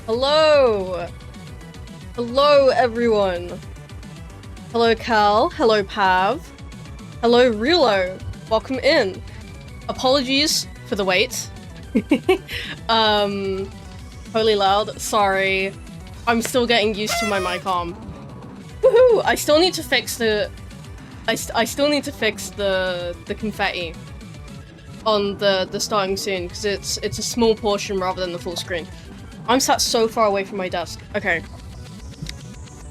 Hello! Hello, everyone! Hello, Cal. Hello, Pav. Hello, Relo. Welcome in. Apologies for the wait. Holy loud. Sorry. I'm still getting used to my mic arm. Woohoo! I still need to fix the... I still need to fix the confetti on the starting soon, because it's a small portion rather than the full screen. I'm sat so far away from my desk. Okay.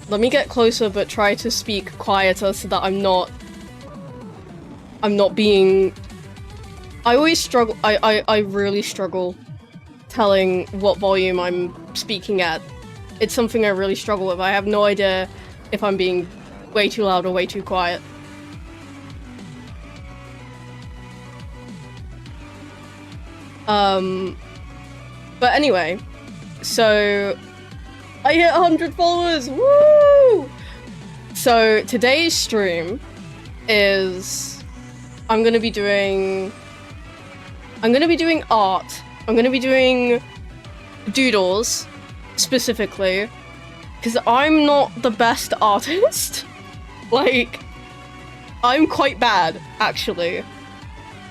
Let me get closer, but try to speak quieter so that I'm not being... I always struggle- I really struggle telling what volume I'm speaking at. It's something I really struggle with. I have no idea if I'm being way too loud or way too quiet. But anyway, so I hit 100 followers, woo! So today's stream is, I'm gonna be doing art. I'm gonna be doing doodles, specifically, because I'm not the best artist. Like, I'm quite bad, actually.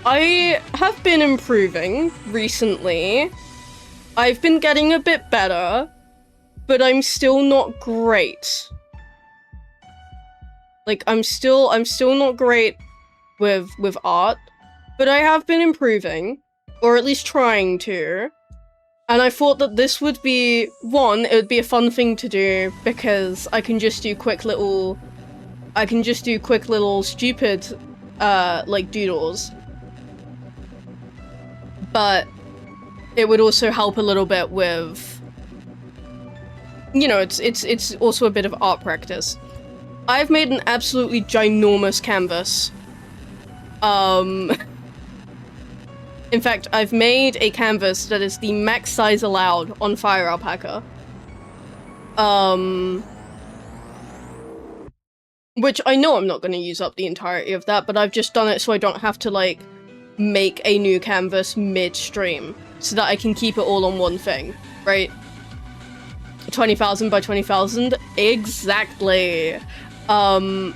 I have been improving recently. I've been getting a bit better, but I'm still not great. Like, I'm still not great with art, but I have been improving, or at least trying to. And I thought that this would be, one, it would be a fun thing to do, because I can just do quick little stupid, like, doodles. But it would also help a little bit with, you know, it's also a bit of art practice. I've made an absolutely ginormous canvas. In fact, I've made a canvas that is the max size allowed on Fire Alpaca. Which I know I'm not going to use up the entirety of that, but I've just done it so I don't have to, like, make a new canvas mid-stream, so that I can keep it all on one thing, right? 20,000 by 20,000? Exactly! I'm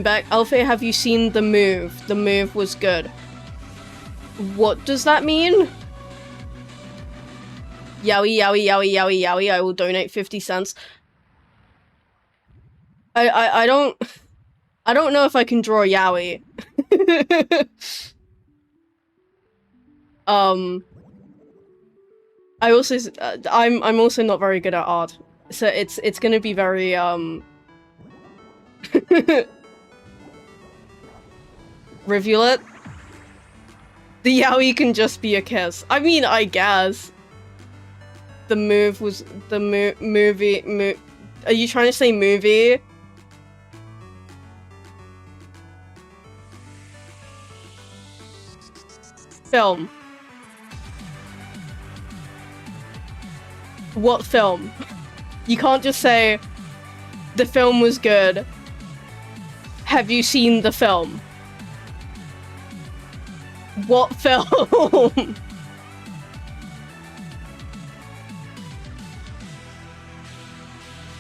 back. Alfie, have you seen The Move? The Move was good. What does that mean? Yowie, yowie, yowie, yowie, yowie, I will donate 50 cents. I don't know if I can draw yaoi. I'm also not very good at art, so it's gonna be very rivulet. The yaoi can just be a kiss. I mean, I guess. The Move was the movie. Are you trying to say movie? Film. What film? You can't just say, the film was good. Have you seen the film? What film?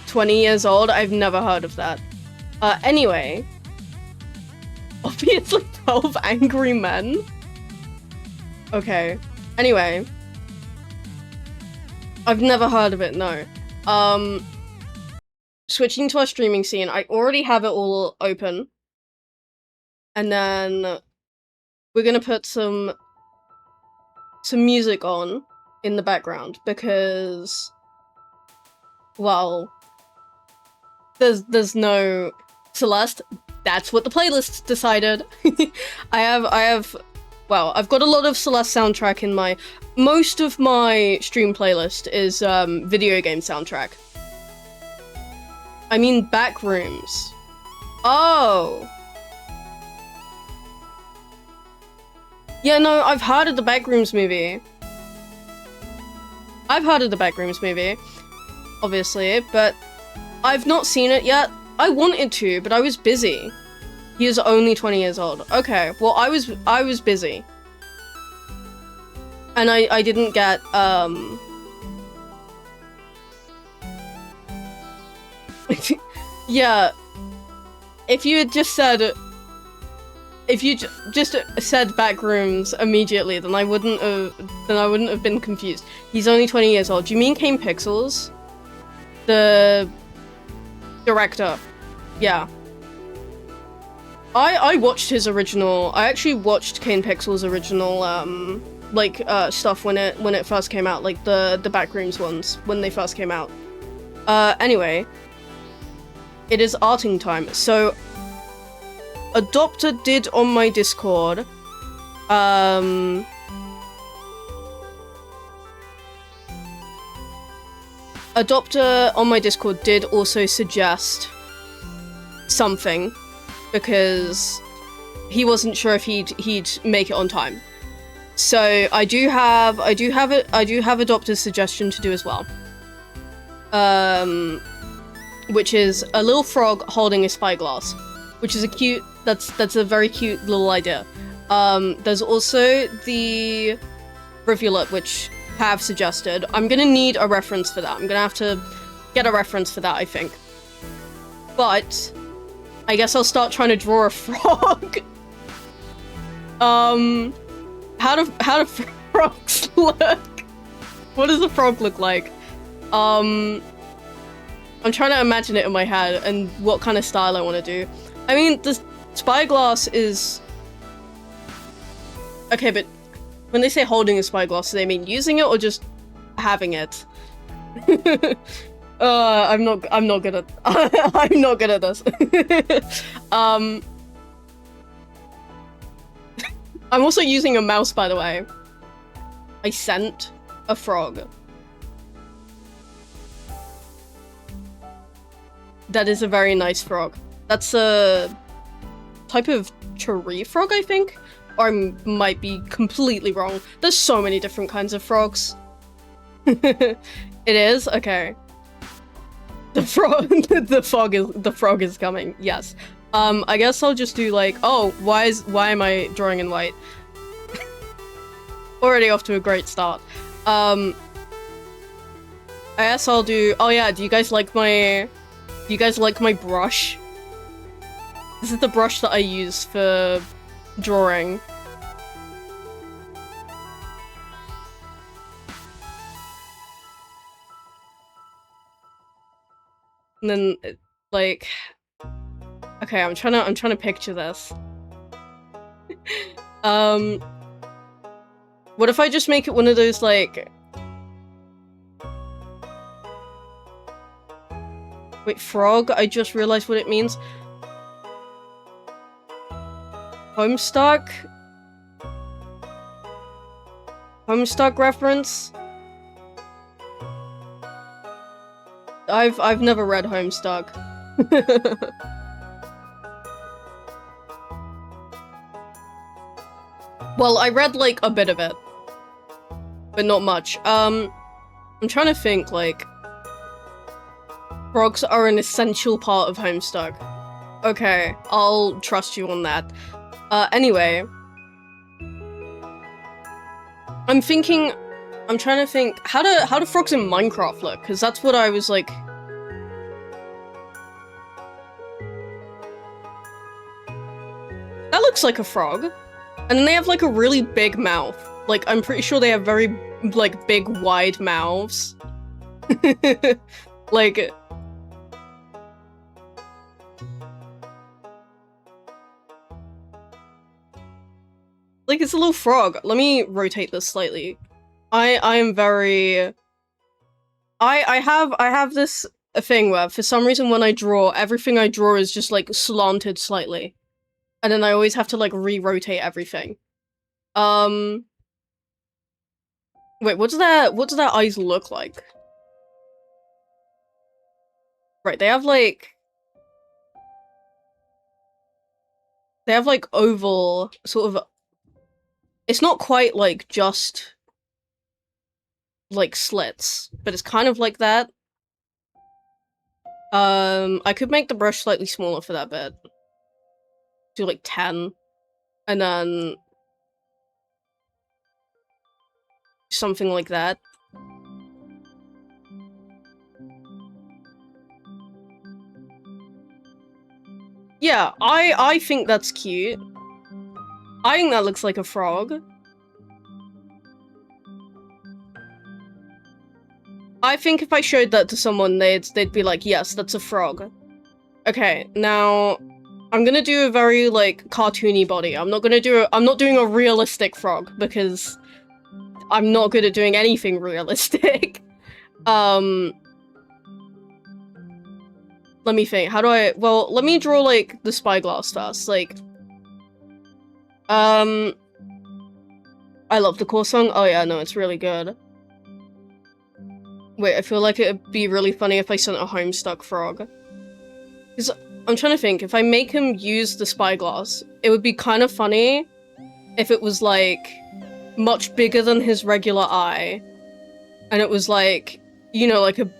"20 years old? I've never heard of that. Anyway. Obviously 12 Angry Men? Okay. Anyway. I've never heard of it, no. Switching to our streaming scene, I already have it all open. And then we're gonna put some music on in the background, because, well, there's no Celeste. That's what the playlist decided. Well, I've got a lot of Celeste soundtrack in my... Most of my stream playlist is video game soundtrack. I mean Backrooms. Oh! Yeah, no, I've heard of the Backrooms movie. Obviously, but I've not seen it yet. I wanted to, but I was busy. He is only 20 years old. Okay, well, I was busy. And I didn't get, yeah, if you had just said, if you just said back rooms immediately, then I wouldn't have been confused. He's only 20 years old. Do you mean Kane Pixels? The director. Yeah. I watched his original, I actually watched Kane Pixels' original, stuff when it first came out, like the Backrooms ones, when they first came out. Anyway. It is arting time. So, Adopter did on my Discord, Adopter on my Discord did also suggest something, because he wasn't sure if he'd make it on time. So I do have Adopter's suggestion to do as well. Which is a little frog holding a spyglass, which is that's a very cute little idea. There's also the rivulet, which have suggested. I'm gonna need a reference for that. I'm gonna have to get a reference for that, I think. But I guess I'll start trying to draw a frog. How do frogs look? What does a frog look like? I'm trying to imagine it in my head and what kind of style I want to do. I mean, the spyglass is... Okay, but when they say holding a spyglass, do they mean using it or just having it? I'm not good at I'm not good at this. I'm also using a mouse, by the way. I sent a frog. That is a very nice frog. That's a type of tree frog, I think? Or I might be completely wrong. There's so many different kinds of frogs. It is? Okay. The frog is coming. Yes. I guess I'll just do like, oh, why am I drawing in white? Already off to a great start. I guess I'll do, oh yeah, do you guys like my brush? This is the brush that I use for drawing. And then, like, okay, I'm trying to picture this. What if I just make it one of those, like... Wait, frog? I just realized what it means. Homestuck? Homestuck reference? I've never read Homestuck. Well, I read like a bit of it, but not much. I'm trying to think, like, frogs are an essential part of Homestuck. Okay, I'll trust you on that. Anyway, I'm trying to think, how do frogs in Minecraft look? Because that's what I was like... That looks like a frog. And then they have like a really big mouth. Like, I'm pretty sure they have very, like, big, wide mouths. Like... Like, it's a little frog. Let me rotate this slightly. I am very... I have this thing where, for some reason, when I draw, everything I draw is just, like, slanted slightly. And then I always have to, like, re-rotate everything. Wait, what do their eyes look like? Right, they have, like, oval, sort of... It's not quite, like, just... like, slits, but it's kind of like that. I could make the brush slightly smaller for that bit. Do, like, 10. And then... Something like that. Yeah, I think that's cute. I think that looks like a frog. I think if I showed that to someone, they'd be like, yes, that's a frog. Okay, now I'm gonna do a very like cartoony body. I'm not doing a realistic frog because I'm not good at doing anything realistic. Let me think. How do I... Well, let me draw, like, the spyglass first. Like, I love the core song. Oh yeah, no, it's really good. Wait, I feel like it'd be really funny if I sent a Homestuck frog. Because I'm trying to think, if I make him use the spyglass, it would be kind of funny if it was, like, much bigger than his regular eye. And it was, like, you know, like a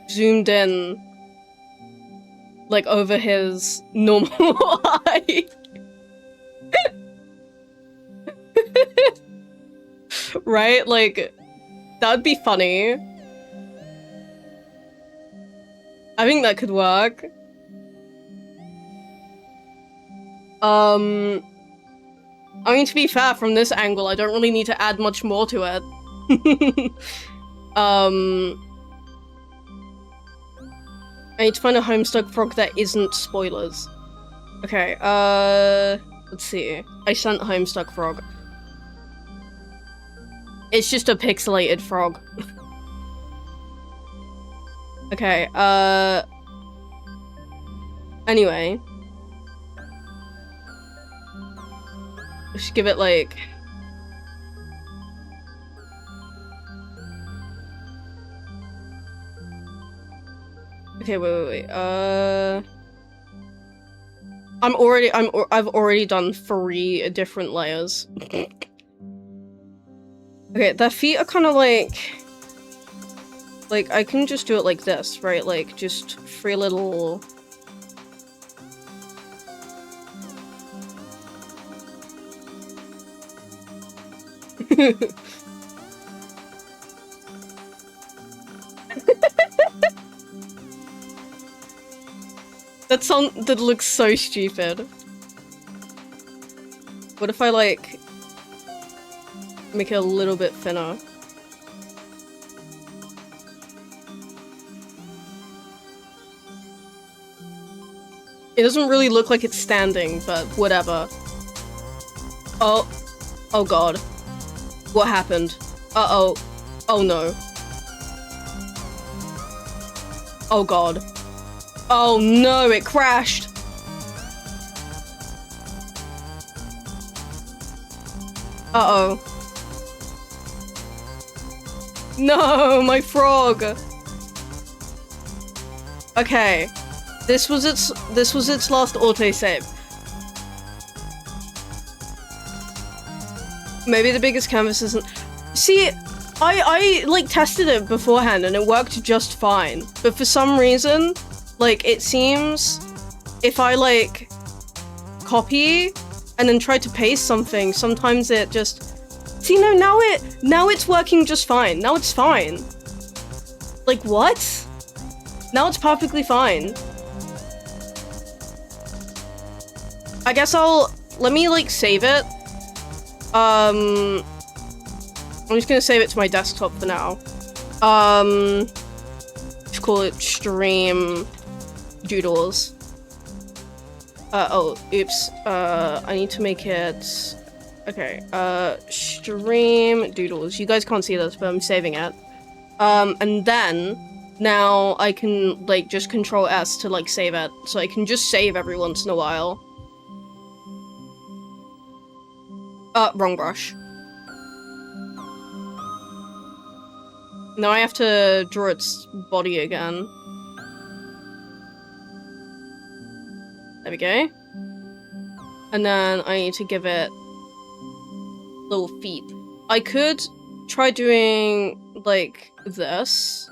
zoomed in, like, over his normal eye. Right? Like, that'd be funny. I think that could work. I mean, to be fair, from this angle, I don't really need to add much more to it. I need to find a Homestuck frog that isn't spoilers. Okay, let's see. I sent Homestuck frog. It's just a pixelated frog. Okay, anyway. Just give it, like... Okay, wait. I've already done 3 different layers. Okay, their feet are kind of like... Like, I can just do it like this, right? Like, just 3 little... That looks so stupid. What if I, like, make it a little bit thinner? It doesn't really look like it's standing, but whatever. Oh. Oh god. What happened? Uh-oh. Oh no. Oh god. Oh no, it crashed! Uh-oh. No, my frog! Okay. This was its last autosave. Maybe the biggest canvas isn't... See, I like tested it beforehand and it worked just fine. But for some reason, like, it seems if I, like, copy and then try to paste something, sometimes it just... See, no, now it's working just fine. Now it's fine. Like, what? Now it's perfectly fine. I guess let me, like, save it. I'm just gonna save it to my desktop for now. Just call it stream doodles. Oh, oops. I need to make it... Okay, stream doodles. You guys can't see this, but I'm saving it. And then, now I can, like, just Control S to, like, save it. So I can just save every once in a while. Wrong brush. Now I have to draw its body again. There we go. And then I need to give it little feet. I could try doing, like, this.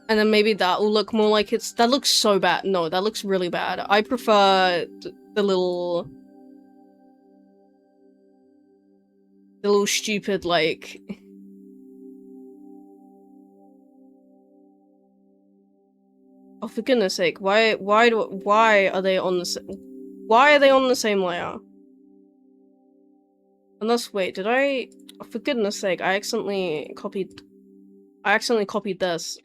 And then maybe that will look more like it's... That looks so bad. No, that looks really bad. I prefer the little... the little stupid, like... Oh, for goodness sake, why are they on the same layer? Unless, wait, did I... Oh, for goodness sake, I accidentally copied this.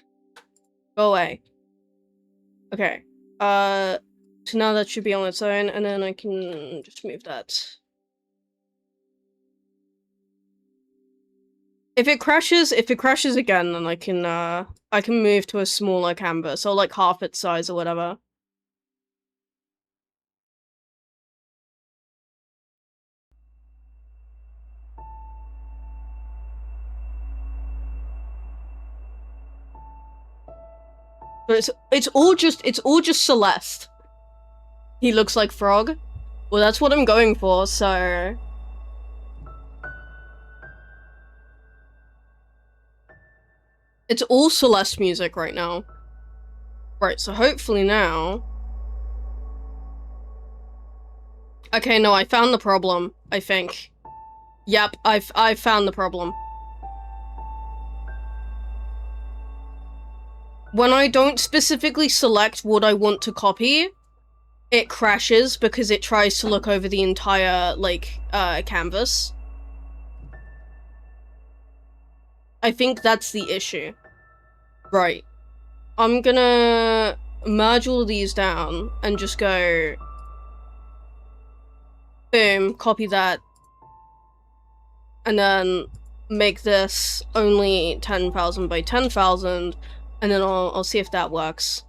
Go away. Okay. So now that should be on its own, and then I can just move that. If it crashes again, then I can move to a smaller canvas, or like half its size or whatever. But it's all just Celeste. He looks like Frog. Well, that's what I'm going for, so... It's all Celeste music right now. Right, so hopefully now... Okay, no, I found the problem, I think. Yep, I've found the problem. When I don't specifically select what I want to copy, it crashes because it tries to look over the entire, like, canvas. I think that's the issue. Right. I'm gonna merge all these down and just go... Boom, copy that. And then make this only 10,000 by 10,000, and then I'll see if that works.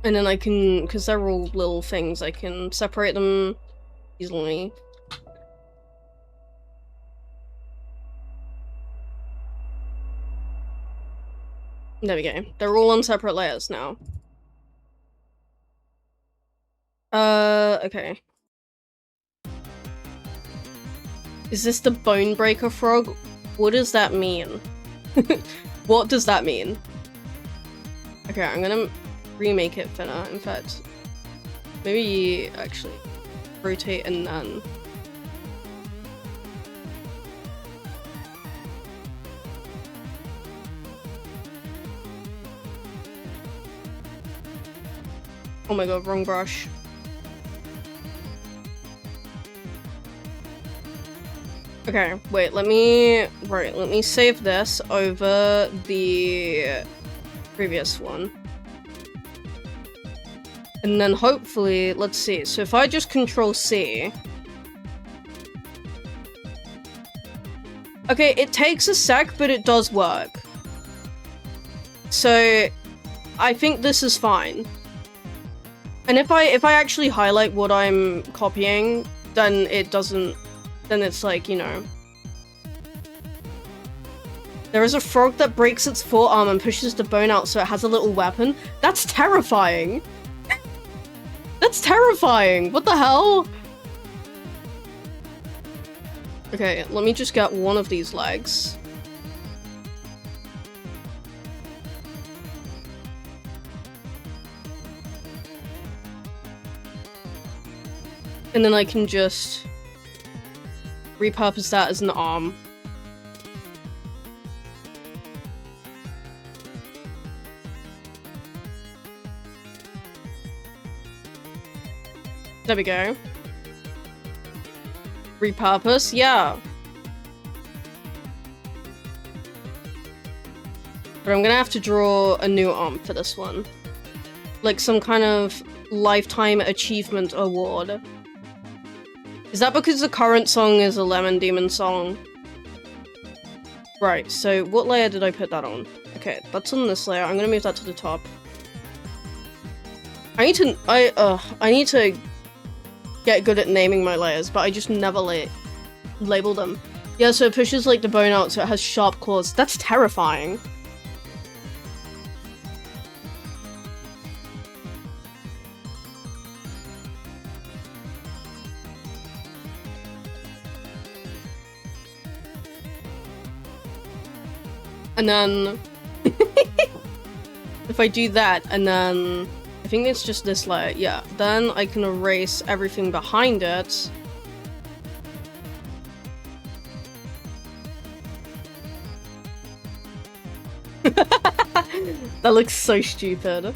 And then I can, because they're all little things, I can separate them easily. There we go. They're all on separate layers now. Okay. Is this the Bone Breaker frog? What does that mean? What does that mean? Okay, I'm gonna remake it thinner. In fact, maybe actually rotate and then... Oh my god, wrong brush. Okay, wait, let me save this over the previous one. And then hopefully, let's see, so if I just Control C. Okay, it takes a sec, but it does work. So, I think this is fine. And if I actually highlight what I'm copying, then it doesn't... Then it's like, you know... There is a frog that breaks its forearm and pushes the bone out so it has a little weapon. That's terrifying! That's terrifying! What the hell? Okay, let me just get one of these legs. And then I can just repurpose that as an arm. There we go. Repurpose, yeah. But I'm gonna have to draw a new arm for this one. Like some kind of lifetime achievement award. Is that because the current song is a Lemon Demon song? Right, so what layer did I put that on? Okay, that's on this layer. I'm gonna move that to the top. I need to get good at naming my layers, but I just never label them. Yeah, so it pushes like the bone out so it has sharp claws. That's terrifying. And then if I do that and then I think it's just this layer, yeah. Then I can erase everything behind it. That looks so stupid.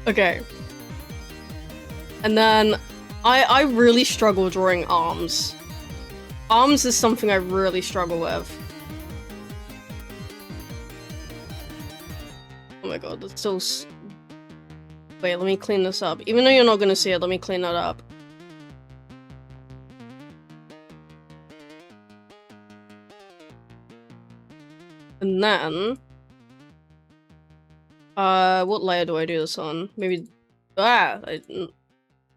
Okay. And then I really struggle drawing arms. Arms is something I really struggle with. Oh my god, that's so wait, let me clean this up. Even though you're not gonna see it, let me clean that up. And then... what layer do I do this on? Maybe... I'll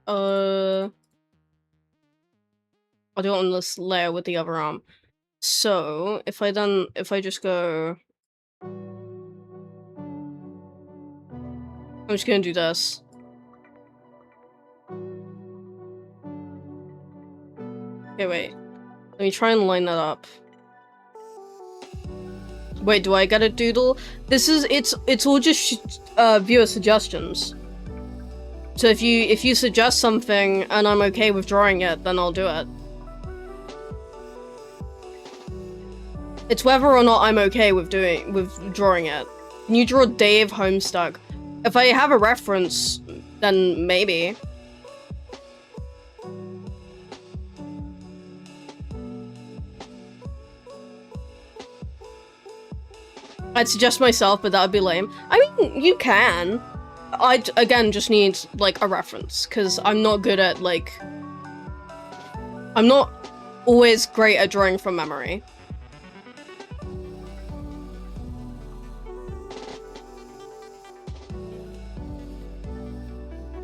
do it on this layer with the other arm. So, if I just go... I'm just gonna do this. Okay, wait. Let me try and line that up. Wait, do I get a doodle? This is, it's all just, viewer suggestions. So if you suggest something and I'm okay with drawing it, then I'll do it. It's whether or not I'm okay with drawing it. Can you draw Dave Homestuck? If I have a reference, then maybe. I'd suggest myself, but that would be lame. I mean, you can. I, again, just need, like, a reference, because I'm not good at, like... I'm not always great at drawing from memory.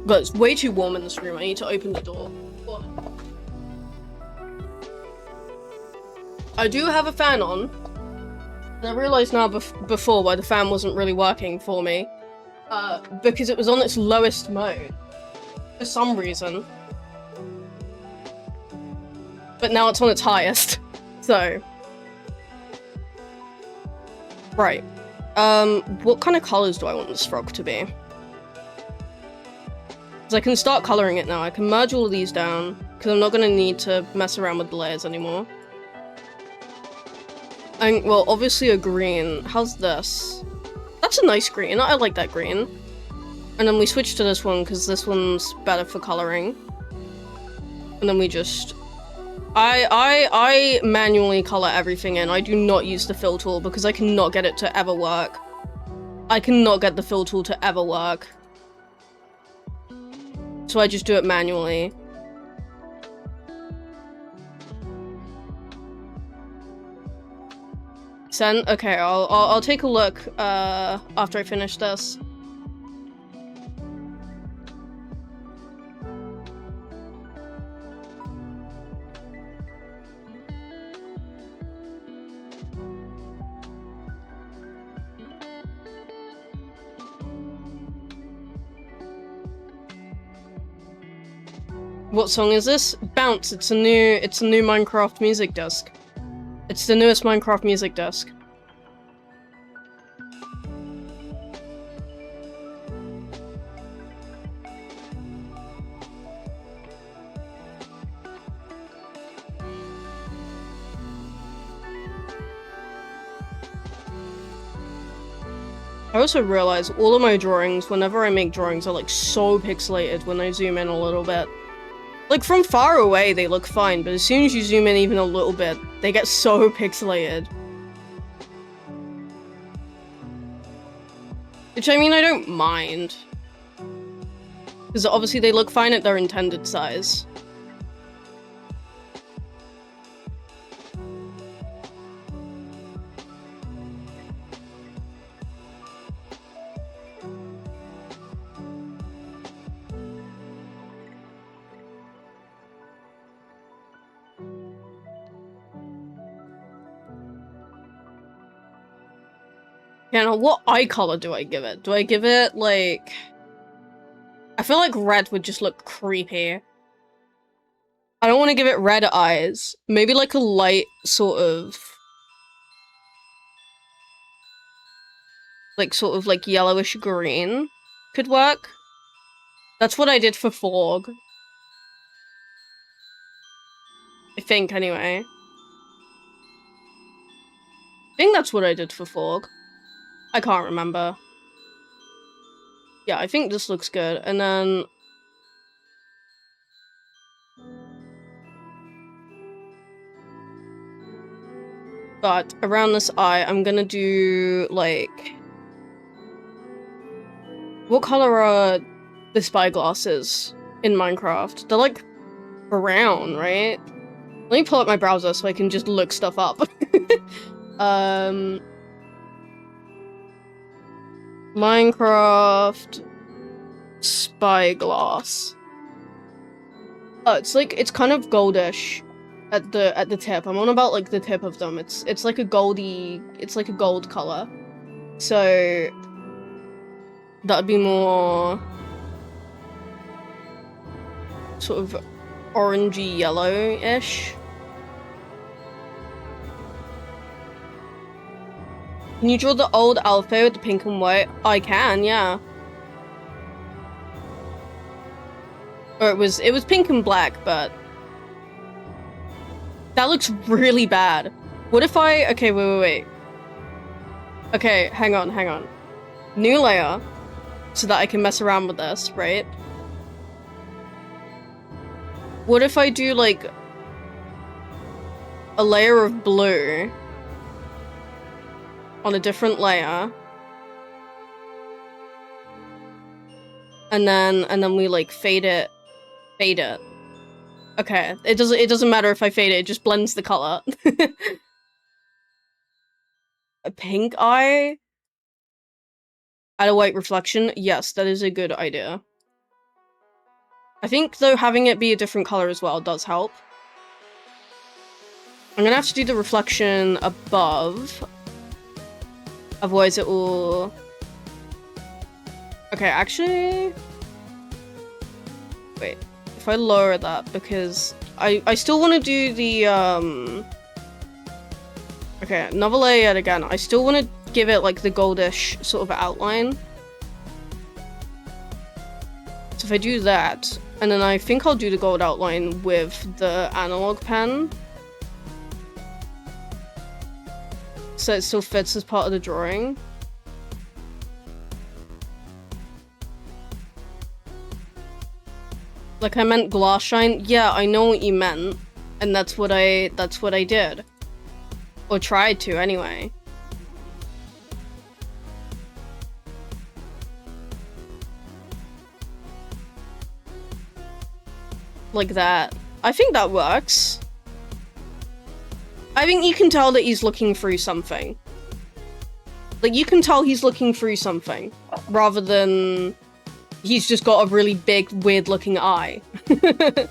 But it's way too warm in this room, I need to open the door. I do have a fan on. And I realised now before why the fan wasn't really working for me. Because it was on its lowest mode. For some reason. But now it's on its highest. So. Right. What kind of colours do I want this frog to be? Because I can start colouring it now. I can merge all of these down. Because I'm not going to need to mess around with the layers anymore. And, well, obviously a green. How's this? That's a nice green. I like that green. And then we switch to this one because this one's better for coloring. And then we just... I manually color everything in. I do not use the fill tool because I cannot get it to ever work. I cannot get the fill tool to ever work. So I just do it manually. Send? Okay, I'll take a look after I finish this. What song is this? Bounce. It's a new Minecraft music disc. It's the newest Minecraft music disc. I also realize all of my drawings, whenever I make drawings, are like so pixelated when I zoom in a little bit. Like, from far away, they look fine, but as soon as you zoom in even a little bit, they get so pixelated. Which, I mean, I don't mind. Because obviously they look fine at their intended size. Yeah, now what eye color do I give it? Do I give it, like... I feel like red would just look creepy. I don't want to give it red eyes. Maybe like a light sort of... like sort of like yellowish green could work. That's what I did for fog. I think, anyway. I think that's what I did for fog. I can't remember. Yeah, I think this looks good. And then... But around this eye, I'm gonna do, like... What color are the spyglasses in Minecraft? They're, like, brown, right? Let me pull up my browser so I can just look stuff up. Minecraft spyglass. Oh, it's kind of goldish at the tip. I'm on about like the tip of them. It's like a gold color. So that'd be more sort of orangey yellow-ish. Can you draw the old alpha with the pink and white? I can, yeah. Or it was pink and black, but that looks really bad. What if okay, wait. Okay, hang on. New layer, so that I can mess around with this, right? What if I do, like, a layer of blue on a different layer, and then we, like, fade it. Okay, it doesn't matter if I fade it just blends the color. A pink eye? Add a white reflection? Yes, that is a good idea. I think, though, having it be a different color as well does help. I'm gonna have to do the reflection above. Otherwise it will... Okay, actually... Wait. If I lower that, because I still want to do the, Okay, another layer yet again. I still want to give it, like, the goldish sort of outline. So if I do that, and then I think I'll do the gold outline with the analog pen. So it still fits as part of the drawing. Like, I meant glass shine? Yeah, I know what you meant. And that's what I did. Or tried to, anyway. Like that. I think that works. I think you can tell that he's looking through something. Like, you can tell he's looking through something. Rather than... He's just got a really big, weird-looking eye. I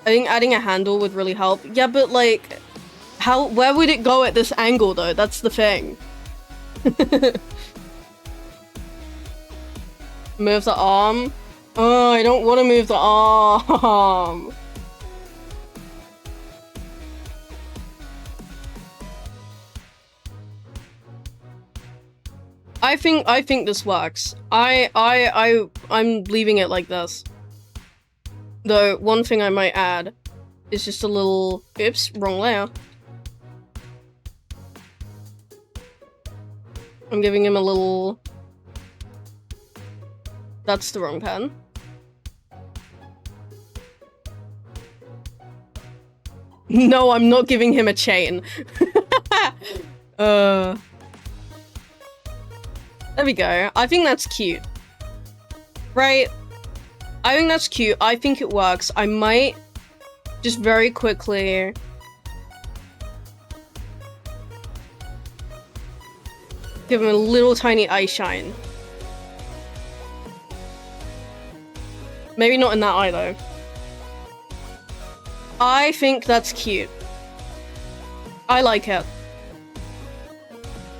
think adding a handle would really help. Yeah, but, like... Where would it go at this angle, though? That's the thing. Move the arm? Oh, I don't want to move the arm. I think this works. I'm leaving it like this. Though, one thing I might add is just a little... Oops, wrong layer. I'm giving him a little... That's the wrong pen. No, I'm not giving him a chain. There we go. I think that's cute. Right? I think that's cute. I think it works. I might just very quickly... give him a little tiny eye shine. Maybe not in that eye, though. I think that's cute. I like it.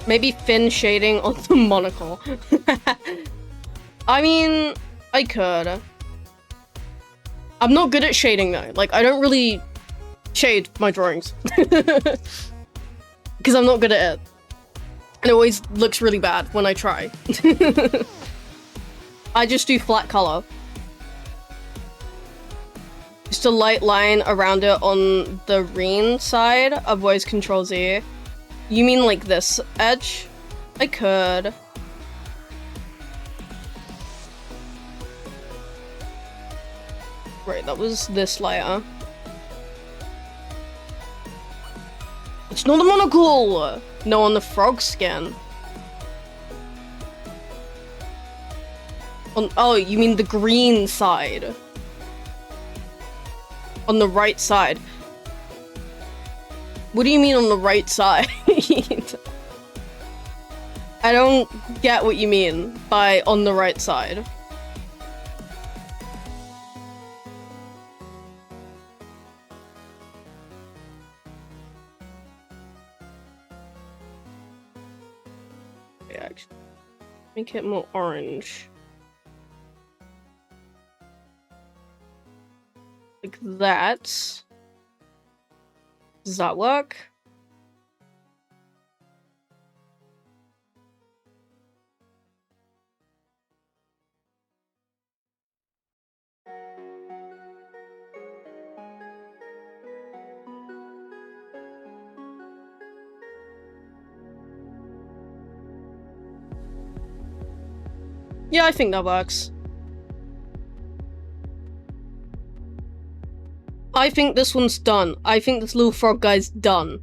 Maybe thin shading on the monocle. I mean, I could. I'm not good at shading, though. Like, I don't really shade my drawings. Because I'm not good at it. And it always looks really bad when I try. I just do flat color. Just a light line around it on the green side, otherwise Control Z. You mean like this edge? I could. Right, that was this layer. It's not a monocle! No, on the frog skin. Oh, you mean the green side. On the right side. What do you mean on the right side? I don't get what you mean by on the right side. Actually, make it more orange. Like that. Does that work? Yeah, I think that works. I think this one's done. I think this little frog guy's done.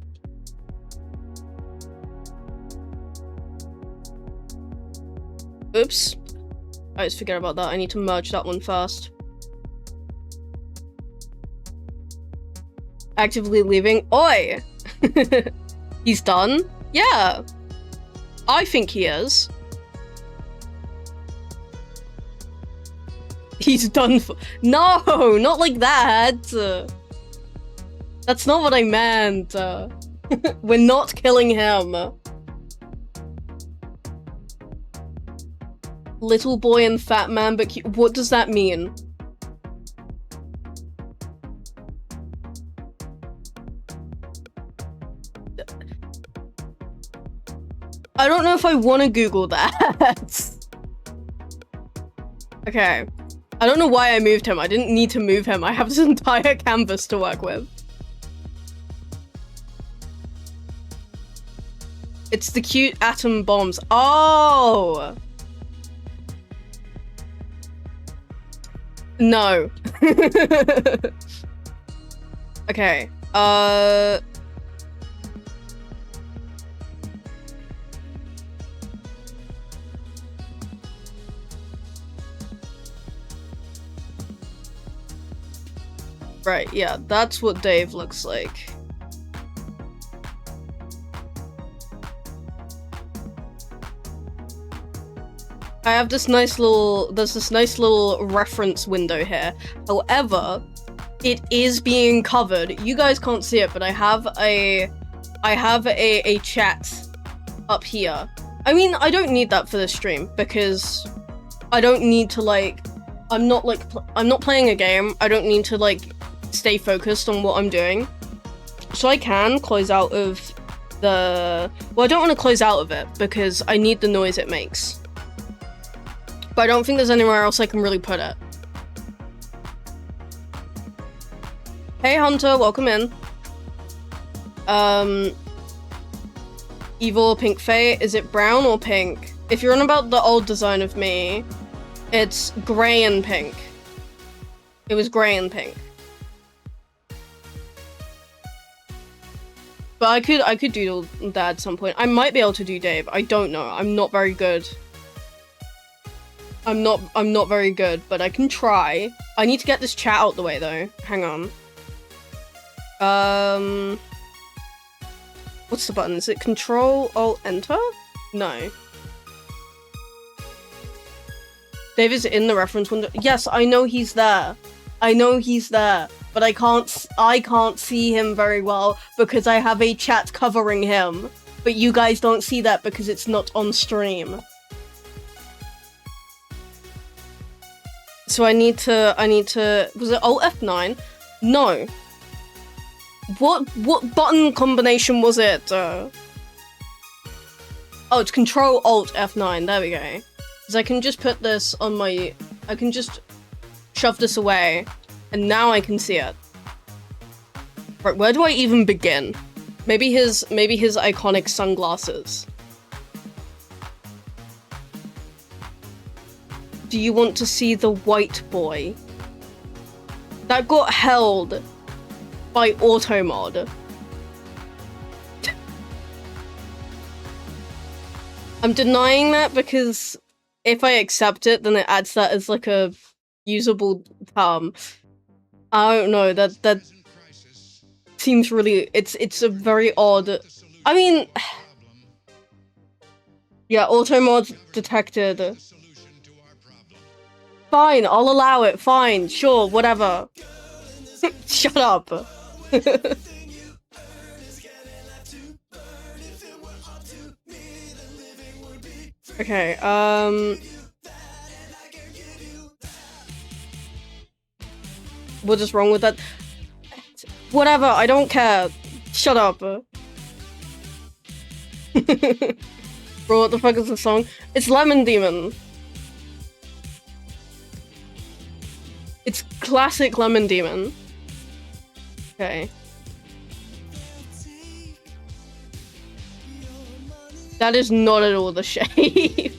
Oops. I just forget about that. I need to merge that one first. Actively leaving. Oi! He's done? Yeah. I think he is. He's done for- No! Not like that! That's not what I meant. We're not killing him. Little boy and fat man, but what does that mean? I don't know if I want to Google that. Okay. I don't know why I moved him. I didn't need to move him. I have this entire canvas to work with. It's the cute atom bombs. Oh! No. Okay. Right, yeah, that's what Dave looks like. I have this nice little, there's this nice little reference window here. However, it is being covered. You guys can't see it, but I have a chat up here. I mean, I don't need that for this stream because I don't need to like, I'm not playing a game. I don't need to like stay focused on what I'm doing. So I can close out of the, well, I don't want to close out of it because I need the noise it makes. But I don't think there's anywhere else I can really put it. Hey Hunter, welcome in. Evil Pink Fae, is it brown or pink? If you're on about the old design of me, it's grey and pink. It was grey and pink. But I could do that at some point. I might be able to do Dave. I don't know. I'm not very good. I'm not very good, but I can try. I need to get this chat out the way though. Hang on. What's the button? Is it Control Alt Enter? No. Dave is in the reference window. Yes, I know he's there. I know he's there, but I can't see him very well because I have a chat covering him. But you guys don't see that because it's not on stream. So I need to, was it Alt F9? No. What button combination was it? Oh, it's Control Alt F9. There we go. Because I can just put this on my. I can just shove this away, and now I can see it. Right, where do I even begin? Maybe his iconic sunglasses. Do you want to see the white boy? That got held by Automod. I'm denying that because if I accept it, then it adds that as like a usable term. I don't know, that seems really, it's a very odd, I mean, yeah, Automod detected. Fine, I'll allow it, fine, sure, whatever. Shut up. Okay, what is wrong with that? Whatever, I don't care. Shut up. Bro, what the fuck is the song? It's Lemon Demon. It's classic Lemon Demon. Okay. That is not at all the shape.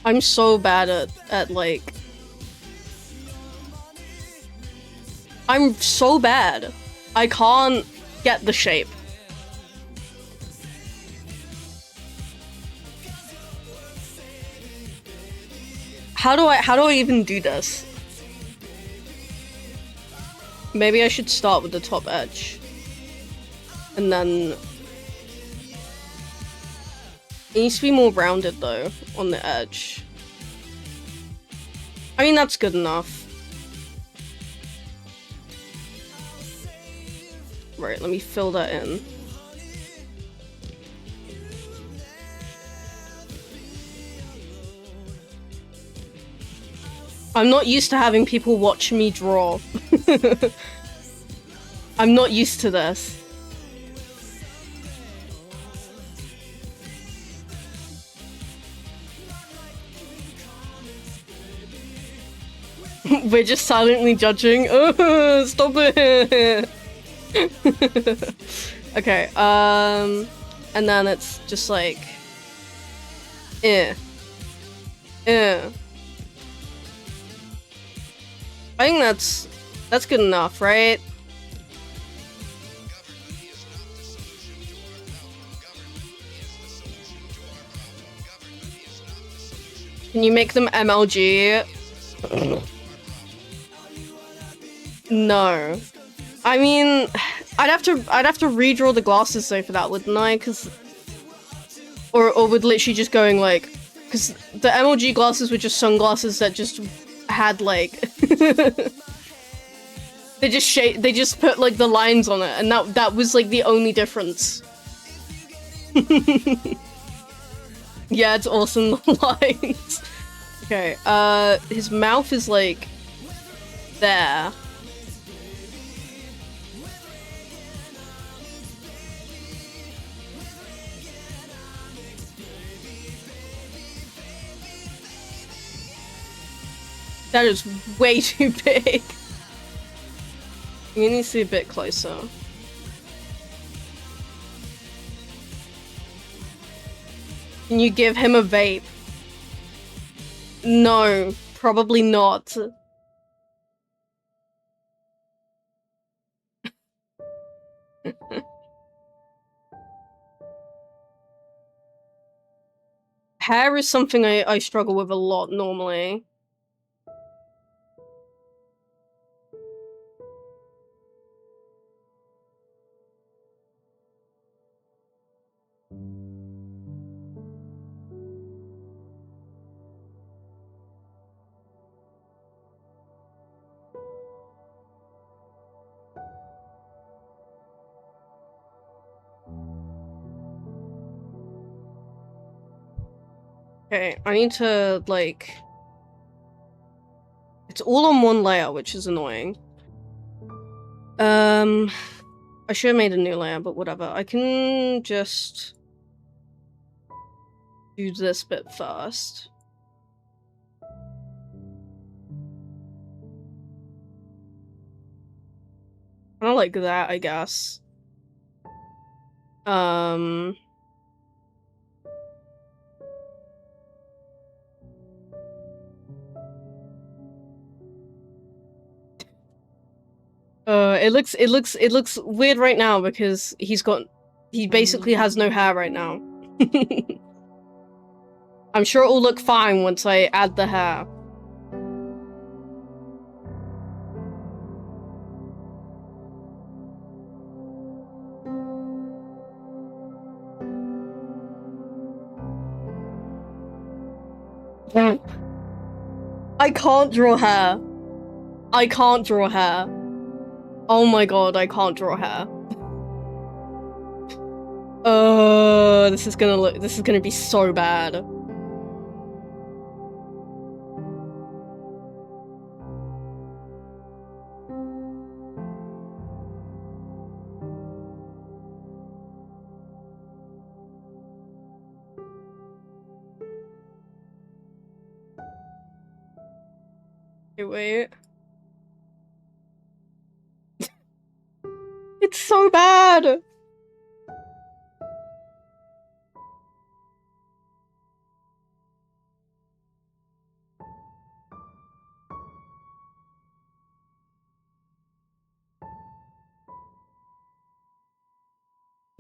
I'm so bad at like... I'm so bad. I can't get the shape. How do I even do this? Maybe I should start with the top edge. And then... It needs to be more rounded though, on the edge. I mean, that's good enough. Right, let me fill that in. I'm not used to having people watch me draw. I'm not used to this. We're just silently judging. Oh, stop it! Okay, and then it's just like... I think that's good enough, right? Can you make them MLG? No. I mean, I'd have to redraw the glasses though for that, wouldn't I? Cause or would literally just going like, cause the MLG glasses were just sunglasses that just had like they just put like the lines on it, and that was like the only difference. Yeah, it's awesome, the lines. Okay, his mouth is like there. That is way too big. You need to be a bit closer. Can you give him a vape? No, probably not. Hair is something I struggle with a lot normally. Okay, I need to, like... It's all on one layer, which is annoying. I should have made a new layer, but whatever. I can just do this bit first. Kind of like that, I guess. It looks weird right now because he basically has no hair right now. I'm sure it will look fine once I add the hair. I can't draw hair. I can't draw hair. Oh my god, I can't draw hair. This is gonna be so bad. Okay, wait. It's so bad!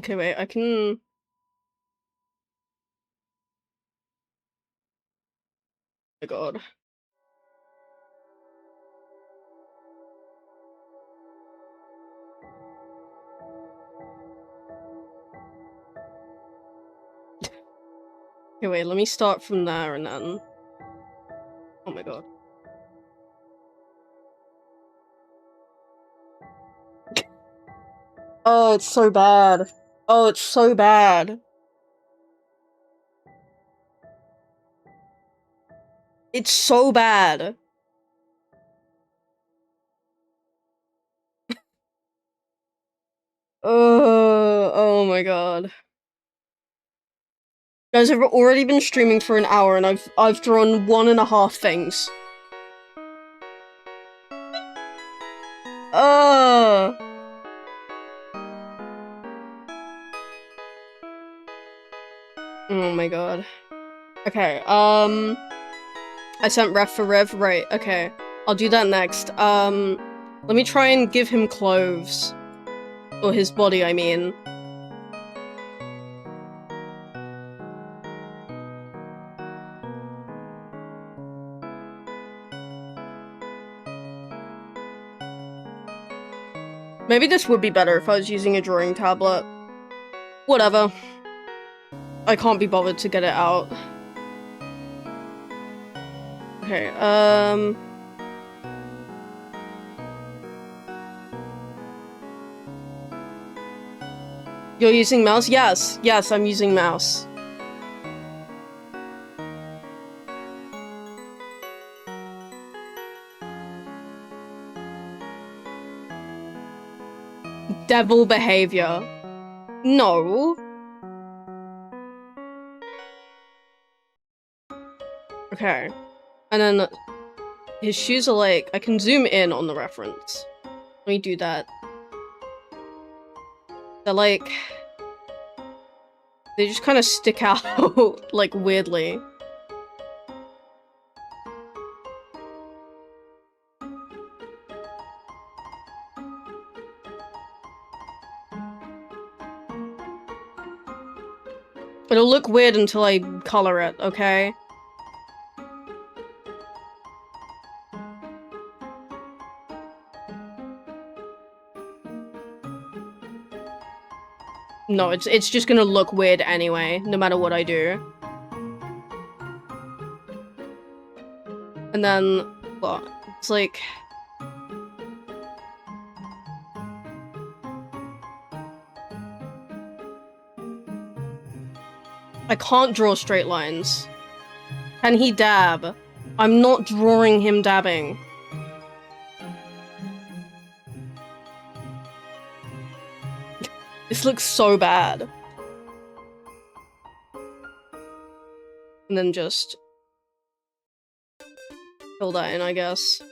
Okay, wait, I can... Oh my god. Okay, wait, let me start from there and then... Oh my god. Oh, it's so bad. Oh, it's so bad. It's so bad. Oh my god. Guys, I've already been streaming for an hour and I've drawn 1.5 things. Oh my god. Okay, I sent ref for Rev, right, okay. I'll do that next. Let me try and give him clothes. Or his body, I mean. Maybe this would be better if I was using a drawing tablet. Whatever. I can't be bothered to get it out. Okay, You're using mouse? Yes, yes, I'm using mouse. Devil behavior. No. Okay. And then his shoes are like, I can zoom in on the reference. Let me do that. They're like, they just kind of stick out like weirdly. It'll look weird until I color it, okay? No, it's just gonna look weird anyway, no matter what I do. And then, well, it's like... I can't draw straight lines. Can he dab? I'm not drawing him dabbing. This looks so bad. And then just fill that in, I guess.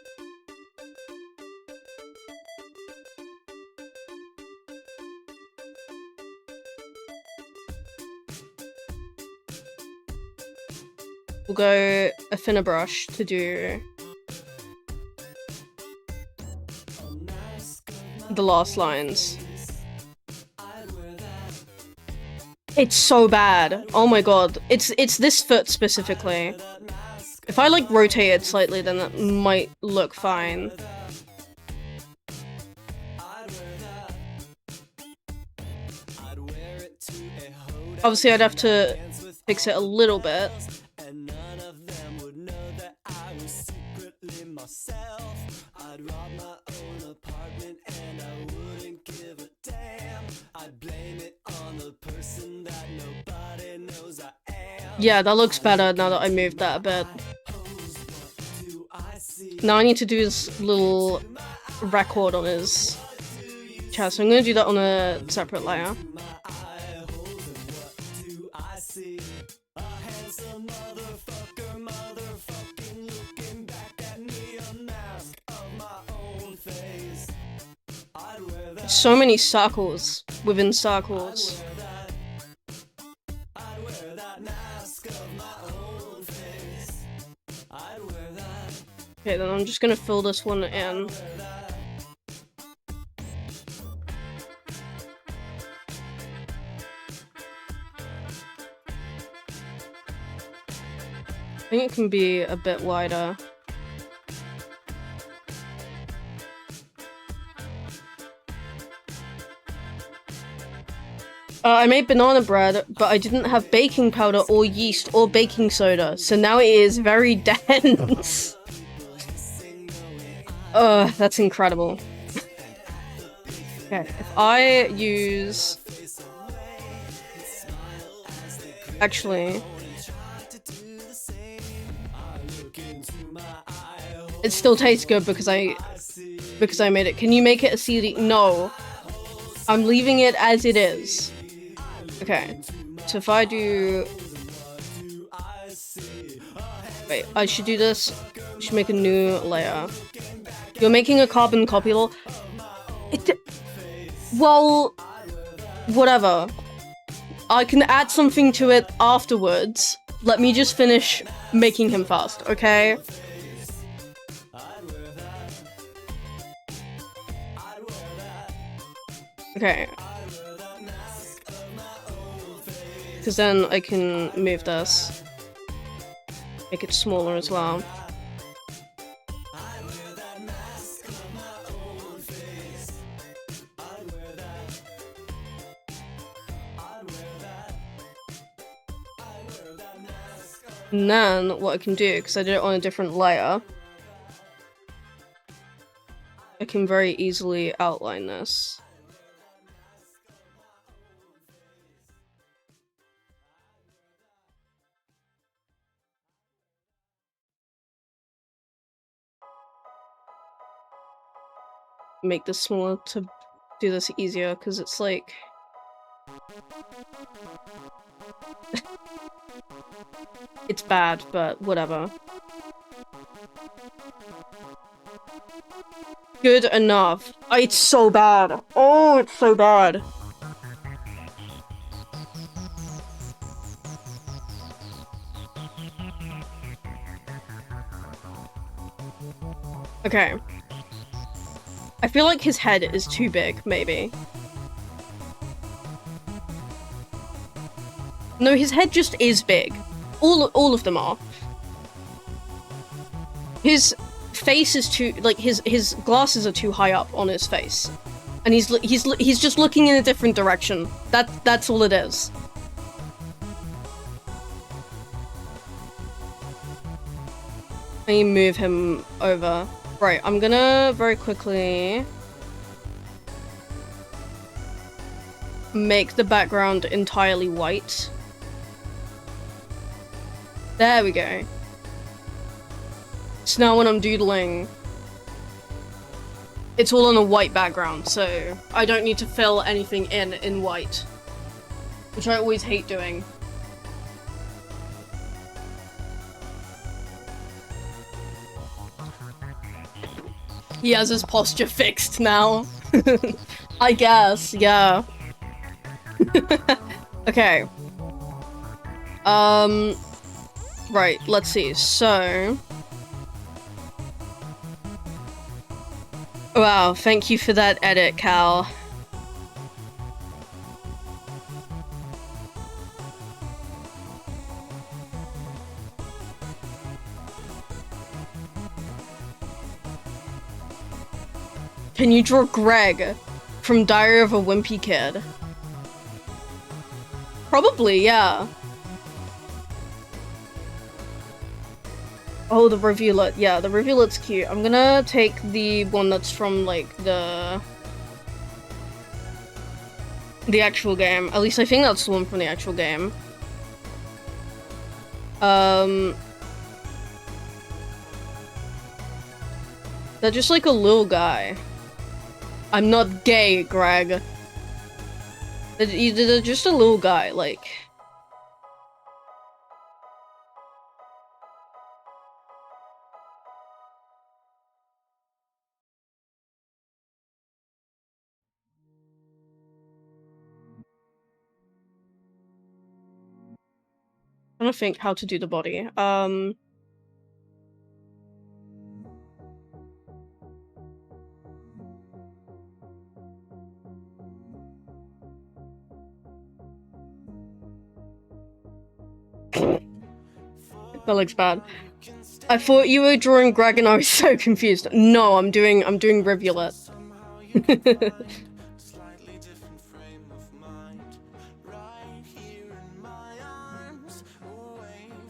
We'll go a thinner brush to do the last lines. It's so bad. Oh my god. It's this foot specifically. If I like rotate it slightly, then that might look fine. Obviously, I'd have to fix it a little bit. Yeah, that looks better now that I moved that a bit. Now I need to do this little record on his chest. So I'm gonna do that on a separate layer. So many circles within circles. Okay, then I'm just gonna fill this one in. I think it can be a bit wider. I made banana bread, but I didn't have baking powder or yeast or baking soda, so now it is very dense. That's incredible. Okay, if I use... Actually... It still tastes good because I made it. Can you make it acidic? No. I'm leaving it as it is. Okay, so if I do... Wait, I should do this. I should make a new layer. You're making a carbon copy, lol. Well, whatever. I can add something to it afterwards. Let me just finish making him first, okay? Okay. Because then I can move this. Make it smaller as well. And then, what I can do, because I did it on a different layer, I can very easily outline this. Make this smaller to do this easier, because it's like... It's bad, but whatever. Good enough. Oh, it's so bad. Oh, it's so bad. Okay. I feel like his head is too big, maybe. No, his head just is big. All of them are. His face is too, like, his glasses are too high up on his face. And he's just looking in a different direction. That's all it is. Let me move him over. Right, I'm gonna very quickly make the background entirely white. There we go. So now when I'm doodling, it's all on a white background, so I don't need to fill anything in white, which I always hate doing. He has his posture fixed now. I guess, yeah. Okay. Right, let's see. So... Wow, thank you for that edit, Cal. Can you draw Greg from Diary of a Wimpy Kid? Probably, yeah. Oh, the rivulet. Yeah, the rivulet's cute. I'm gonna take the one that's from, like, the actual game. At least I think that's the one from the actual game. They're just like a little guy. I'm not gay, Greg. They're just a little guy, like... I'm trying to think how to do the body. That looks bad. I thought you were drawing Greg and I was so confused. No, I'm doing Rivulet.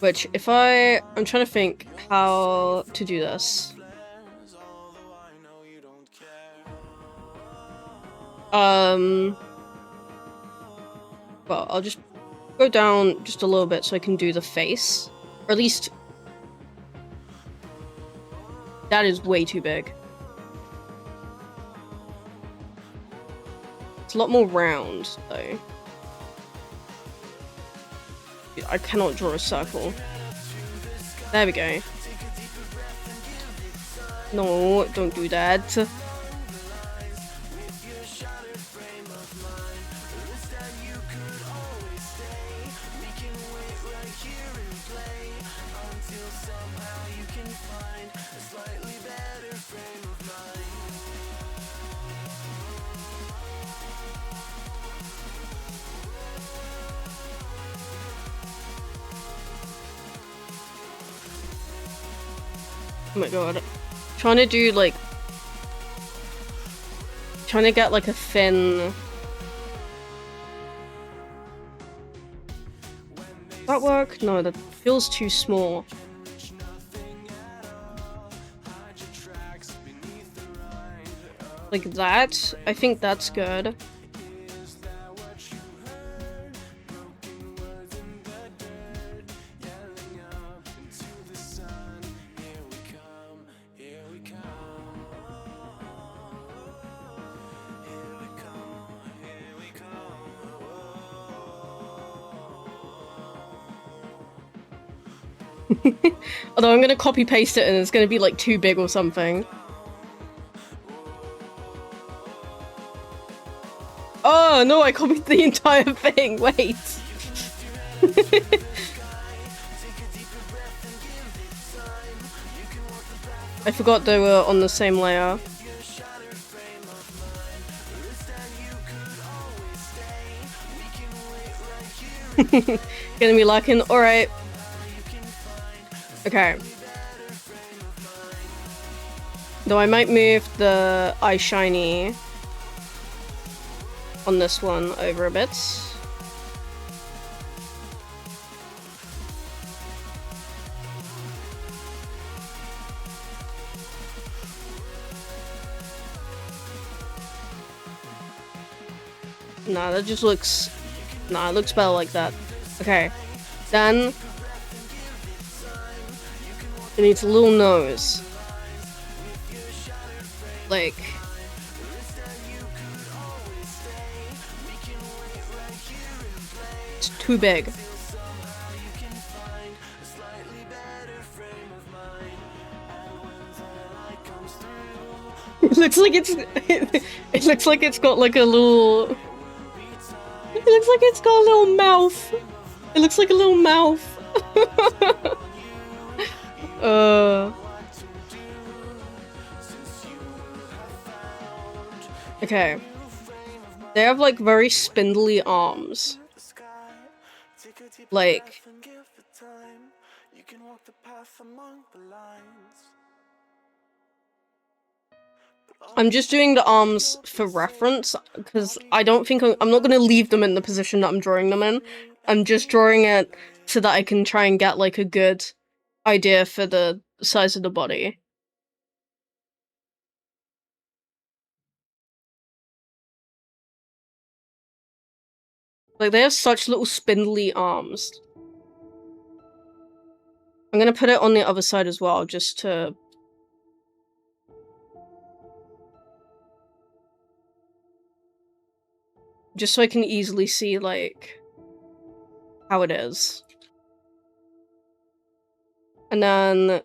Which, if I'm trying to think how to do this. Well, I'll just go down just a little bit so I can do the face. Or at least... That is way too big. It's a lot more round, though. Dude, I cannot draw a circle. There we go. No, don't do that. Oh my god. Trying to do like... Trying to get like a thin... Does that work? No, that feels too small. Like that? I think that's good. Although I'm gonna copy paste it and it's gonna be like too big or something. Oh no, I copied the entire thing, wait. I forgot they were on the same layer. Gonna be lacking, alright. Okay. Though I might move the eye shiny on this one over a bit. Nah, that just looks... Nah, it looks better like that. Okay. Then... It needs a little nose. Like... It's too big. It looks like it's it looks like it's got like a little it looks like it's got a little mouth. It looks like a little mouth. Okay. They have like very spindly arms. Like I'm just doing the arms for reference because I don't think I'm not gonna leave them in the position that I'm drawing them in. I'm just drawing it so that I can try and get like a good idea for the size of the body. Like they have such little spindly arms. I'm gonna put it on the other side as well, just so I can easily see, like, how it is. And then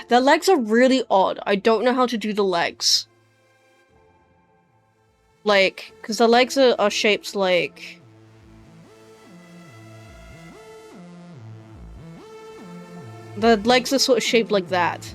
the legs are really odd. I don't know how to do the legs. Like, because the legs are shaped like... The legs are sort of shaped like that.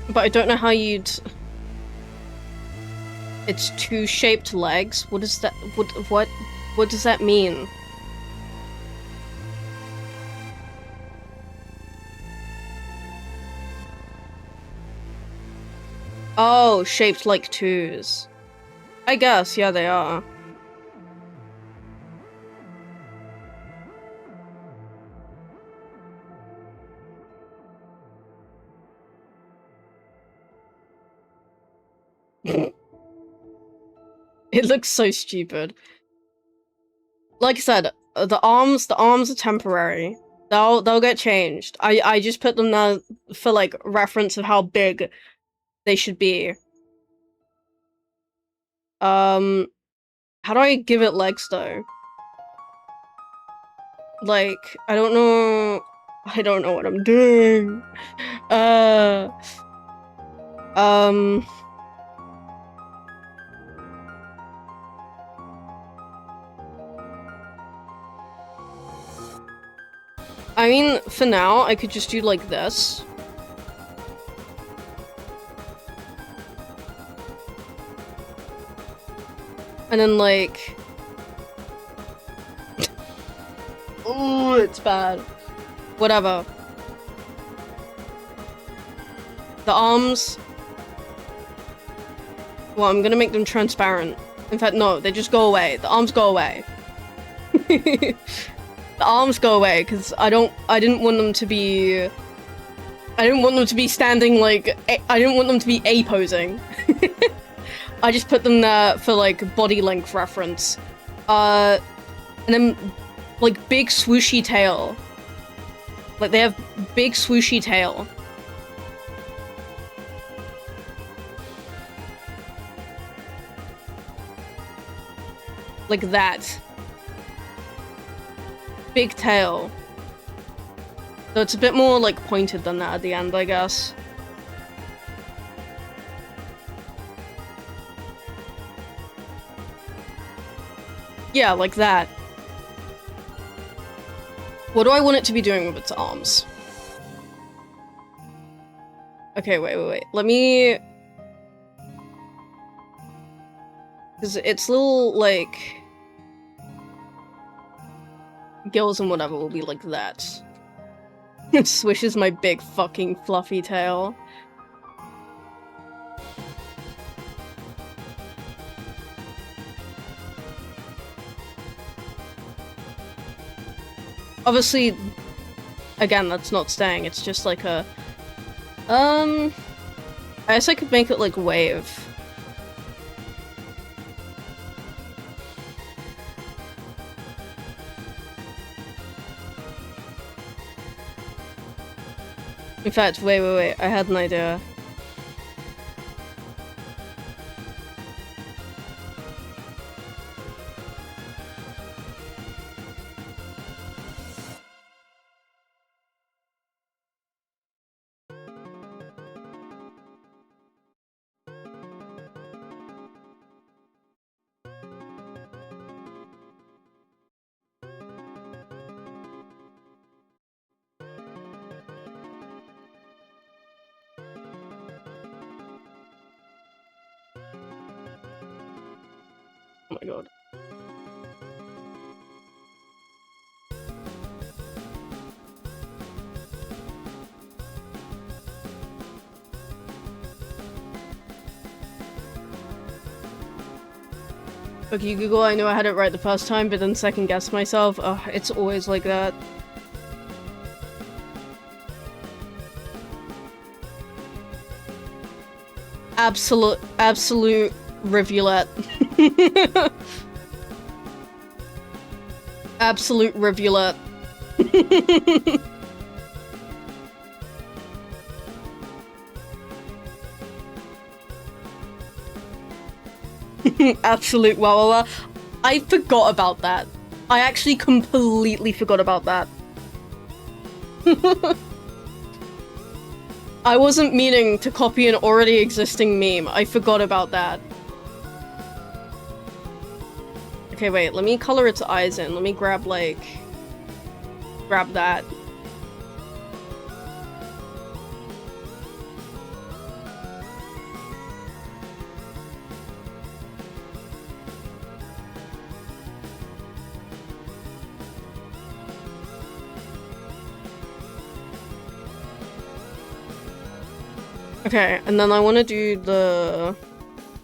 But I don't know how you'd... It's two shaped legs? What is that? What does that mean? Oh, shaped like twos. I guess, yeah, they are. It looks so stupid. Like I said, the arms are temporary. They'll get changed. I just put them there for like reference of how big they should be. How do I give it legs though? Like, I don't know what I'm doing. I mean, for now, I could just do like this. And then like... Ooh, it's bad. Whatever. The arms... Well, I'm gonna make them transparent. In fact, no, they just go away. The arms go away. The arms go away, because I didn't want them to be... I didn't want them to be standing like... I didn't want them to be A-posing. I just put them there for, like, body length reference. And then, like, big swooshy tail. Like, they have big swooshy tail. Like that. Big tail. So it's a bit more, like, pointed than that at the end, I guess. Yeah, like that. What do I want it to be doing with its arms? Okay, wait. Let me... Because its little, like... gills and whatever will be like that. It swishes my big fucking fluffy tail. Obviously, again, that's not staying, it's just like a I guess I could make it like wave. In fact, wait, I had an idea. Oh my god. Okay, Google, I knew I had it right the first time, but then second guessed myself. Ugh, it's always like that. Absolute rivulet. Absolute rivulet. Absolute wow. I forgot about that. I actually completely forgot about that. I wasn't meaning to copy an already existing meme. I forgot about that. Okay, wait, let me color its eyes in. Let me grab, like... grab that. Okay, and then I want to do the...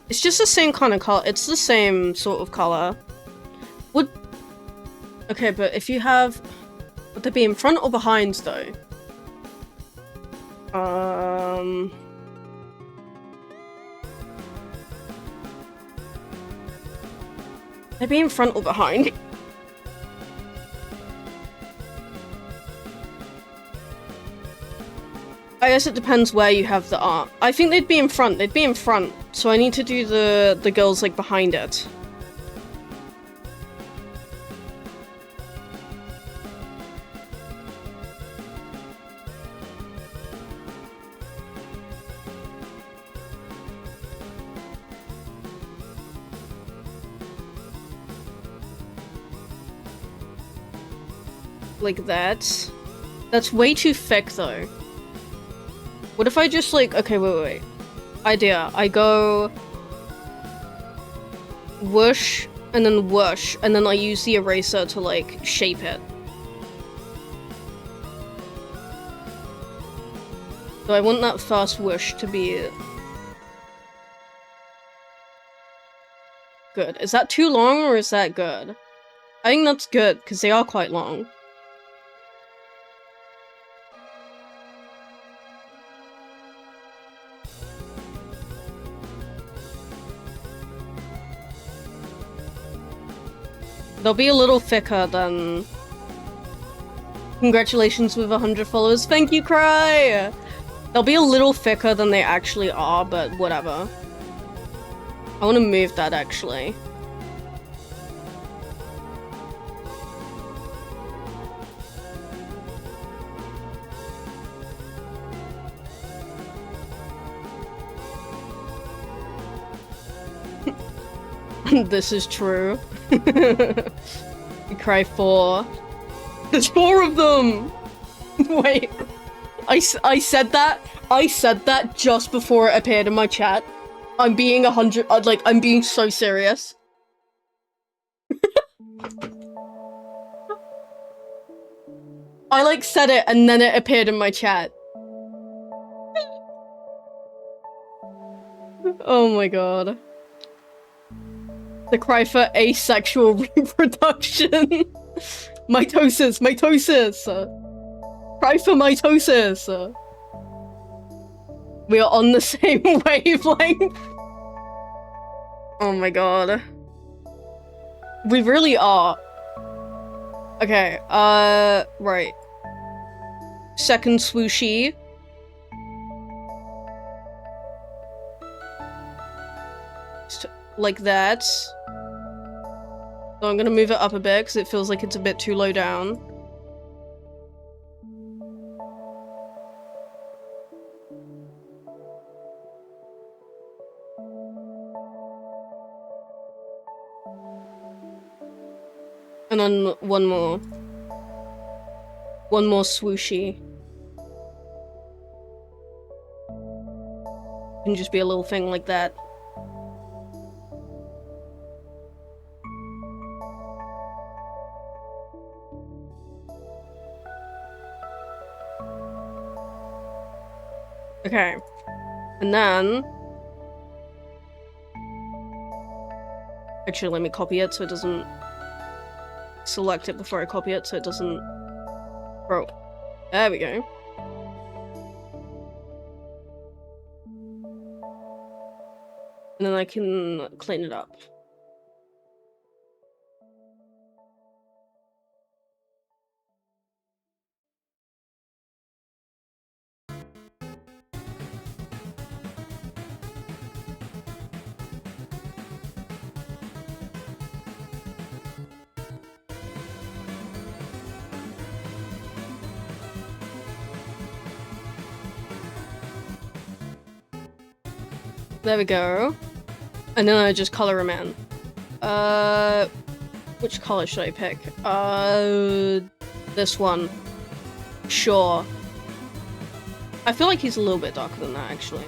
It's just the same kind of color. It's the same sort of color. Would... Okay, but if you have... Would they be in front or behind, though? They'd be in front or behind? I guess it depends where you have the art. I think they'd be in front. They'd be in front. So I need to do the girls, like, behind it. Like that. That's way too thick, though. What if I just, like... Okay, wait. Idea. I go... whoosh, and then whoosh, and then I use the eraser to, like, shape it. So I want that first whoosh to be... good. Is that too long, or is that good? I think that's good, because they are quite long. They'll be a little thicker than... Congratulations with 100 followers. Thank you, Cry! They'll be a little thicker than they actually are, but whatever. I want to move that, actually. This is true. You cry 4. There's 4 of them! Wait. I said that? I said that just before it appeared in my chat. I'm being 100- like, I'm being so serious. I, like, said it and then it appeared in my chat. Oh my god. The cry for asexual reproduction. Mitosis! Mitosis! Cry for mitosis! We are on the same wavelength. Oh my god. We really are. Okay, right. Second swooshy. Just like that. So I'm gonna move it up a bit because it feels like it's a bit too low down. And then one more. One more swooshy. Can just be a little thing like that. Okay. And then... Actually, let me copy it so it doesn't... Select it before I copy it so it doesn't... Bro. There we go. And then I can clean it up. There we go. And then I just color him in. Which color should I pick? This one. Sure. I feel like he's a little bit darker than that, actually.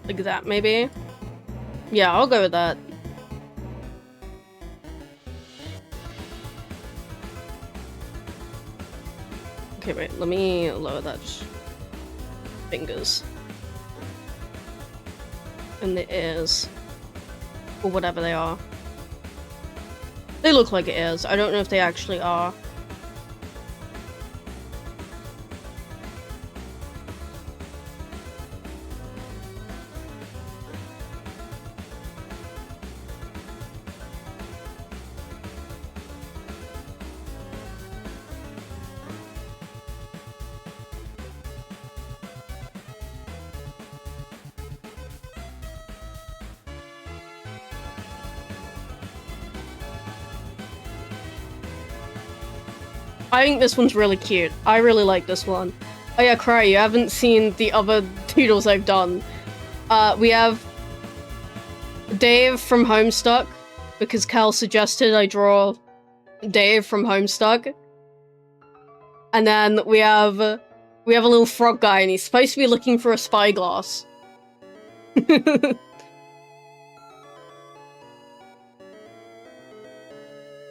Like that, maybe? Yeah, I'll go with that. Okay, wait, let me lower that just... fingers. And the ears. Or whatever they are. They look like ears. I don't know if they actually are. I think this one's really cute. I really like this one. Oh yeah, Cry, you haven't seen the other doodles I've done. We have Dave from Homestuck, because Cal suggested I draw Dave from Homestuck. And then we have a little frog guy, and he's supposed to be looking for a spyglass.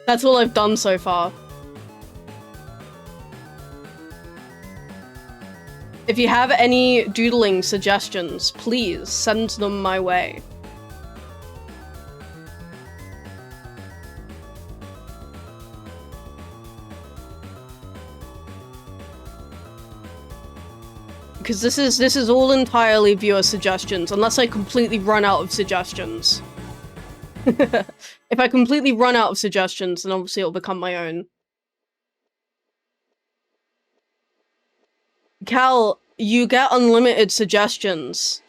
That's all I've done so far. If you have any doodling suggestions, please send them my way. Because this is all entirely viewer suggestions, unless I completely run out of suggestions. If I completely run out of suggestions, then obviously it'll become my own. Cal, you get unlimited suggestions.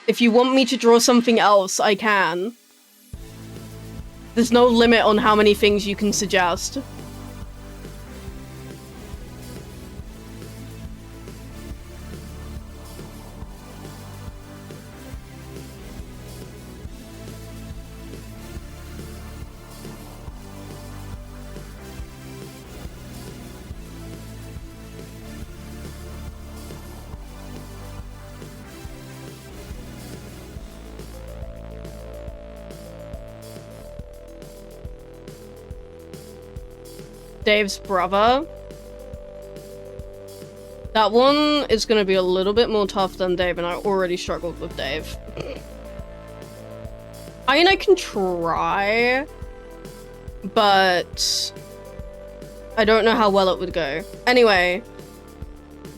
If you want me to draw something else, I can. There's no limit on how many things you can suggest. Dave's brother. That one is gonna be a little bit more tough than Dave, and I already struggled with Dave. I mean, I can try, but I don't know how well it would go. Anyway,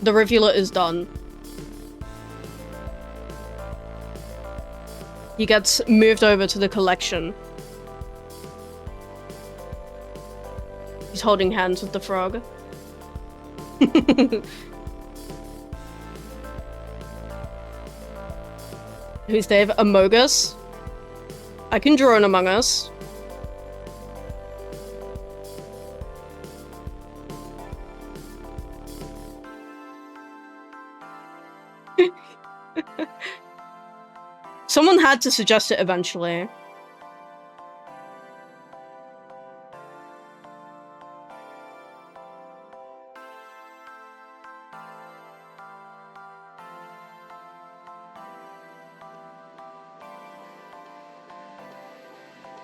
the rivulet is done. He gets moved over to the collection. He's holding hands with the frog. Who's Dave? Among Us? I can draw an Among Us. Someone had to suggest it eventually.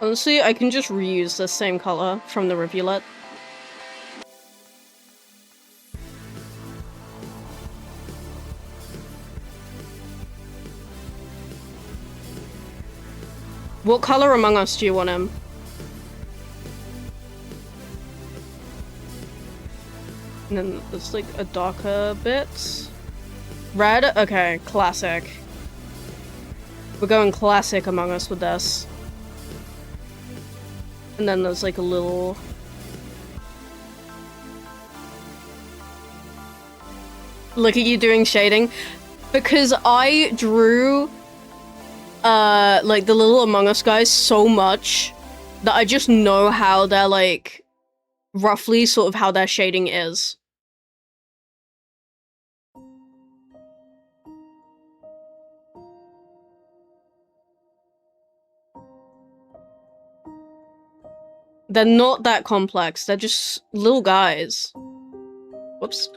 Honestly, I can just reuse the same color from the rivulet. What color Among Us do you want him? And then there's like a darker bit. Red? Okay, classic. We're going classic Among Us with this. And then there's like a little... Look at you doing shading. Because I drew like the little Among Us guys so much that I just know how they're like roughly sort of how their shading is. They're not that complex, they're just little guys. Whoops.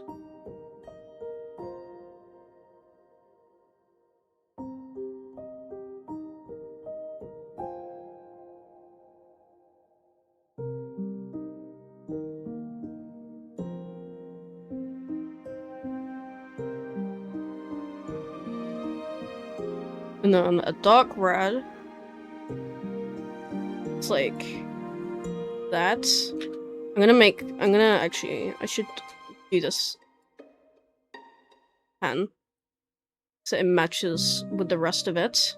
And then a dark red. It's like that. I should do this pen so it matches with the rest of it.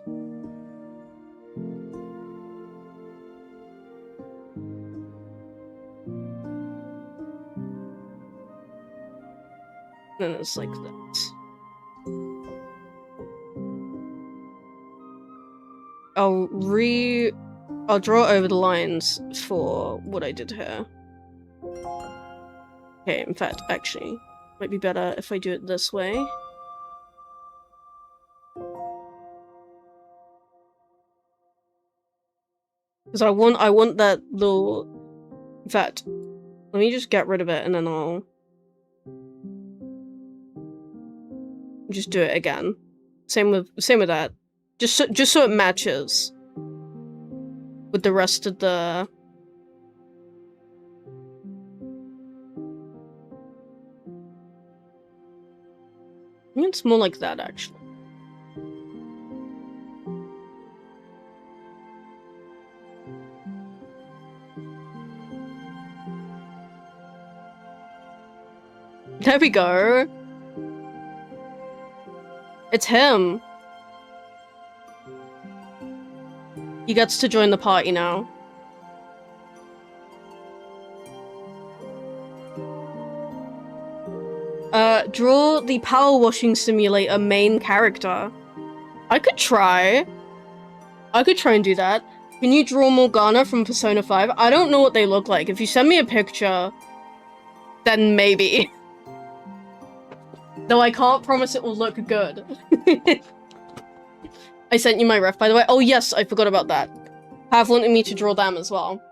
Then it's like that. I'll draw over the lines for what I did here. Okay, in fact, actually, might be better if I do it this way. Because I want that little... In fact, let me just get rid of it and then I'll... just do it again. Same with that. Just so it matches with the rest of the... I think it's more like that, actually. There we go. It's him. He gets to join the party now. Draw the power washing simulator main character. I could try. I could try and do that. Can you draw Morgana from Persona 5? I don't know what they look like. If you send me a picture, then maybe. Though I can't promise it will look good. I sent you my ref, by the way. Oh yes, I forgot about that. Pav wanted me to draw them as well.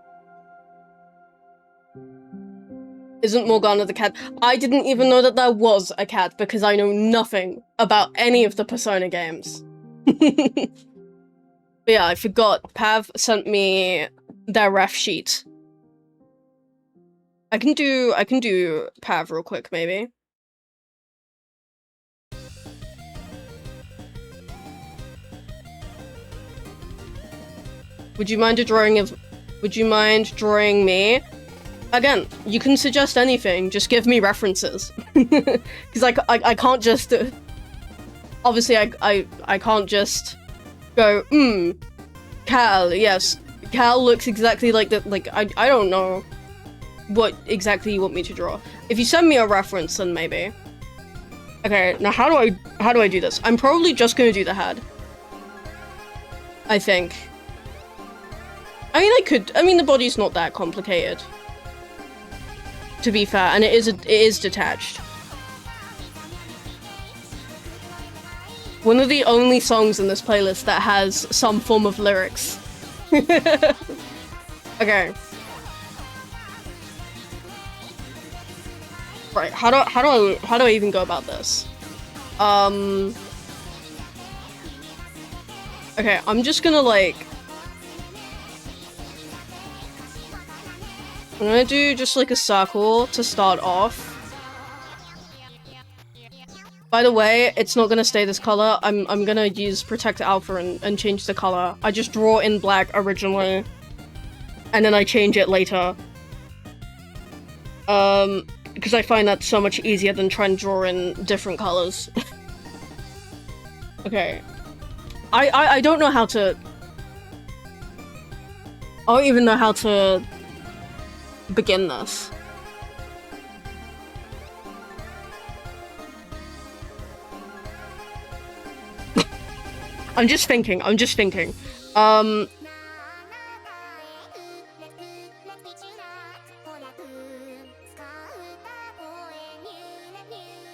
Isn't Morgana the cat? I didn't even know that there was a cat because I know nothing about any of the Persona games. But yeah, I forgot. Pav sent me their ref sheet. I can do Pav real quick, maybe. Would you mind would you mind drawing me? Again, you can suggest anything, just give me references. Because I can't just... obviously, I can't just go, Cal, yes. Cal looks exactly like the... Like, I don't know what exactly you want me to draw. If you send me a reference, then maybe. Okay, now how do I do this? I'm probably just gonna do the head. I think. I mean, the body's not that complicated. To be fair, and it is detached. One of the only songs in this playlist that has some form of lyrics. Okay. Right, how do I even go about this? Okay, I'm just gonna like... I'm gonna do just like a circle to start off. By the way, it's not gonna stay this color. I'm gonna use Protect Alpha and change the color. I just draw in black originally, and then I change it later. Because I find that so much easier than trying to draw in different colors. Okay. I don't know how to... I don't even know how to begin this. I'm just thinking.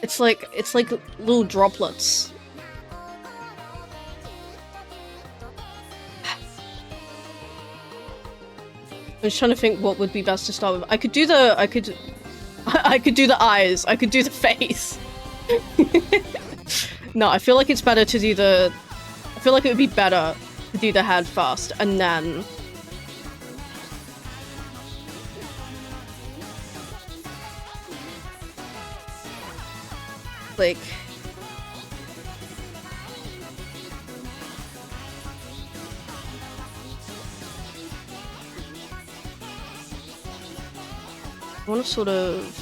It's like little droplets. I'm just trying to think what would be best to start with. I could do the eyes. I could do the face. No, I feel like it's better to do the... I feel like it would be better to do the head first, and then... like... I want to sort of...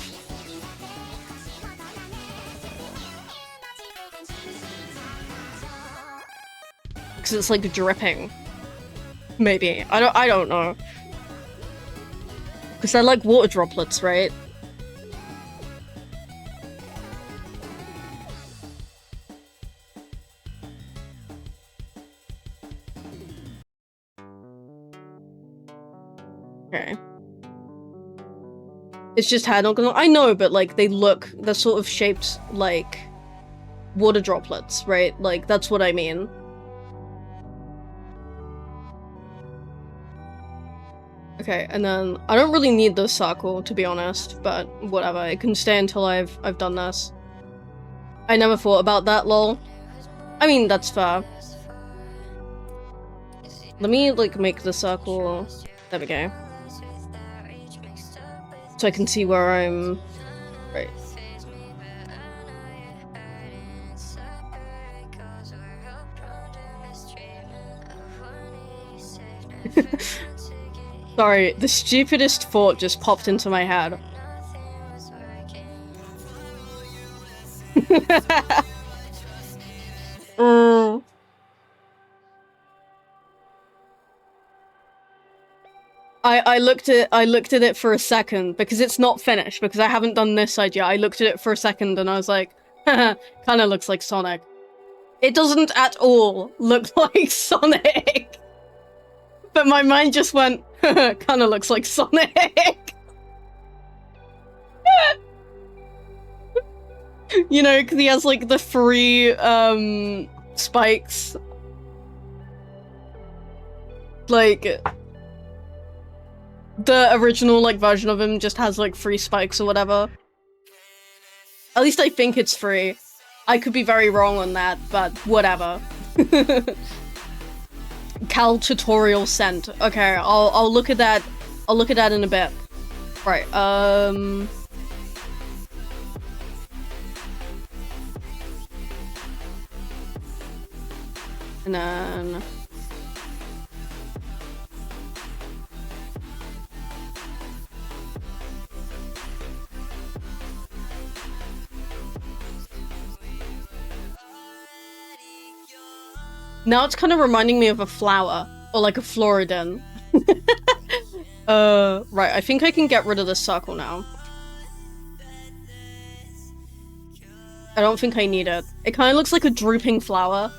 because it's like dripping. Maybe. I don't know. Because I like water droplets, right? Okay. It's just hair, not gonna... I know, but like they're sort of shaped like water droplets, right? Like, that's what I mean. Okay, and then I don't really need the circle, to be honest, but whatever. It can stay until I've done this. I never thought about that, lol. I mean, that's fair. Let me, like, make the circle... There we go. So I can see where I'm... Right. Sorry, the stupidest thought just popped into my head. I looked at it for a second because it's not finished, because I haven't done this side yet. I looked at it for a second and I was like, haha, kinda looks like Sonic. It doesn't at all look like Sonic. But my mind just went, kinda looks like Sonic. You know, because he has like the three spikes. Like, the original like version of him just has like 3 spikes or whatever. At least I think it's 3. I could be very wrong on that, but whatever. Cal tutorial sent. Okay, I'll look at that. I'll look at that in a bit. Right, and then... Now it's kind of reminding me of a flower. Or like a Floridin. Right, I think I can get rid of this circle now. I don't think I need it. It kind of looks like a drooping flower.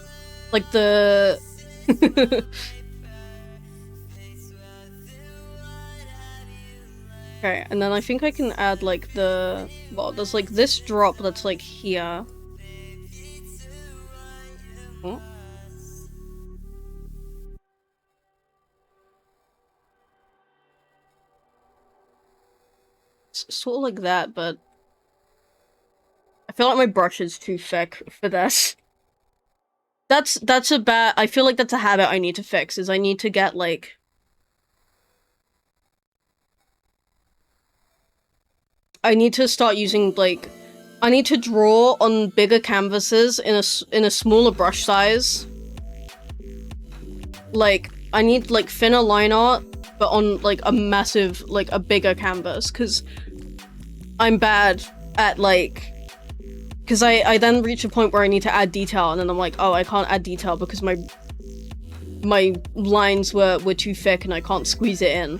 Like the... Okay, and then I think I can add like the... Well, there's like this drop that's like here. Oh. It's sort of like that, but... I feel like my brush is too thick for this. That's a bad... I feel like that's a habit I need to fix, is I need to get like... I need to start using, like... I need to draw on bigger canvases in a smaller brush size. Like, I need, like, thinner line art, but on, like, a massive, like, a bigger canvas, because I'm bad at, like... Because I then reach a point where I need to add detail, and then I'm like, oh, I can't add detail because my lines were too thick and I can't squeeze it in.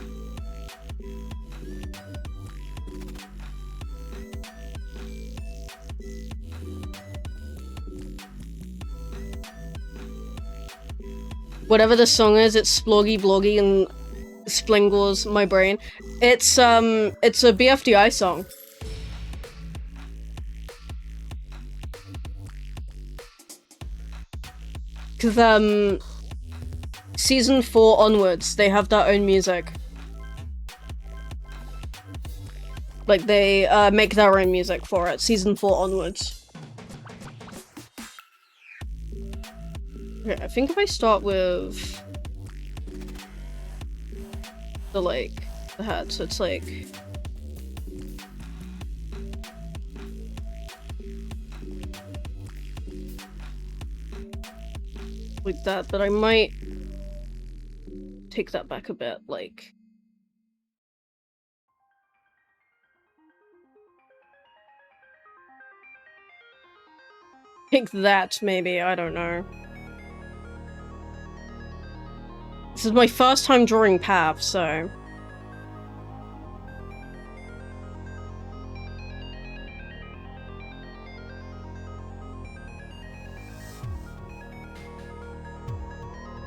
Whatever the song is, it's Sploggy Bloggy and Splingles my brain. It's a BFDI song. Cause season 4 onwards, they have their own music. Like they make their own music for it, season 4 onwards. Okay, I think if I start with the, like, the head, so it's like... like that, but I might take that back a bit, like... Take that, maybe, I don't know. This is my first time drawing Pav, so...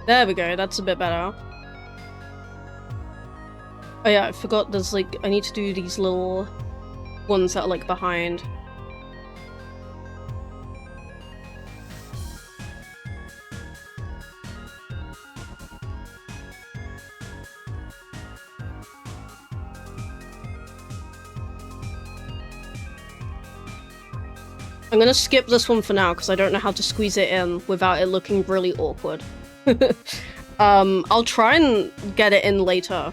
There we go, that's a bit better. Oh yeah, I forgot there's like, I need to do these little ones that are like behind. I'm gonna skip this one for now because I don't know how to squeeze it in without it looking really awkward. I'll try and get it in later.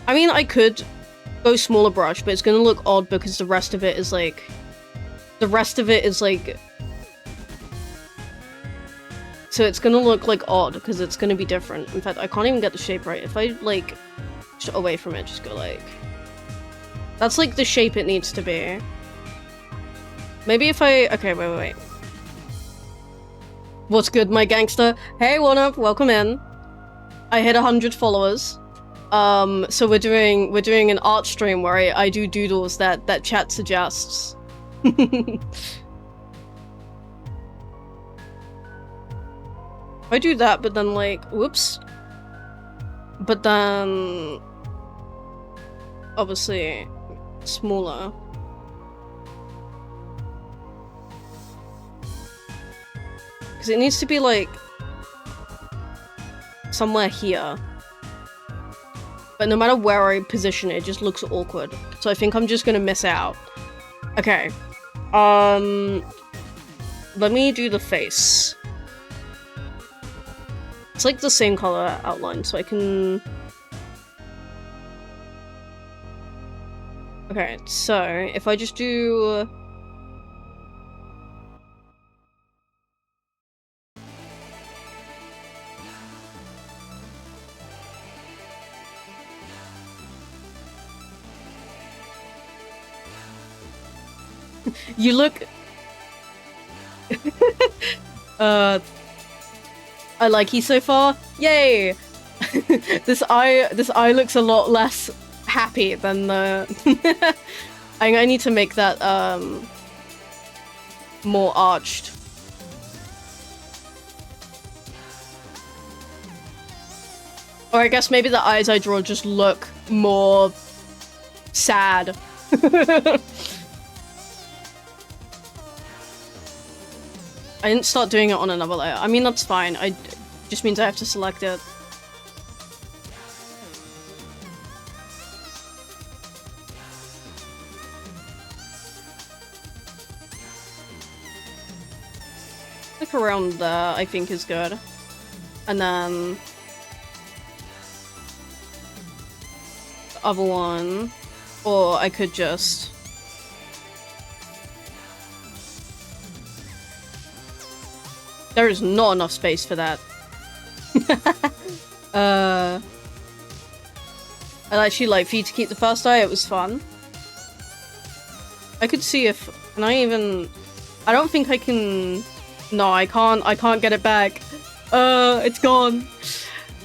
I mean, I could go smaller brush, but it's gonna look odd because the rest of it is like... The rest of it is like... So it's gonna look like odd because it's gonna be different. In fact, I can't even get the shape right. If I like... Just away from it, just go like... That's like the shape it needs to be. Maybe if I... Okay, wait. What's good, my gangster? Hey, what up? Welcome in. I hit 100 followers. So we're doing an art stream where I do doodles that chat suggests. I do that, but then like, whoops. But then... Obviously, smaller. Because it needs to be, like, somewhere here. But no matter where I position it, it just looks awkward. So I think I'm just gonna miss out. Okay. Let me do the face. It's like the same color outline, so I can... Okay, so if I just do... You look... I like you so far. Yay! This eye looks a lot less happy than the... I need to make that, more arched. Or I guess maybe the eyes I draw just look more sad. I didn't start doing it on another layer. I mean, that's fine. Just means I have to select it. Like around there, I think is good. And then... the other one. Or I could just... There is not enough space for that. I'd actually like for you to keep the first eye, it was fun. I could see if... Can I even... I don't think I can... No, I can't get it back. It's gone.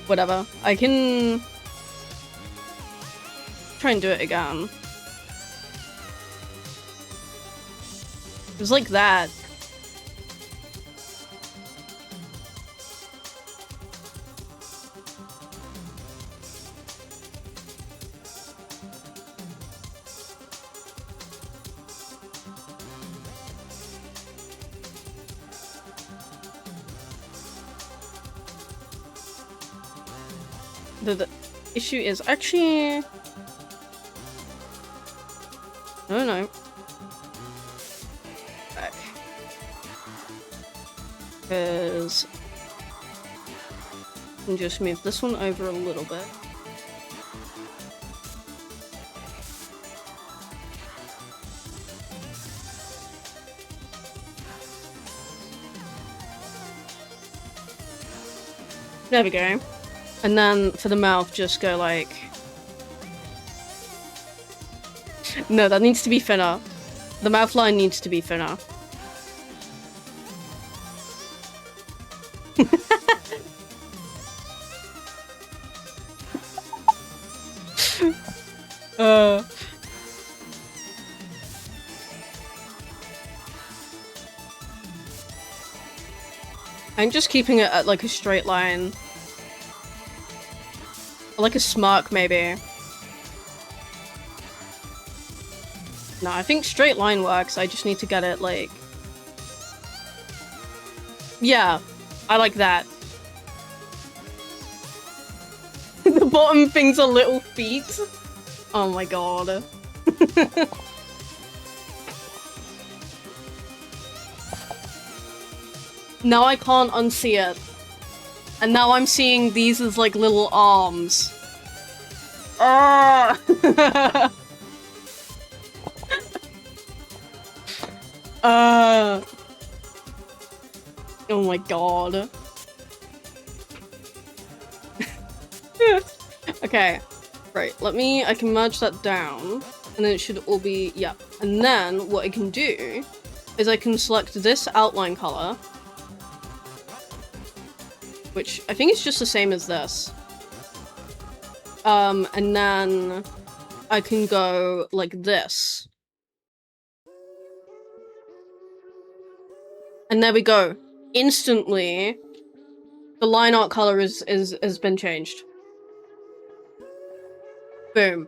Whatever. I can... try and do it again. It was like that. The issue is actually... No, no. Back. Because... I can just move this one over a little bit. There we go. And then for the mouth, just go like... No, that needs to be thinner. The mouth line needs to be thinner. I'm just keeping it at like a straight line. Or like a smirk, maybe. No, I think straight line works. I just need to get it, like... Yeah, I like that. The bottom thing's a little feet. Oh my god. Now I can't unsee it. And now I'm seeing these as like little arms. Ah! Oh my god. Okay. Right, I can merge that down. And then it should all be, yeah. And then what I can do is I can select this outline color. Which I think is just the same as this. And then I can go like this. And there we go. Instantly, the line art color has been changed. Boom.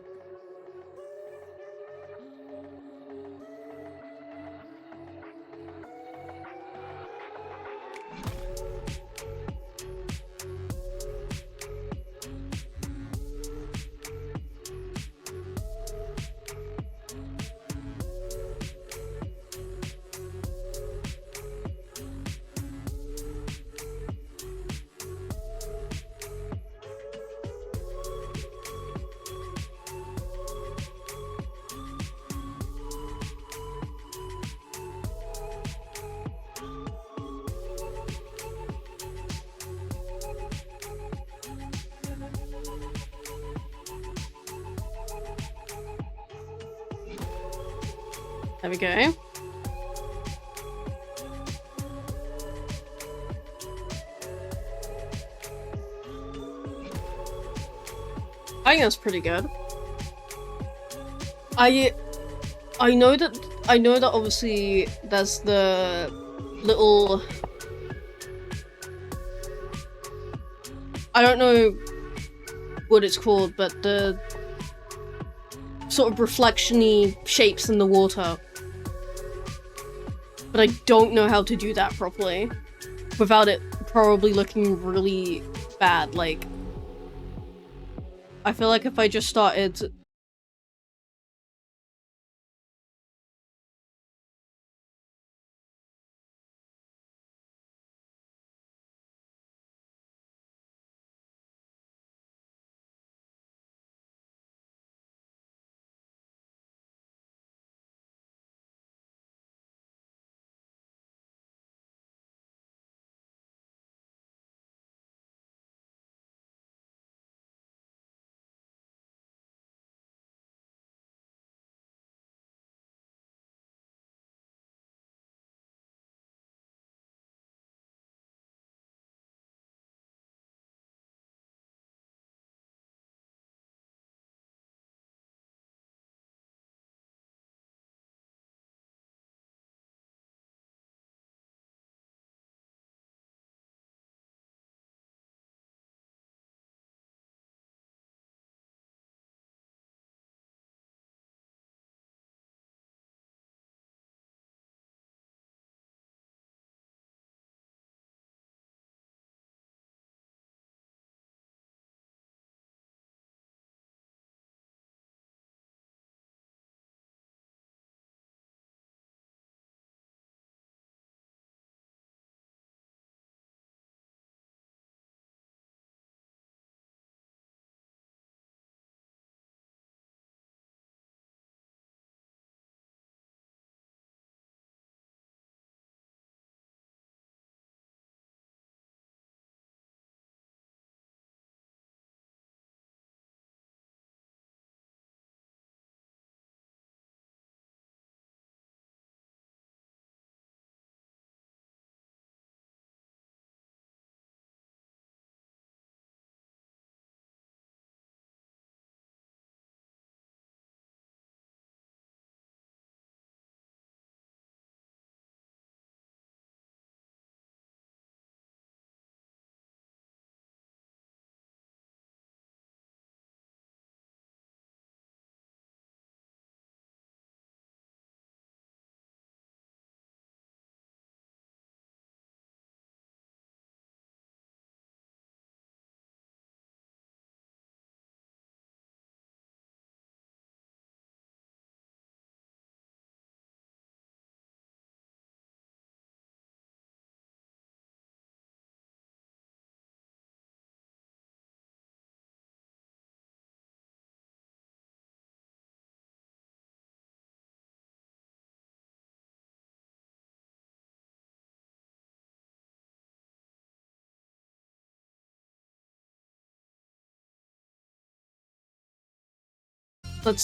There we go. I think that's pretty good. I know that obviously there's the little, I don't know what it's called, but the sort of reflection-y shapes in the water. But I don't know how to do that properly without it probably looking really bad. Like, I feel like if I just started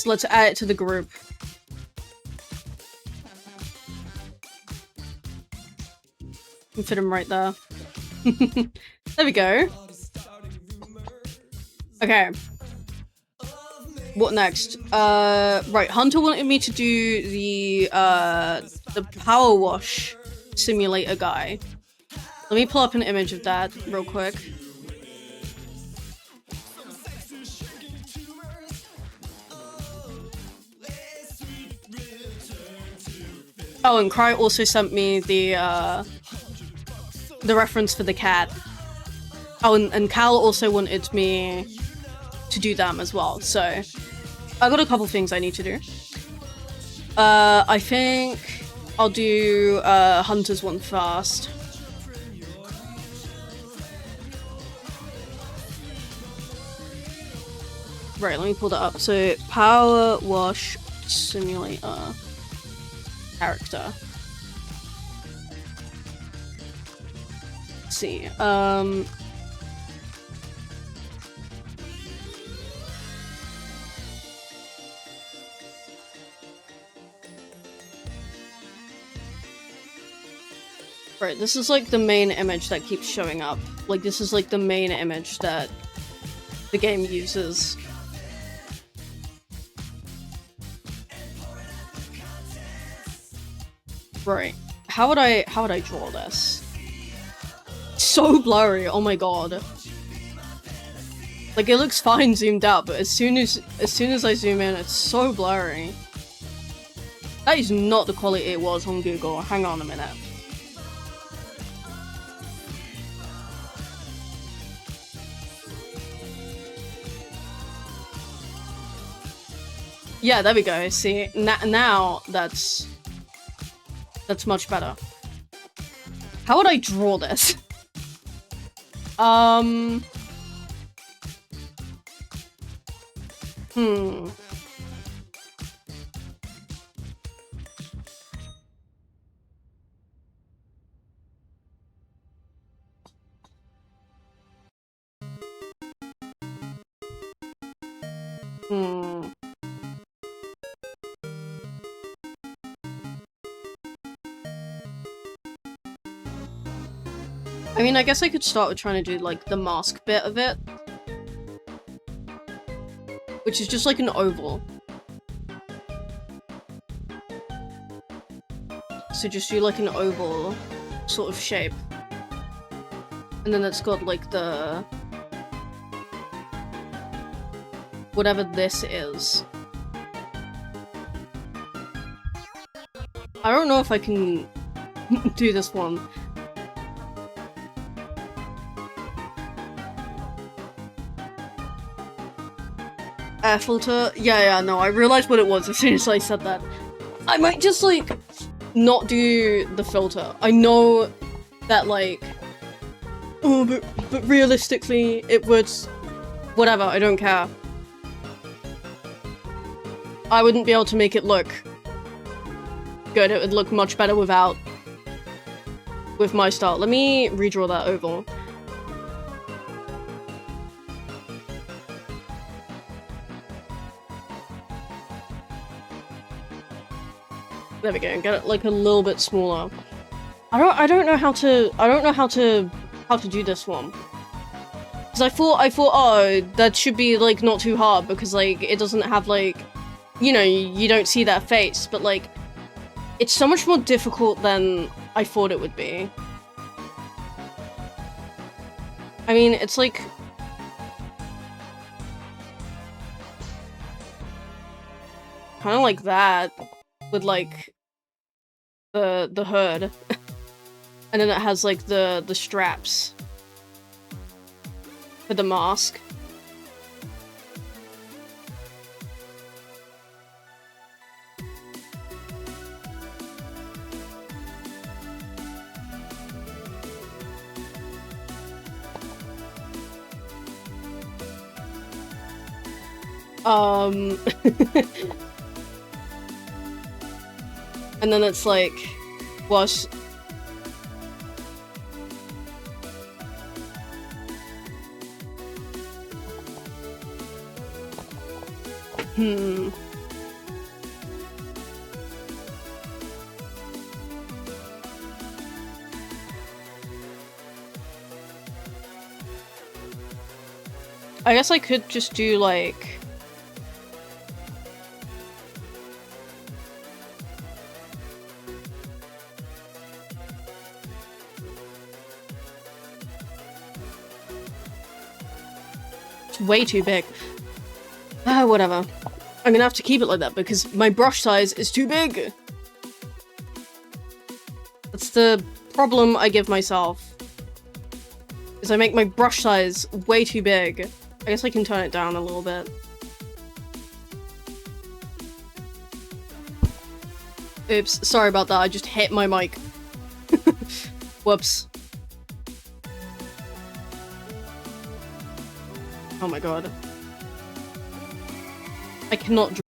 let's add it to the group. Can fit him right there. There we go. Okay. What next? Right, Hunter wanted me to do the power wash simulator guy. Let me pull up an image of that real quick. Oh, and Cry also sent me the reference for the cat. Oh, and Cal also wanted me to do them as well, so I got a couple things I need to do. I think I'll do Hunter's one first. Right, let me pull that up. So, Power Wash Simulator character. Let's see. Right, this is like the main image that keeps showing up. Like, this is like the main image that the game uses. Right. How would I draw this? So blurry, oh my god. Like, it looks fine zoomed out, but as soon as I zoom in, it's so blurry. That is not the quality it was on Google. Hang on a minute. Yeah, there we go. See, now that's much better. How would I draw this? Hmm. Hmm. I mean, I guess I could start with trying to do, like, the mask bit of it. Which is just like an oval. So just do, like, an oval sort of shape. And then it's got, like, the... whatever this is. I don't know if I can do this one. Air filter? Yeah, no, I realized what it was as soon as I said that. I might just, like, not do the filter. I know that, like... oh, but realistically, it would... whatever, I don't care. I wouldn't be able to make it look good. It would look much better without... with my style. Let me redraw that oval. There we go, and get it like a little bit smaller. I don't know how to do this one. Cause I thought, oh, that should be like not too hard because like it doesn't have like, you know, you don't see their face, but like it's so much more difficult than I thought it would be. I mean, it's like kind of like that with like the hood. And then it has like the straps for the mask. And then it's like, wash. I guess I could just do like... it's way too big. Whatever. I'm gonna have to keep it like that because my brush size is too big! That's the problem I give myself. Is I make my brush size way too big. I guess I can turn it down a little bit. Oops, sorry about that, I just hit my mic. Whoops. Oh my god. I cannot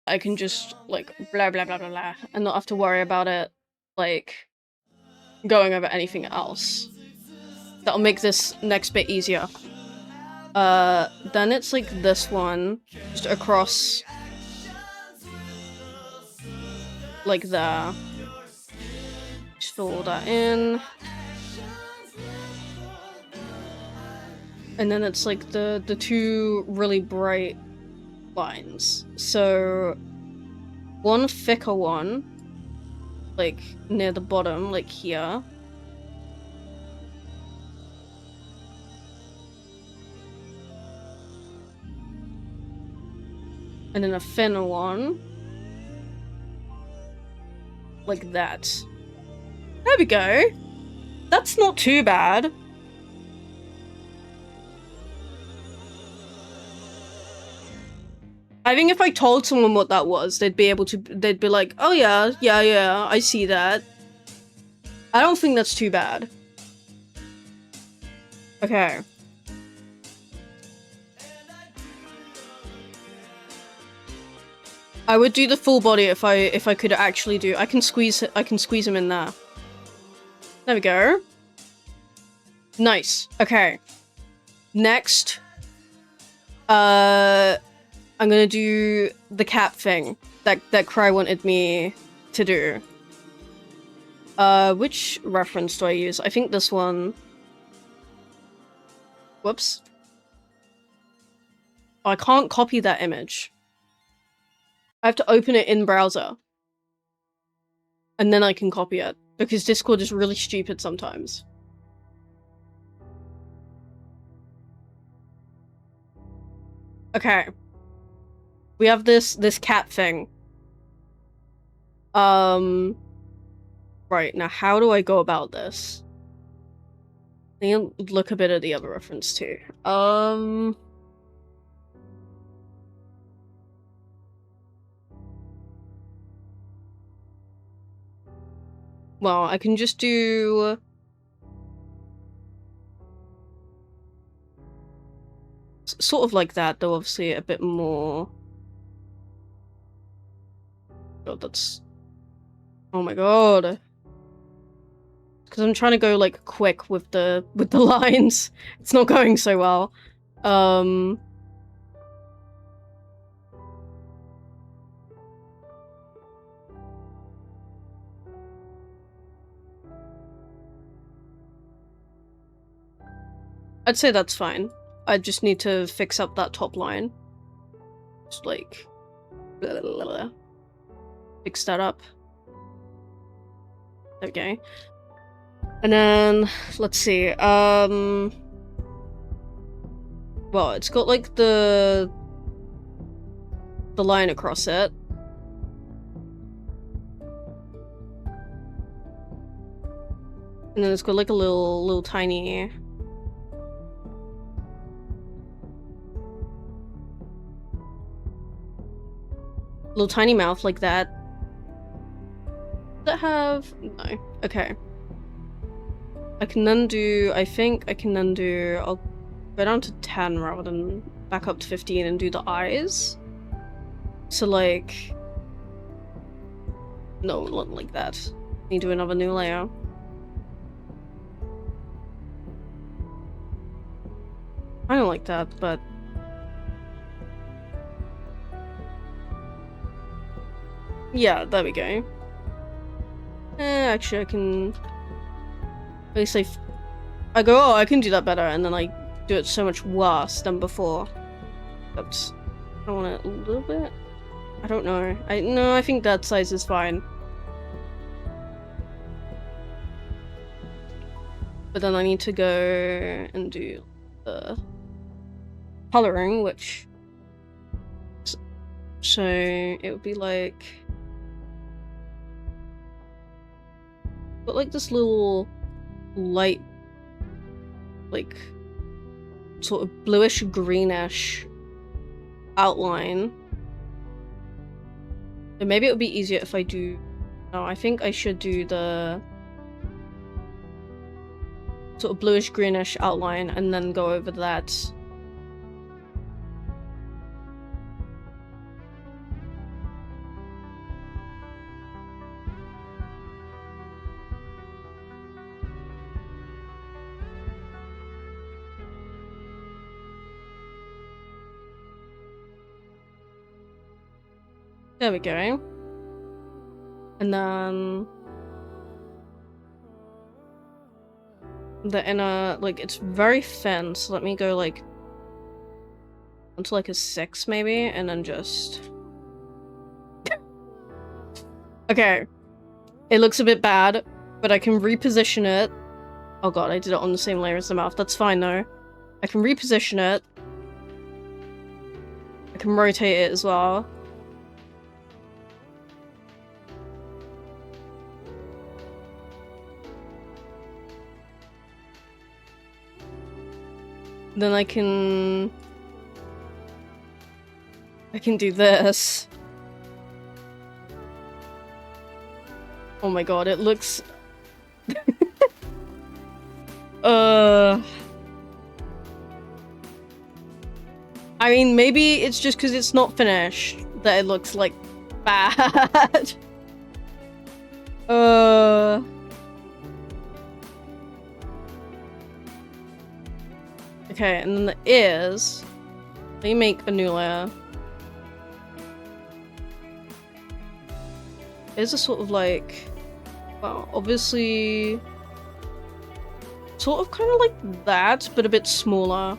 I can just, like, blah blah blah blah blah, and not have to worry about it, like, going over anything else. That'll make this next bit easier. Then it's like this one, just across, like there. Just fill all that in. And then it's like the two really bright lines. So one thicker one, like near the bottom, like here. And then a thinner one, like that. There we go. That's not too bad. I think if I told someone what that was, they'd be like, oh yeah, I see that. I don't think that's too bad. Okay. I would do the full body if I could actually do. I can squeeze him in there. There we go. Nice. Okay. Next, I'm gonna do the cap thing that Cry wanted me to do. Which reference do I use? I think this one. Whoops. Oh, I can't copy that image. I have to open it in browser. And then I can copy it, because Discord is really stupid sometimes. Okay. We have this cat thing. Right, now how do I go about this? I need to look a bit at the other reference too. Well, I can just do... sort of like that, though obviously a bit more... God, that's... Oh my god. Because I'm trying to go, like, quick with the lines. It's not going so well. I'd say that's fine. I just need to fix up that top line. Just like... blah, blah, blah. Fix that up. There we go. And then, let's see, well, it's got like the line across it. And then it's got like a little tiny... little tiny mouth like that. Does that have... no. Okay. I can then do... I think I can then do... I'll go down to 10 rather than back up to 15 and do the eyes. So like... no, not like that. Need to do another new layer. I don't like that, but... yeah, there we go. Actually, I can... at least I go, oh, I can do that better, and then I do it so much worse than before. But I want it a little bit. I don't know. No, I think that size is fine. But then I need to go and do the coloring, which... so it would be like... but like this little light, like sort of bluish greenish outline. And maybe it would be easier if I do... no, I think I should do the sort of bluish greenish outline and then go over that. There we go. And then the inner, like, it's very thin, so let me go, like, onto, like, a 6, maybe, and then just... Okay. It looks a bit bad, but I can reposition it. Oh god, I did it on the same layer as the mouth. That's fine, though. I can reposition it. I can rotate it as well. Then I can do this. Oh my god, it looks... I mean, maybe it's just because it's not finished that it looks, like, bad. Okay, and then the ears. Let me make a new layer. Ears are sort of like... Well, obviously... Sort of kind of like that, but a bit smaller.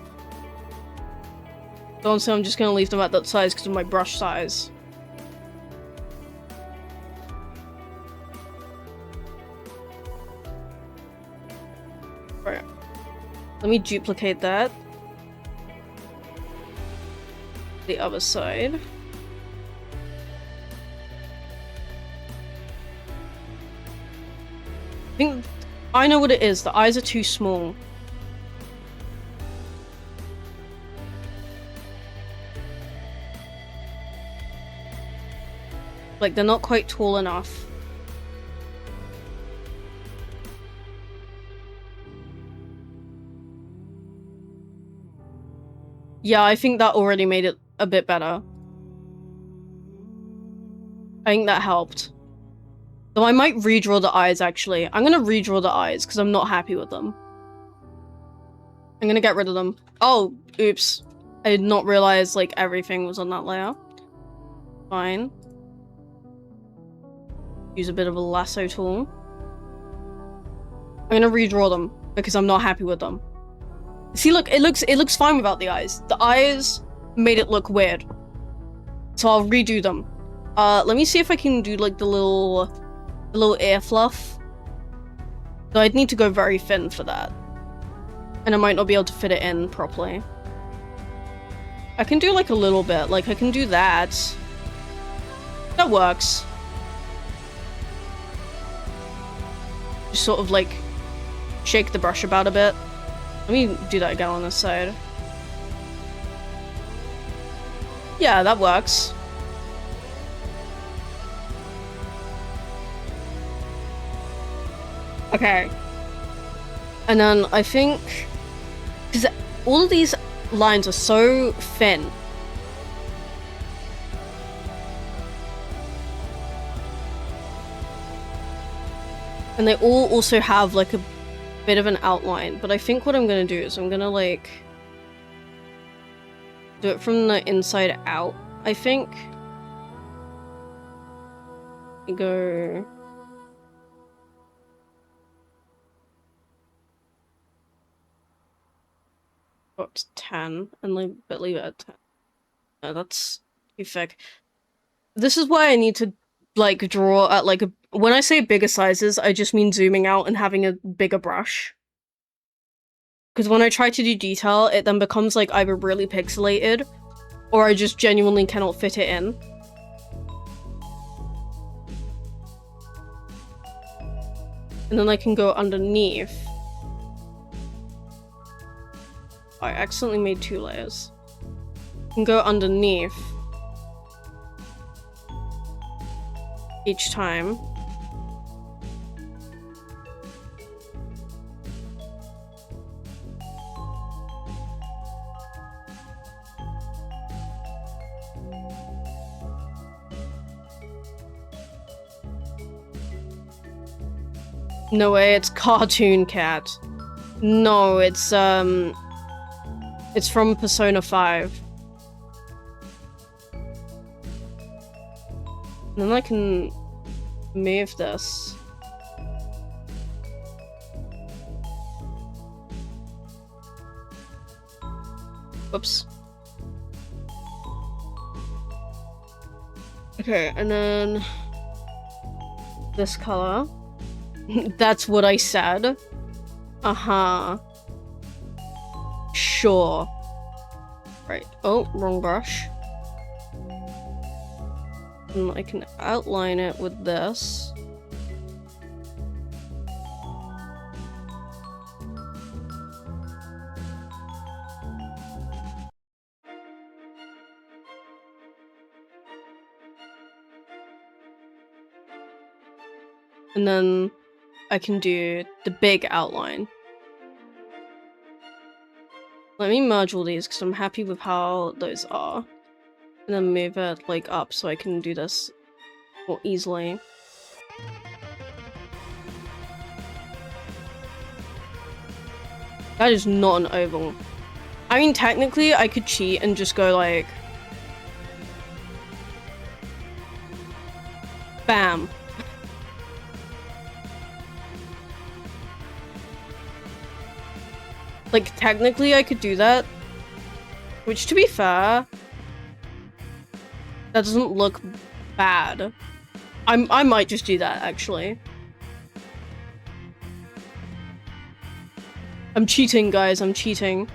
Don't say I'm just gonna leave them at that size because of my brush size. Right. Let me duplicate that. The other side. I think I know what it is. The eyes are too small. Like, they're not quite tall enough. Yeah, I think that already made it a bit better. I think that helped. Though I might redraw the eyes, actually. I'm gonna redraw the eyes, because I'm not happy with them. I'm gonna get rid of them. Oh, oops. I did not realize, like, everything was on that layer. Fine. Use a bit of a lasso tool. I'm gonna redraw them, because I'm not happy with them. See, look, it looks fine without the eyes. The eyes made it look weird. So I'll redo them. Let me see if I can do, like, the little ear fluff. So I'd need to go very thin for that. And I might not be able to fit it in properly. I can do, like, a little bit. Like, I can do that. That works. Just sort of, like, shake the brush about a bit. Let me do that again on this side. Yeah, that works. Okay. And then I think... Because all of these lines are so thin. And they all also have, like, a bit of an outline. But I think what I'm gonna do is I'm gonna, like... do it from the inside out, I think. You go... up to 10 and leave it at 10. No, that's too thick. This is why I need to, like, draw at, like, when I say bigger sizes, I just mean zooming out and having a bigger brush. Because when I try to do detail, it then becomes, like, either really pixelated, or I just genuinely cannot fit it in. And then I can go underneath. I accidentally made 2 layers. I can go underneath each time. No way, it's Cartoon Cat. No, it's from Persona 5. Then I can move this. Whoops. Okay, and then this color. That's what I said. Uh-huh. Sure. Right. Oh, wrong brush. And I can outline it with this. And then I can do the big outline. Let me merge all these because I'm happy with how those are. And then move it like up so I can do this more easily. That is not an oval. I mean, technically I could cheat and just go like... Bam. Like, technically I could do that. Which, to be fair... That doesn't look bad. I might just do that, actually. I'm cheating, guys. I'm cheating.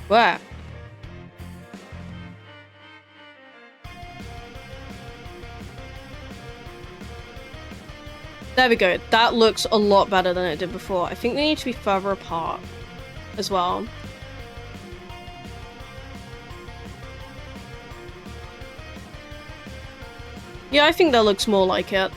Where? There we go. That looks a lot better than it did before. I think they need to be further apart as well. Yeah, I think that looks more like it.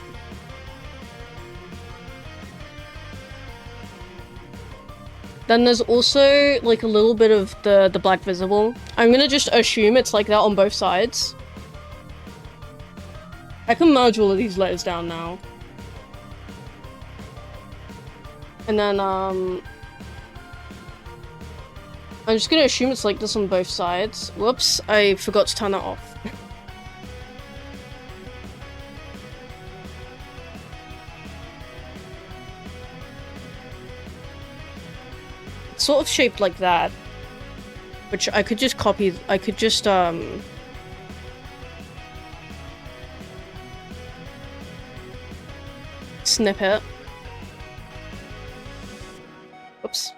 Then there's also like a little bit of the black visible. I'm gonna just assume it's like that on both sides. I can merge all of these layers down now. And then I'm just gonna assume it's like this on both sides. Whoops, I forgot to turn that off. Sort of shaped like that, which I could just copy. I could just snip it. Oops.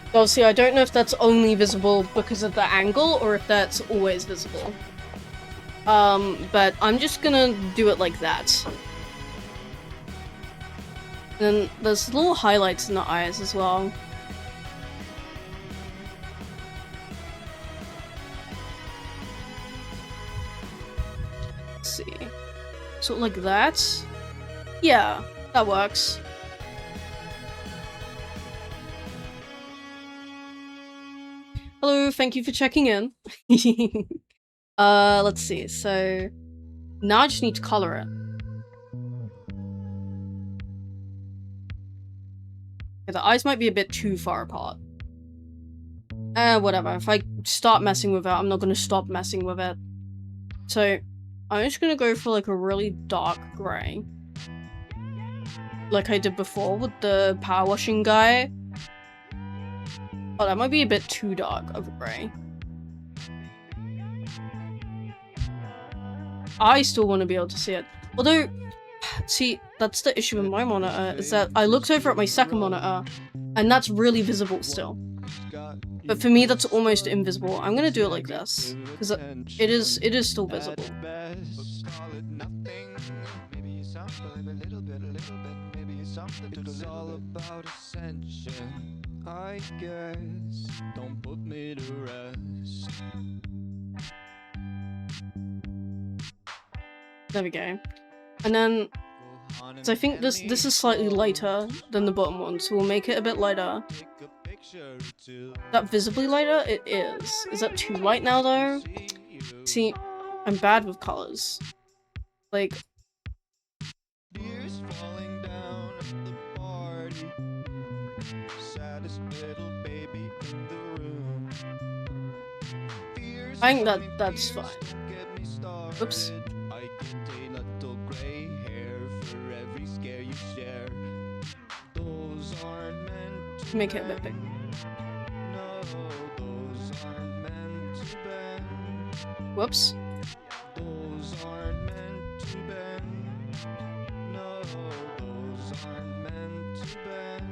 Obviously, I don't know if that's only visible because of the angle or if that's always visible. But I'm just gonna do it like that. Then there's little highlights in the eyes as well. Let's see. So like that? Yeah, that works. Hello, thank you for checking in. Let's see, so... Now I just need to color it. Okay, the eyes might be a bit too far apart. Whatever. If I start messing with it, I'm not gonna stop messing with it. So, I'm just gonna go for like a really dark grey. Like I did before with the power washing guy. Oh, that might be a bit too dark of a grey. I still want to be able to see it. Although, see, that's the issue with my monitor, is that I looked over at my second monitor, and that's really visible still. But for me, that's almost invisible. I'm gonna do it like this, because it is still visible. It's all about ascension, I guess. Don't put me to rest. There we go. And then, so I think this is slightly lighter than the bottom one, so we'll make it a bit lighter. That visibly lighter? It is. Is that too light now though? See, I'm bad with colors. Like... Tears falling down at the party. Saddest little baby in the room. I think that's fine. Oops. I get a little gray hair for every scare you share. Those aren't meant to Make it a bit big. No, those aren't meant to bend. Whoops. Those aren't meant to bend. No, those aren't meant to bend.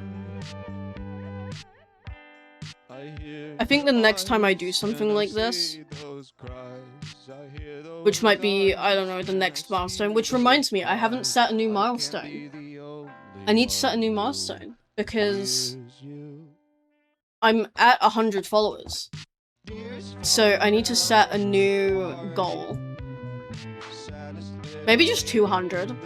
I think the next time I do something like this, which might be, I don't know, the next milestone, which reminds me, I haven't set a new milestone. I need to set a new milestone, because I'm at 100 followers. So I need to set a new goal. Maybe just 200.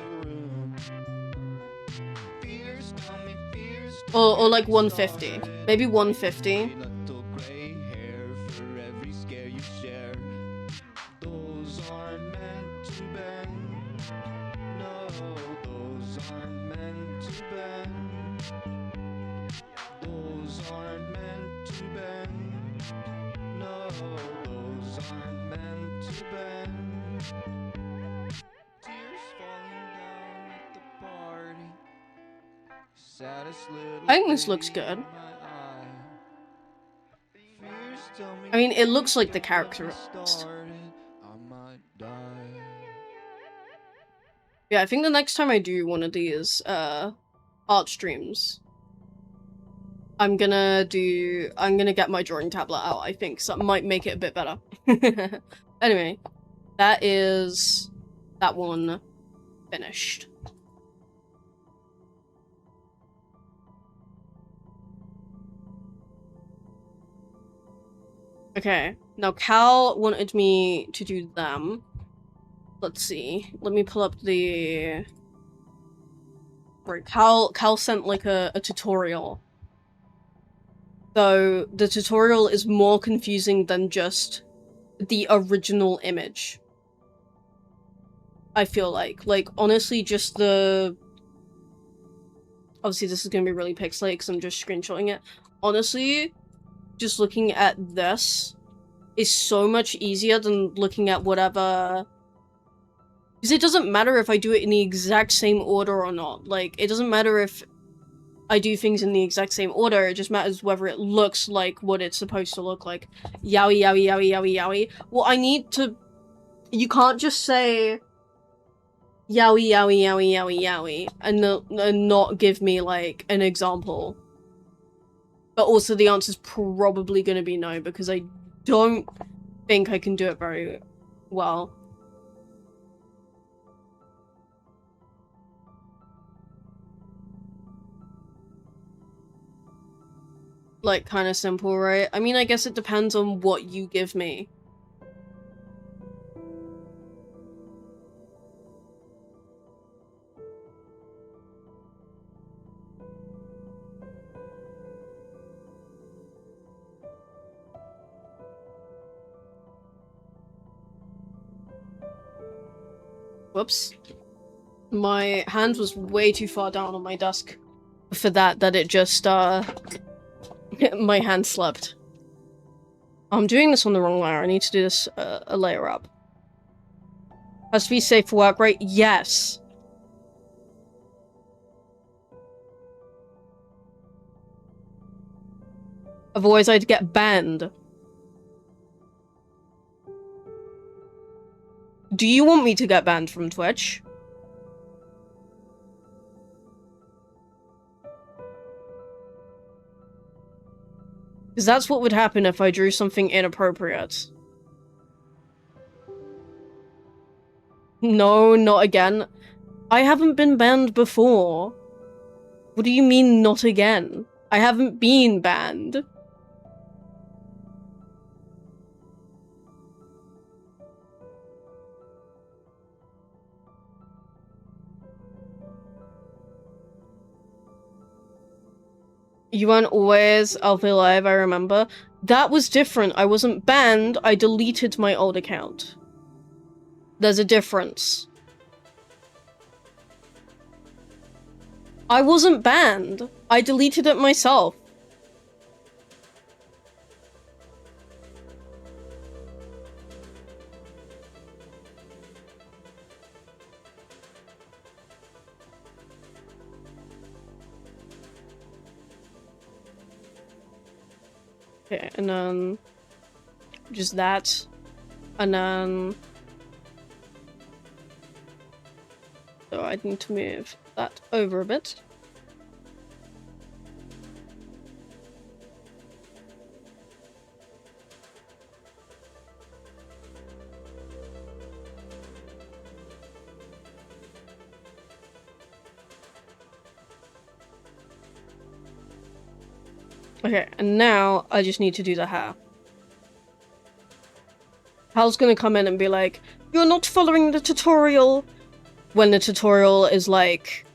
Or like 150. Maybe 150. I think this looks good. I mean, it looks like the character artist. Yeah, I think the next time I do one of these art streams, I'm gonna get my drawing tablet out, I think, so it might make it a bit better. Anyway, that is that one finished. Okay, now Cal wanted me to do them. Let's see. Let me pull up the... Right, Cal sent like a tutorial. So the tutorial is more confusing than just the original image. I feel like. Like, honestly, just the... Obviously, this is gonna be really pixelated because I'm just screenshotting it. Honestly, just looking at this is so much easier than looking at whatever... Because it doesn't matter if I do it in the exact same order or not. Like, it doesn't matter if I do things in the exact same order, it just matters whether it looks like what it's supposed to look like. Yowie, yowie, yowie, yowie, yowie. Well, I need to... You can't just say... Yowie, yowie, yowie, yowie, yowie, and not give me, like, an example. But also the answer's probably gonna be no, because I don't think I can do it very well. Like, kind of simple, right? I mean, I guess it depends on what you give me. Whoops. My hand was way too far down on my desk for that it just, my hand slipped. I'm doing this on the wrong layer. I need to do this a layer up. Has to be safe for work, right? Yes. Otherwise I'd get banned. Do you want me to get banned from Twitch? Because that's what would happen if I drew something inappropriate. No, not again. I haven't been banned before. What do you mean, not again? I haven't been banned. You weren't always Alpha Live, I remember. That was different. I wasn't banned, I deleted my old account. There's a difference. I wasn't banned. I deleted it myself. Okay, and then just that, and then so I need to move that over a bit. Okay, and now I just need to do the hair. Hal's gonna come in and be like, "You're not following the tutorial," when the tutorial is like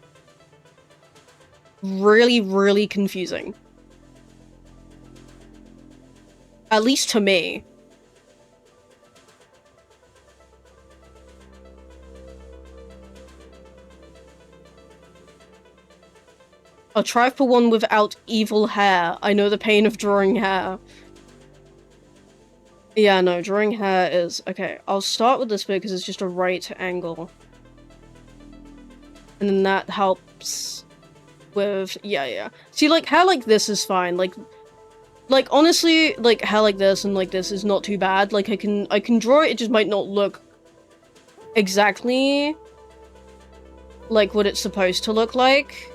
really, really confusing. At least to me. I'll try for one without evil hair. I know the pain of drawing hair. Yeah, no, drawing hair is... Okay, I'll start with this bit because it's just a right angle. And then that helps with... Yeah. See, like, hair like this is fine. Like, honestly, like, hair like this and like this is not too bad. Like, I can draw it, it just might not look exactly like what it's supposed to look like.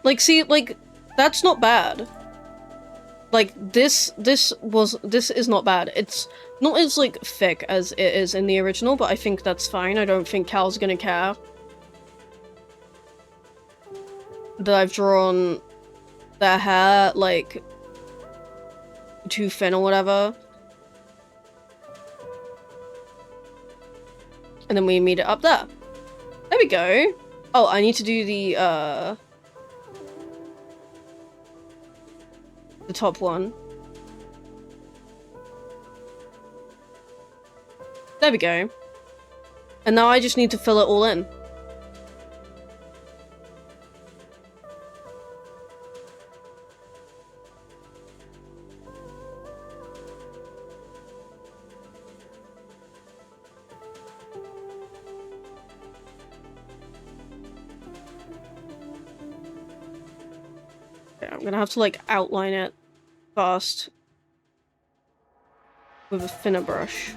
Like, see, like, that's not bad. Like, this is not bad. It's not as, like, thick as it is in the original, but I think that's fine. I don't think Cal's gonna care that I've drawn their hair, like, too thin or whatever. And then we meet it up there. There we go. Oh, I need to do the top one. There we go. And now I just need to fill it all in. Okay, I'm gonna have to, like, outline it fast with a thinner brush.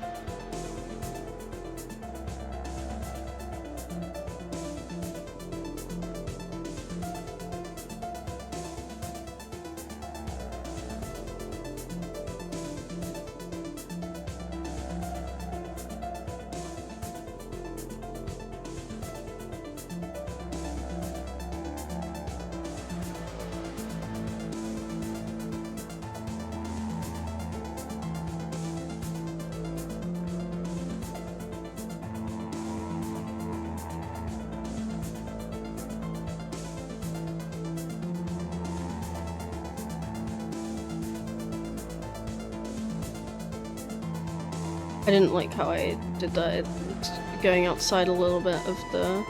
I didn't like how I did that. It's going outside a little bit of the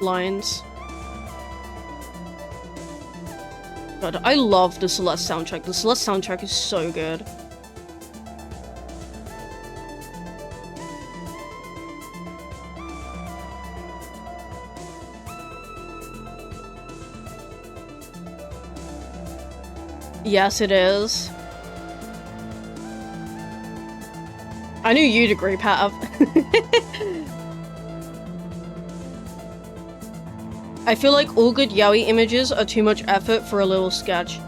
lines. God, I love the Celeste soundtrack. The Celeste soundtrack is so good. Yes, it is. I knew you'd agree, Pav. I feel like all good yaoi images are too much effort for a little sketch.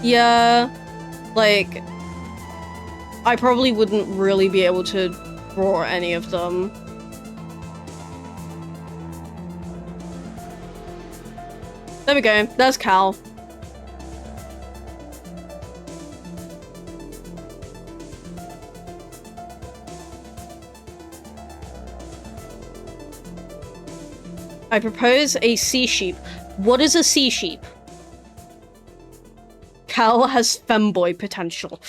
Yeah, like, I probably wouldn't really be able to draw any of them. There we go, there's Cal. I propose a sea sheep. What is a sea sheep? Cal has femboy potential.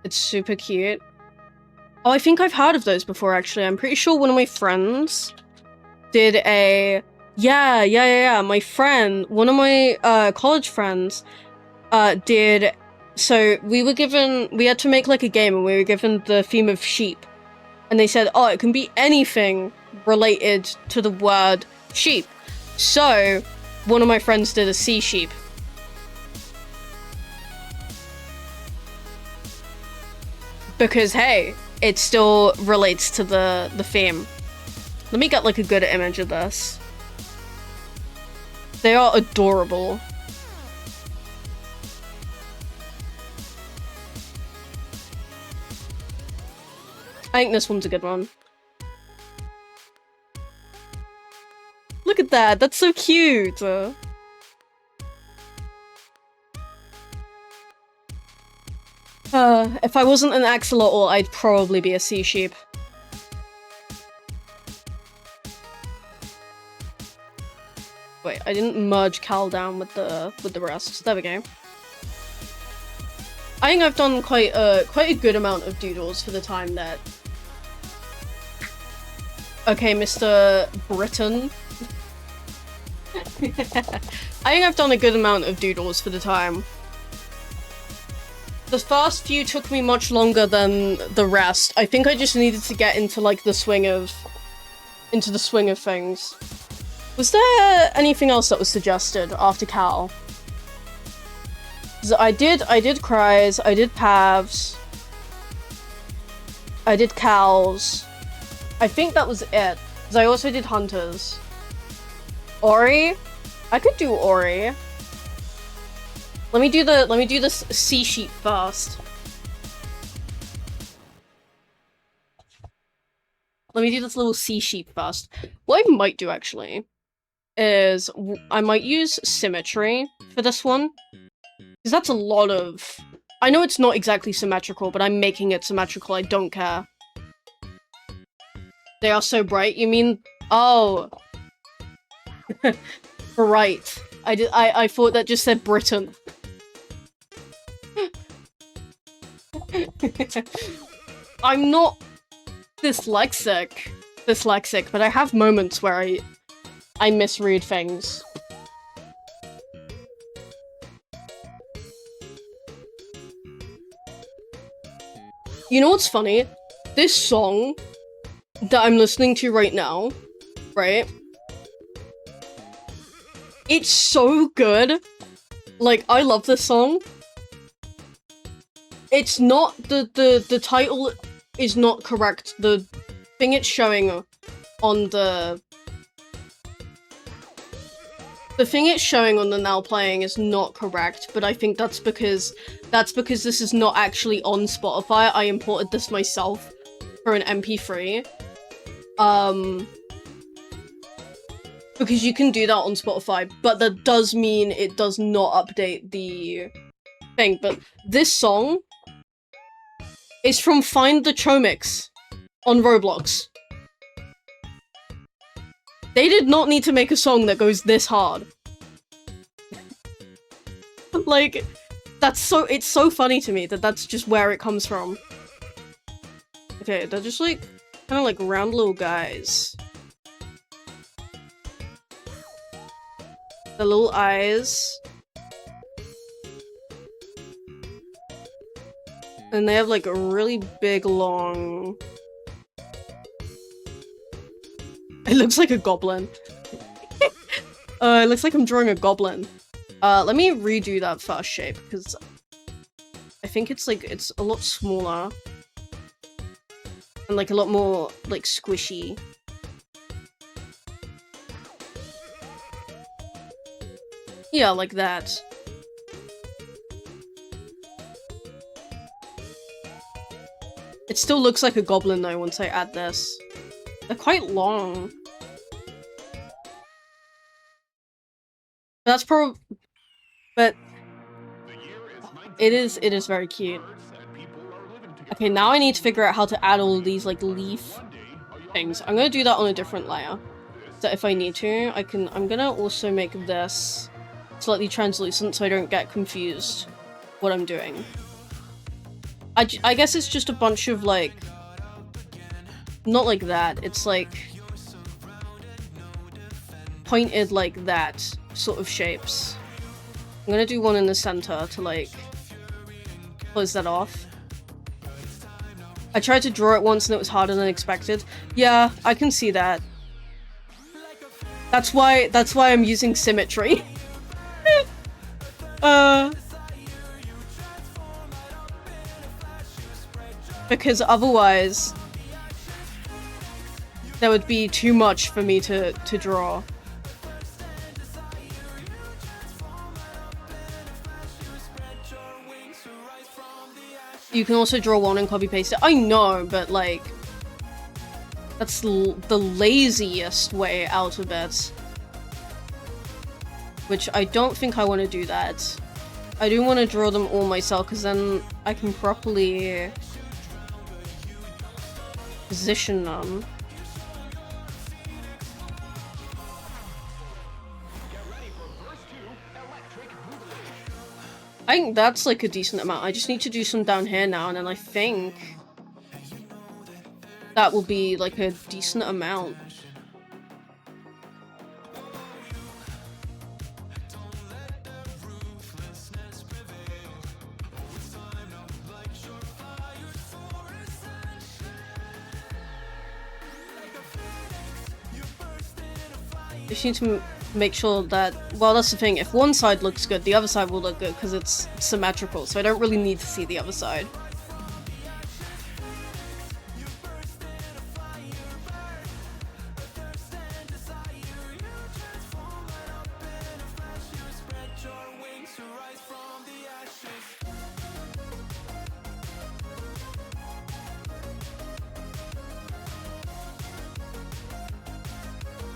It's super cute. Oh, I think I've heard of those before, actually. I'm pretty sure one of my friends did a... Yeah. My friend, one of my college friends did... So we had to make like a game and we were given the theme of sheep. And they said, oh, it can be anything related to the word sheep. So one of my friends did a sea sheep. Because, hey, it still relates to the theme. Let me get, like, a good image of this. They are adorable. I think this one's a good one. Look at that, that's so cute! If I wasn't an axolotl, I'd probably be a sea sheep. Wait, I didn't merge Cal down with the rest. There we go. I think I've done quite a good amount of doodles for the time that... Okay, Mr. Britain. I think I've done a good amount of doodles for the time. The first few took me much longer than the rest. I think I just needed to get into like the swing of things. Was there anything else that was suggested after Cal? I did Cries, I did Pavs, I did Cals. I think that was it. Because I also did Hunters. Ori? I could do Ori. Let me do the sea sheep first. Let me do this little sea sheep first. What I might do actually is I might use symmetry for this one. Because that's a lot of... I know it's not exactly symmetrical, but I'm making it symmetrical, I don't care. They are so bright, you mean? Oh. Right. I thought that just said Britain. I'm not dyslexic, but I have moments where I misread things. You know what's funny? This song that I'm listening to right now, right? It's so good. Like, I love this song. It's not, the title is not correct. The thing it's showing on the thing it's showing on the now playing is not correct, but I think that's because this is not actually on Spotify. I imported this myself for an MP3. Because you can do that on Spotify, but that does mean it does not update the thing. But this song is from Find the Chomix on Roblox. They did not need to make a song that goes this hard. Like, it's so funny to me that that's just where it comes from. Okay, they're just like, kind of like round little guys. The little eyes. And they have like a really big, long... It looks like a goblin. It looks like I'm drawing a goblin. Let me redo that first shape, because I think it's like, it's a lot smaller. And like a lot more, like, squishy. Yeah, like that. It still looks like a goblin though once I add this. They're quite long. That's probably... But... It is very cute. Okay, now I need to figure out how to add all of these, like, leaf things. I'm gonna do that on a different layer. So if I need to, I'm gonna also make this slightly translucent so I don't get confused what I'm doing. I guess it's just a bunch of, like, not like that, it's like pointed like that sort of shapes. I'm gonna do one in the center to, like, close that off. I tried to draw it once and it was harder than expected. Yeah, I can see that. That's why I'm using symmetry. Because otherwise there would be too much for me to draw. You can also draw one and copy paste it. I know, but like, that's the laziest way out of it. Which I don't think I want to do that. I do want to draw them all myself because then I can properly position them. I think that's like a decent amount. I just need to do some down here now, and then I think that will be like a decent amount. Just need to make sure that, well, that's the thing, if one side looks good, the other side will look good because it's symmetrical, so I don't really need to see the other side.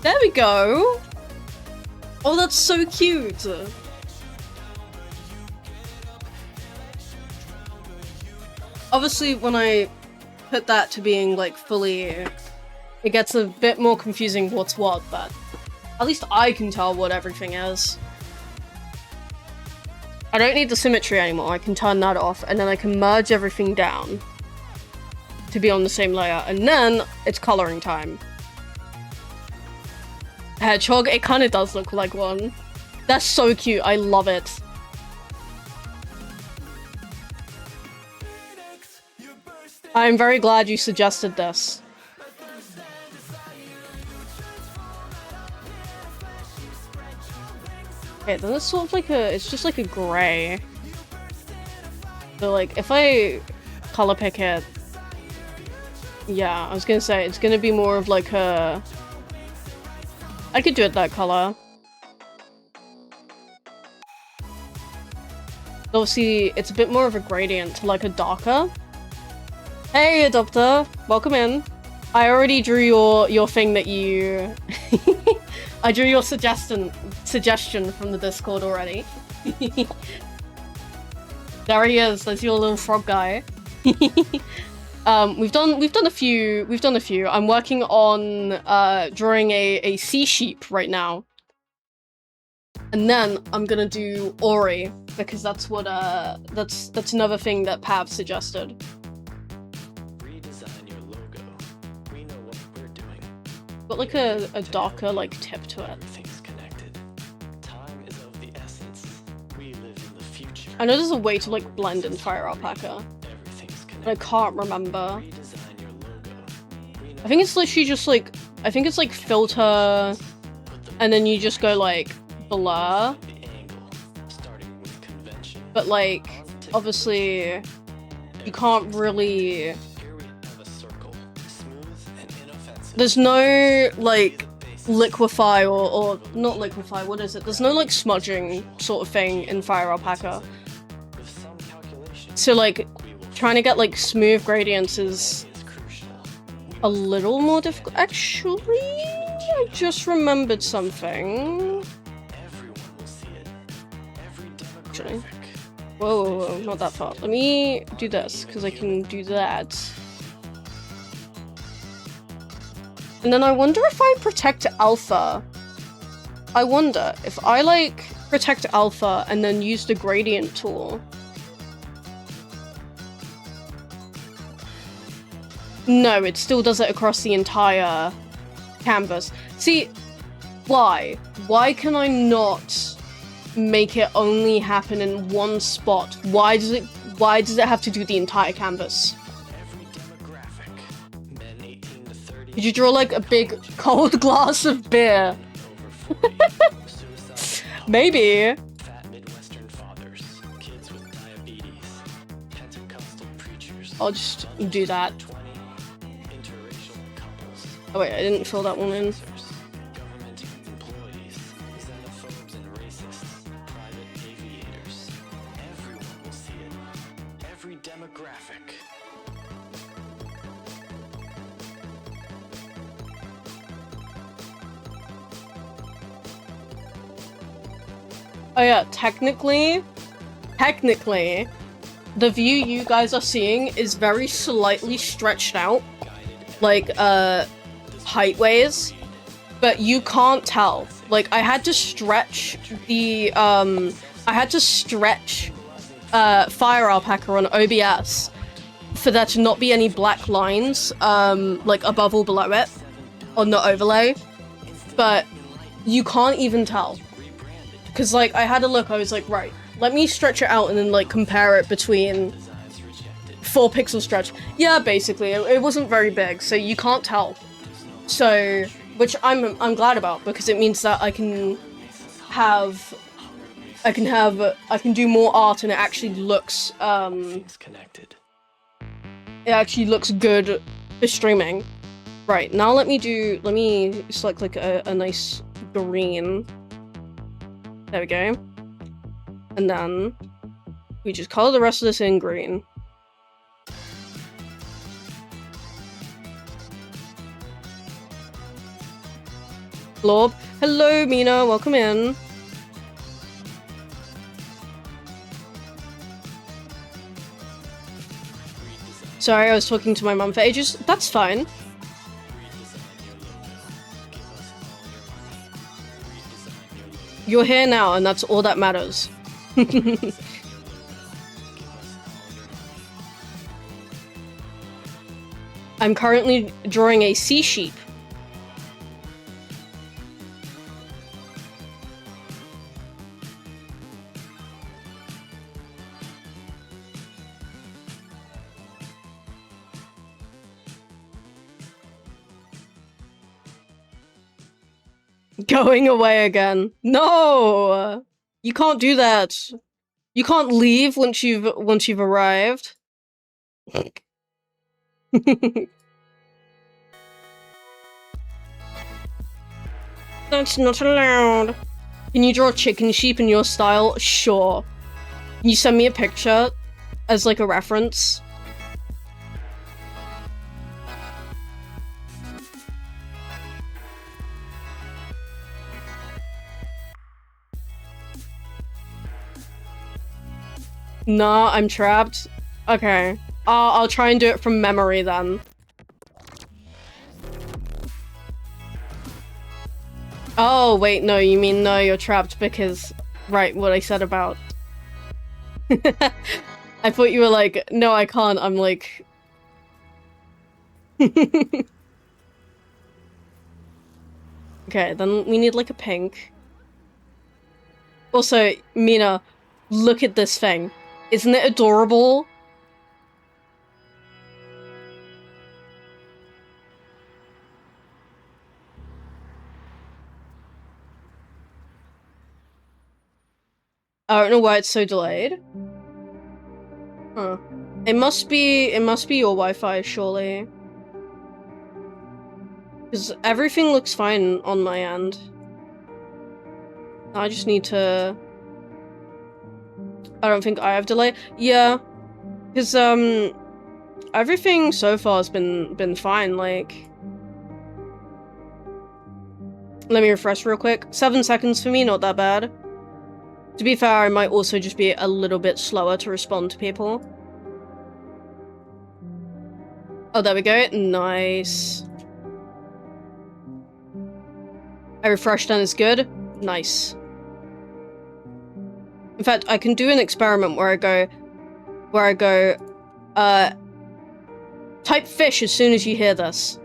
There we go! Oh, that's so cute! Obviously, when I put that to being, like, fully... it gets a bit more confusing what's what, but at least I can tell what everything is. I don't need the symmetry anymore, I can turn that off, and then I can merge everything down to be on the same layer, and then it's coloring time. Hedgehog, it kind of does look like one. That's so cute, I love it. I'm very glad you suggested this. Okay, then it's sort of like a, it's just like a gray. So like, if I color pick it, yeah, I was gonna say, it's gonna be more of like a, I could do it that color. Obviously, it's a bit more of a gradient to like a darker. Hey, Adopter! Welcome in. I already drew your thing that you... I drew your suggestion from the Discord already. There he is, there's your little frog guy. We've done a few. I'm working on drawing a sea sheep right now. And then I'm gonna do Ori, because that's what that's another thing that Pav suggested. Redesign your logo. We know what we're doing. Got like a darker like tip to it. Everything's connected. Time is of the essence. We live in the future. I know there's a way to like blend in Fire Alpaca, Everything's connected. but I can't remember. Redesign your logo. We know I think it's literally just like, I think it's like filter, and then you just go like blur. the angle, starting with convention. But like, obviously, you can't really. Here we have a circle, smooth and inoffensive. There's no like liquefy or not liquefy. What is it? There's no like smudging sort of thing in Fire Alpaca. With some calculation, So like, we will trying to get like smooth gradients is crucial. a little more difficult. Actually, I just remembered something. Everyone will see it. Every Actually. demographic, Whoa, whoa, whoa, not that far. Let me do this, because I can do that. And then I wonder if I protect Alpha. I wonder if I, like, protect Alpha and then use the gradient tool. No, it still does it across the entire canvas. See, why? Why can I not make it only happen in one spot? Why does it have to do the entire canvas? Every demographic, men 18 to 30, Could you draw like a big cold glass of beer? over 40, suicide, Maybe. fat Midwestern fathers, kids with diabetes, Pentecostal preachers, I'll just do that. 20, interracial couples, Oh wait, I didn't fill that one in. government employees, xenophobes and racists, private aviators. Everyone will see it. Every demographic. Oh yeah, technically, the view you guys are seeing is very slightly stretched out, like, height-ways, but you can't tell. Like, I had to stretch the, Fire Alpaca on OBS for there to not be any black lines, like, above or below it, on the overlay, but you can't even tell. Because, like, I had a look, I was like, right, let me stretch it out and then, like, compare it between 4 pixel stretch. Yeah, basically, it wasn't very big, so you can't tell. So, which I'm glad about, because it means that I can do more art and it actually looks, Connected. it actually looks good for streaming. Right, now let me select, like, a nice green. There we go. And then we just color the rest of this in green. Glorb. Hello, Mina. Welcome in. Sorry, I was talking to my mum for ages. That's fine. You're here now, and that's all that matters. I'm currently drawing a sea sheep. Going away again. No! You can't do that. You can't leave once you've arrived. That's not allowed. Can you draw a chicken sheep in your style? Sure. Can you send me a picture as like a reference? Nah, I'm trapped. Okay. I'll try and do it from memory then. Oh, wait, no, you mean no, you're trapped because... Right, what I said about... I thought you were like, no, I can't, I'm like... Okay, then we need like a pink. Also, Mina, look at this thing. Isn't it adorable? I don't know why it's so delayed. Huh. It must be your Wi-Fi, surely. Because everything looks fine on my end. I just need to... I don't think I have delay. Yeah. Because, everything so far has been fine, like... Let me refresh real quick. 7 seconds for me, not that bad. To be fair, I might also just be a little bit slower to respond to people. Oh, there we go. Nice. I refreshed and it's good. Nice. In fact, I can do an experiment where I go, type fish as soon as you hear this.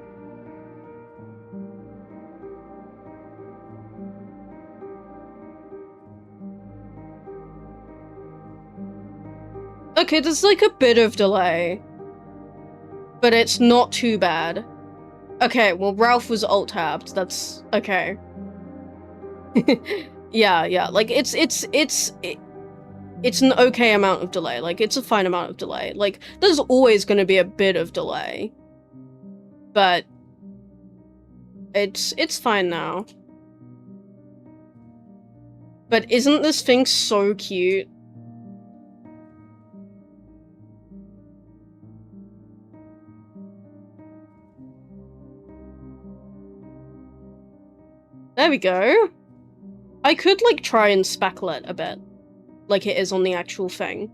Okay, there's like a bit of delay. But it's not too bad. Okay, well, Ralph was alt-tabbed. That's okay. Yeah, like it's an okay amount of delay. Like it's a fine amount of delay. Like there's always going to be a bit of delay, but it's fine now. But isn't this thing so cute? There we go. I could, like, try and speckle it a bit, like it is on the actual thing.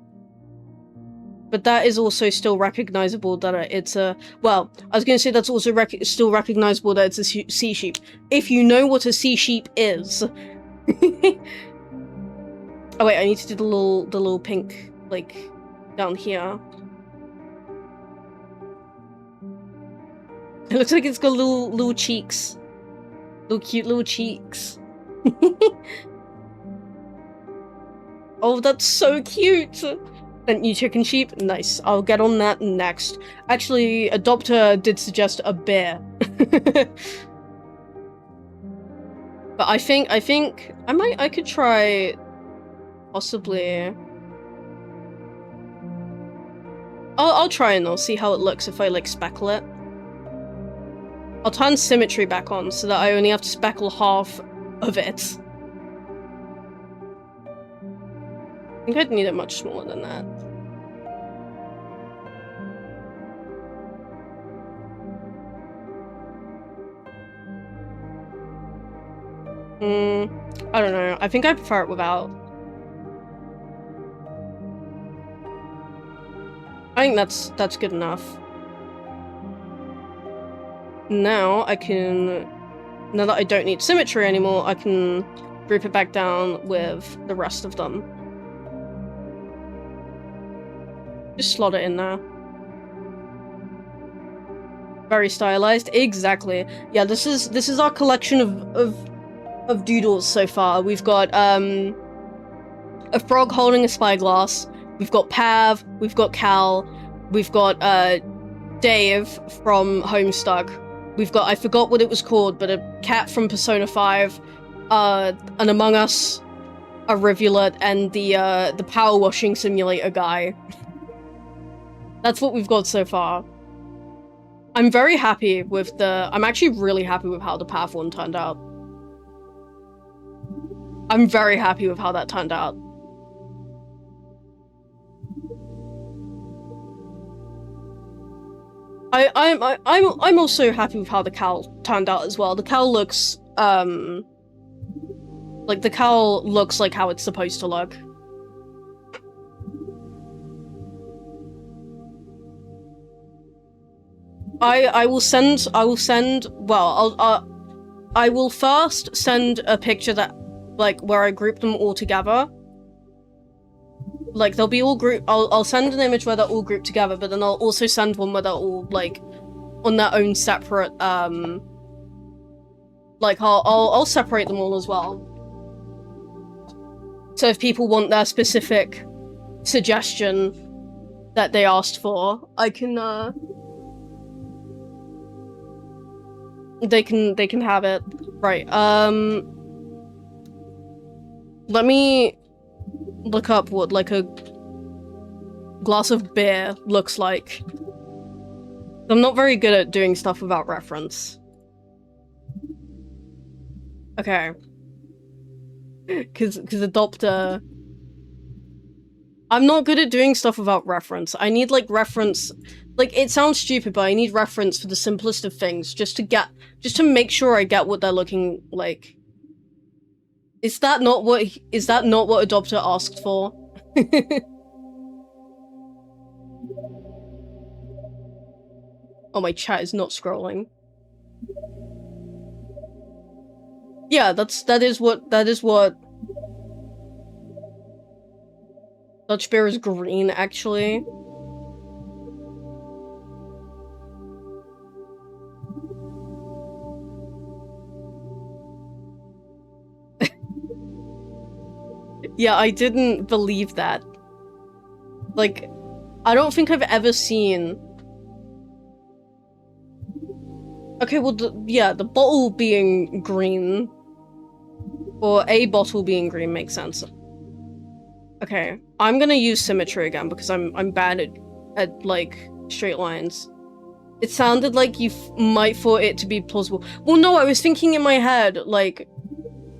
But that is also still recognizable that it's a... Well, I was gonna say that's also still recognizable that it's a sea sheep. If you know what a sea sheep is... Oh wait, I need to do the little pink, like, down here. It looks like it's got little cheeks. Little cute little cheeks. Oh, that's so cute! And new chicken sheep? Nice. I'll get on that next. Actually, Adopter did suggest a bear. But I think I could try possibly. I'll try and I'll see how it looks if I like speckle it. I'll turn symmetry back on so that I only have to speckle half of it. I think I'd need it much smaller than that. I don't know. I think I prefer it without. I think that's good enough. Now I can, now that I don't need symmetry anymore, I can group it back down with the rest of them. Just slot it in there. Very stylized. Exactly. Yeah, this is our collection of doodles so far. We've got a frog holding a spyglass. We've got Pav. We've got Cal. We've got Dave from Homestuck. We've got, I forgot what it was called, but a cat from Persona 5, an Among Us, a rivulet, and the power washing simulator guy. That's what we've got so far. I'm very happy with I'm actually really happy with how the Path one turned out. I'm very happy with how that turned out. I'm also happy with how the cowl turned out as well. The cowl looks, like, the cowl looks like how it's supposed to look. I will send, well, I will first send a picture that, like, where I group them all together. Like, they'll be all grouped. I'll send an image where they're all grouped together, but then I'll also send one where they're all, like, on their own separate, like, I'll separate them all as well. So if people want their specific suggestion that they asked for, I can, they can have it. Right, let me look up what, like, a glass of beer looks like. I'm not very good at doing stuff without reference. Okay. Cause Adopter... I'm not good at doing stuff without reference. I need, like, reference... Like, it sounds stupid, but I need reference for the simplest of things, just to make sure I get what they're looking like. Is that not what Adopter asked for? Oh, my chat is not scrolling. Yeah, that is what Dutch Bear is green, actually. Yeah, I didn't believe that. Like, I don't think I've ever seen... Okay, well, the bottle being green, or a bottle being green makes sense. Okay, I'm gonna use symmetry again because I'm bad at like straight lines. It sounded like you might thought it to be plausible. Well, no, I was thinking in my head, like,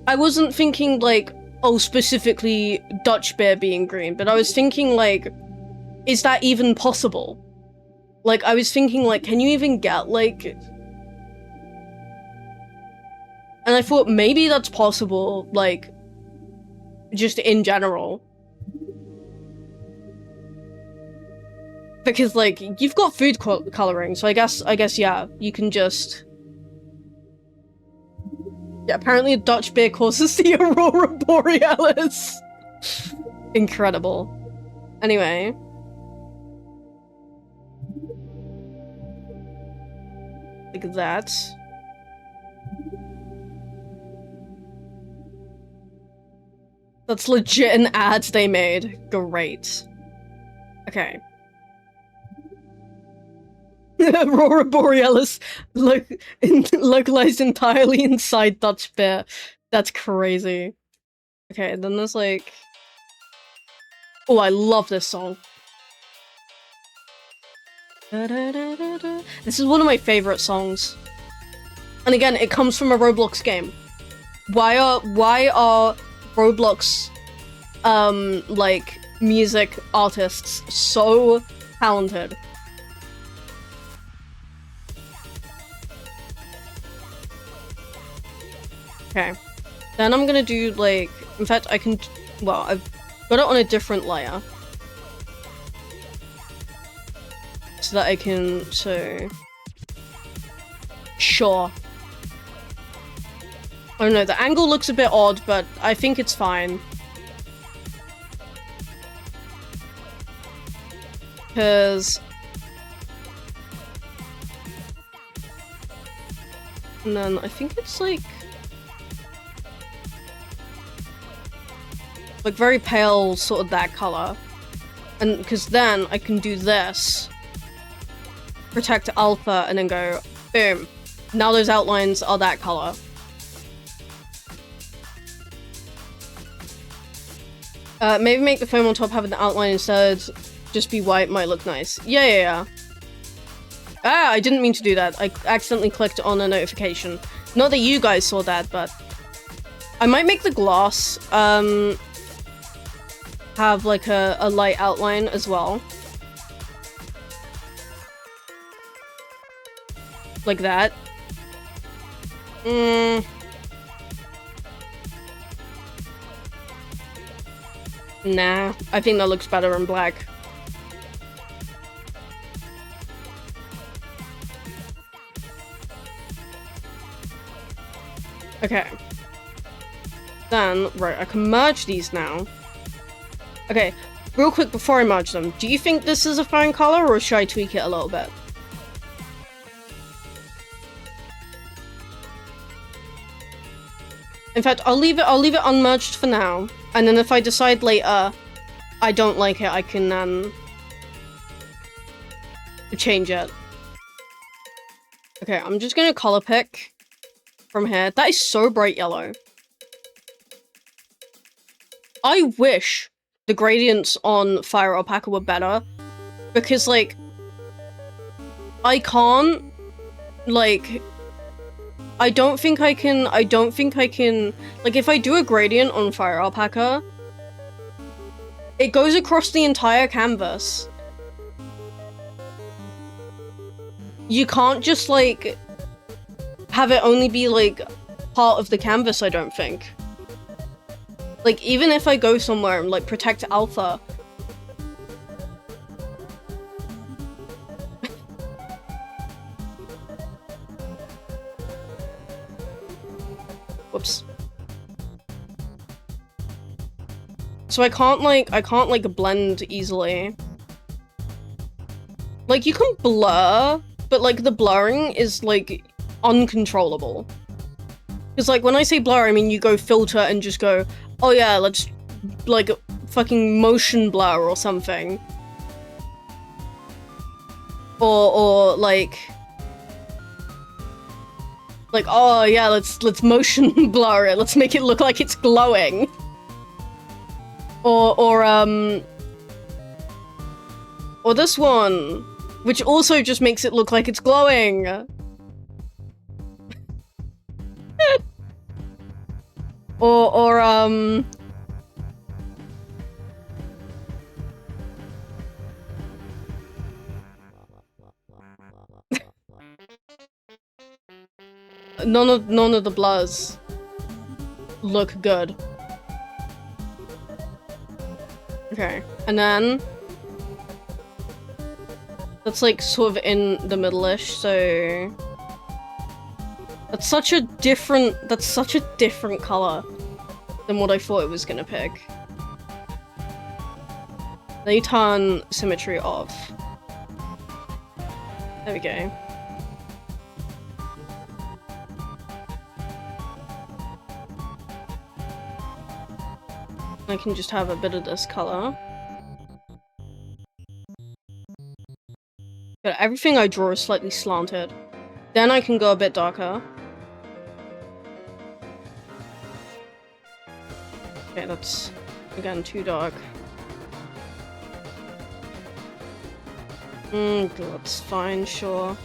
I wasn't thinking like, oh, specifically Dutch Bear being green, but I was thinking like, is that even possible? Like, I was thinking like, can you even get like... And I thought maybe that's possible, like, just in general. Because, like, you've got food coloring, so I guess, yeah, you can just... Yeah, apparently a Dutch beer causes the Aurora Borealis! Incredible. Anyway. Like that. That's legit an ad they made. Great. Okay. Aurora Borealis localized entirely inside Dutch Bear. That's crazy. Okay, then there's like... Oh, I love this song. This is one of my favorite songs. And again, it comes from a Roblox game. Why are Roblox, like, music artists so talented? Okay. Then I'm gonna do, like... In fact, I can... Well, I've got it on a different layer. So that I can... So... Sure. I don't know, the angle looks a bit odd, but I think it's fine. Because... And then I think it's like... Like very pale, sort of that color. And because then I can do this. Protect alpha, and then go, boom. Now those outlines are that color. Maybe make the foam on top have an outline instead. Just be white, might look nice. Yeah. Ah, I didn't mean to do that. I accidentally clicked on a notification. Not that you guys saw that, but... I might make the glass, have like a light outline as well. Like that. Nah, I think that looks better in black. Okay. Then, right, I can merge these now. Okay, real quick before I merge them, do you think this is a fine color, or should I tweak it a little bit? In fact, I'll leave it unmerged for now, and then if I decide later I don't like it, I can change it. Okay, I'm just gonna color pick from here. That is so bright yellow. I wish the gradients on Fire Alpaca were better, because, like, I can't, like, I don't think I can, like, if I do a gradient on Fire Alpaca, it goes across the entire canvas. You can't just, like, have it only be, like, part of the canvas, I don't think. Like, even if I go somewhere and, like, protect Alpha... Whoops. So I can't, like, blend easily. Like, you can blur, but, like, the blurring is, like, uncontrollable. Because, like, when I say blur, I mean you go filter and just go, oh yeah, let's, like, fucking motion blur or something. Or like, oh yeah, let's motion blur it, let's make it look like it's glowing. Or this one, which also just makes it look like it's glowing. or none of the blurs look good. Okay, and then that's like sort of in the middle-ish, so that's such a different color than what I thought it was gonna pick. Then you turn symmetry off. There we go. I can just have a bit of this color. But everything I draw is slightly slanted. Then I can go a bit darker. Okay, that's, again, too dark. That's fine, sure.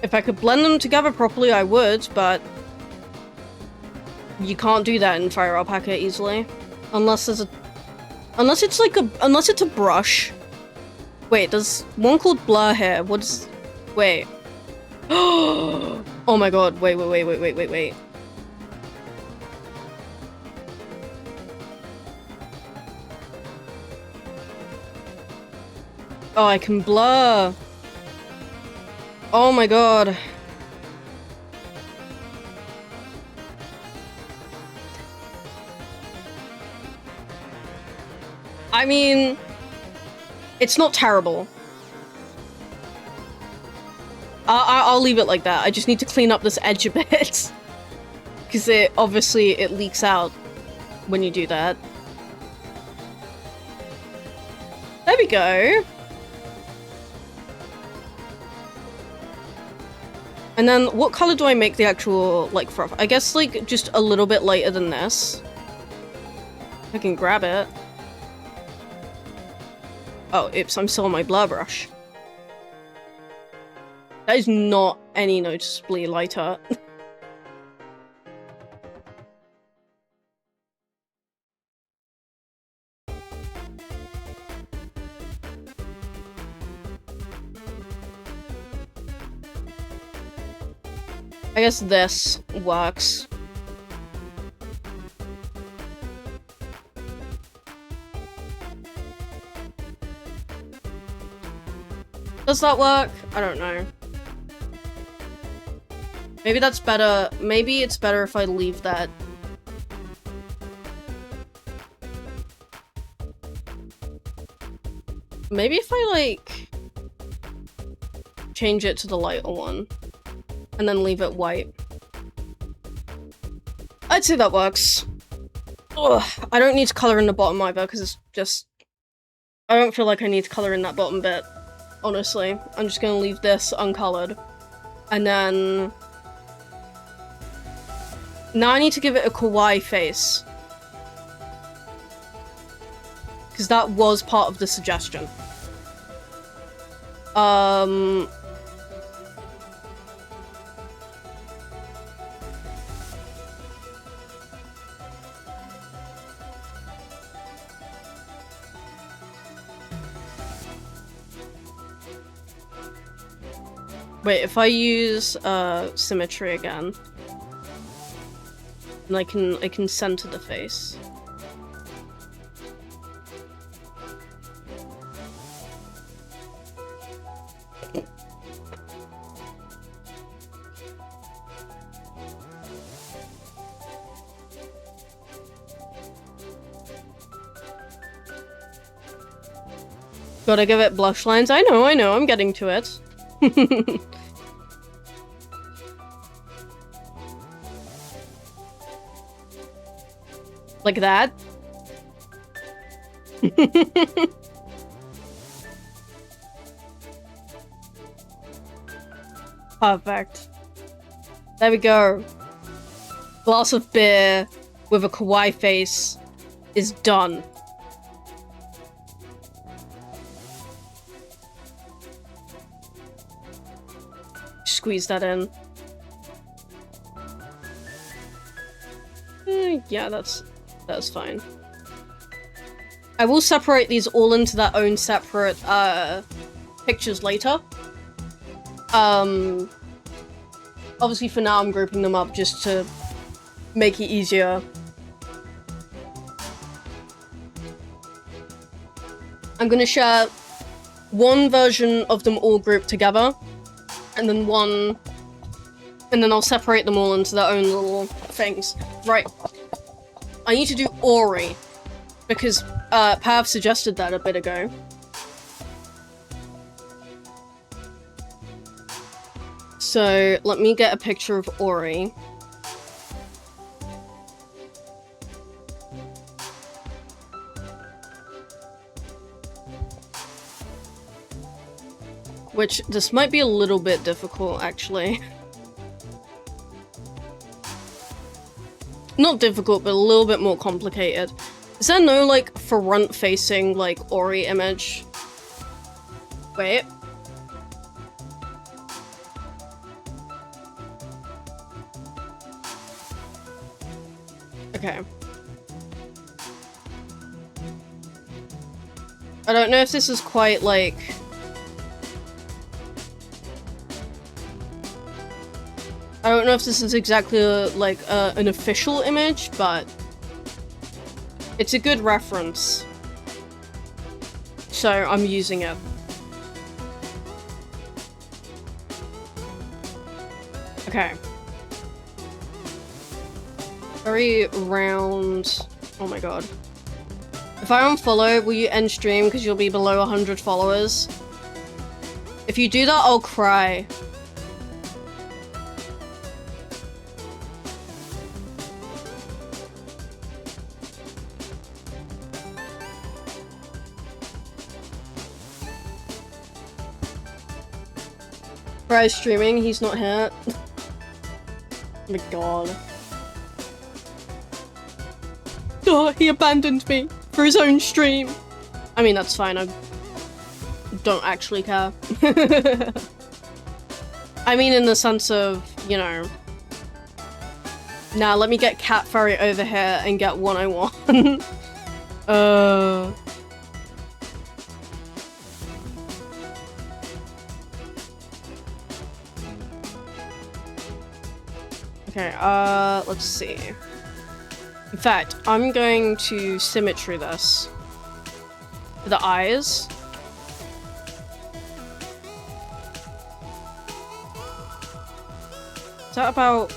If I could blend them together properly, I would, but you can't do that in Fire Alpaca easily. Unless there's a... Unless it's like a... Unless it's a brush. Wait, there's one called Blur here. What's... Wait. Oh my god, wait. Oh, I can blur. Oh my god. I mean, it's not terrible. I'll leave it like that. I just need to clean up this edge a bit. Because obviously it leaks out when you do that. There we go. And then, what color do I make the actual, like, froth? I guess, like, just a little bit lighter than this. I can grab it. Oh, oops, I'm still on my blur brush. That is not any noticeably lighter. I guess this works. Does that work? I don't know. Maybe that's better. Maybe it's better if I leave that. Maybe if I, like, change it to the lighter one. And then leave it white. I'd say that works. Ugh, I don't need to color in the bottom either, because it's just... I don't feel like I need to color in that bottom bit, honestly. I'm just gonna leave this uncolored. And then... Now I need to give it a kawaii face. Because that was part of the suggestion. Wait, if I use symmetry again, and I can center the face. Gotta give it blush lines. I know, I'm getting to it. Like that. Perfect. There we go. Glass of beer with a kawaii face is done. Squeeze that in. Yeah, that's fine. I will separate these all into their own separate pictures later. Obviously for now I'm grouping them up just to make it easier. I'm gonna share one version of them all grouped together, and then I'll separate them all into their own little things. Right. I need to do Ori, because Pav suggested that a bit ago. So let me get a picture of Ori. Which, this might be a little bit difficult, actually. Not difficult, but a little bit more complicated. Is there no, like, front-facing, like, Ori image? Wait. Okay. I don't know if this is quite, like... I don't know if this is exactly, like, an official image, but... it's a good reference. So, I'm using it. Okay. Very round... oh my god. If I unfollow, will you end stream because you'll be below 100 followers? If you do that, I'll cry. Fry's streaming, he's not here. Oh my god. Oh, he abandoned me for his own stream. I mean, that's fine, I don't actually care. I mean, in the sense of, you know... Now, let me get Cat Furry over here and get what I want. Okay, let's see. In fact, I'm going to symmetry this. For the eyes. Is that about...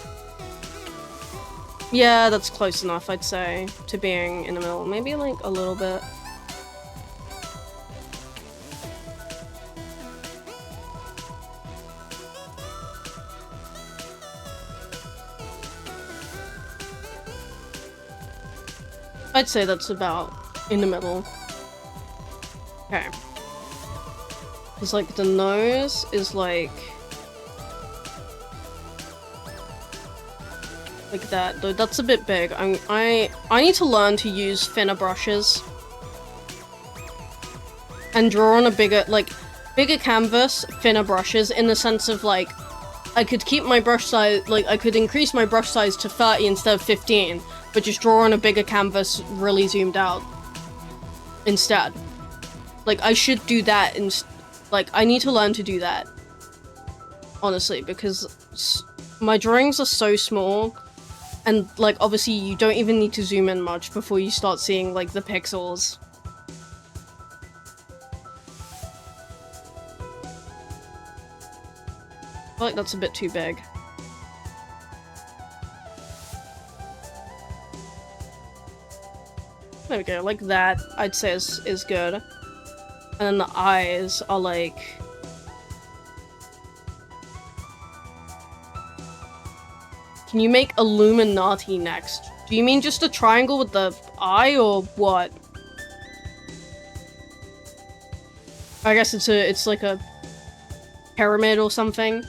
yeah, that's close enough, I'd say, to being in the middle. Maybe, like, a little bit. I'd say that's about in the middle. Okay. It's like the nose is like that. Though that's a bit big. I need to learn to use thinner brushes and draw on a bigger canvas, thinner brushes, in the sense of like I could keep my brush size, like I could increase my brush size to 30 instead of 15. But just draw on a bigger canvas, really zoomed out. Instead. Like, I should do that like, I need to learn to do that. honestly, because my drawings are so small, and like obviously you don't even need to zoom in much before you start seeing like the pixels. I feel like that's a bit too big. There we go, like that, I'd say is good. And then the eyes are like... Can you make Illuminati next? Do you mean just a triangle with the eye, or what? I guess it's like a pyramid or something.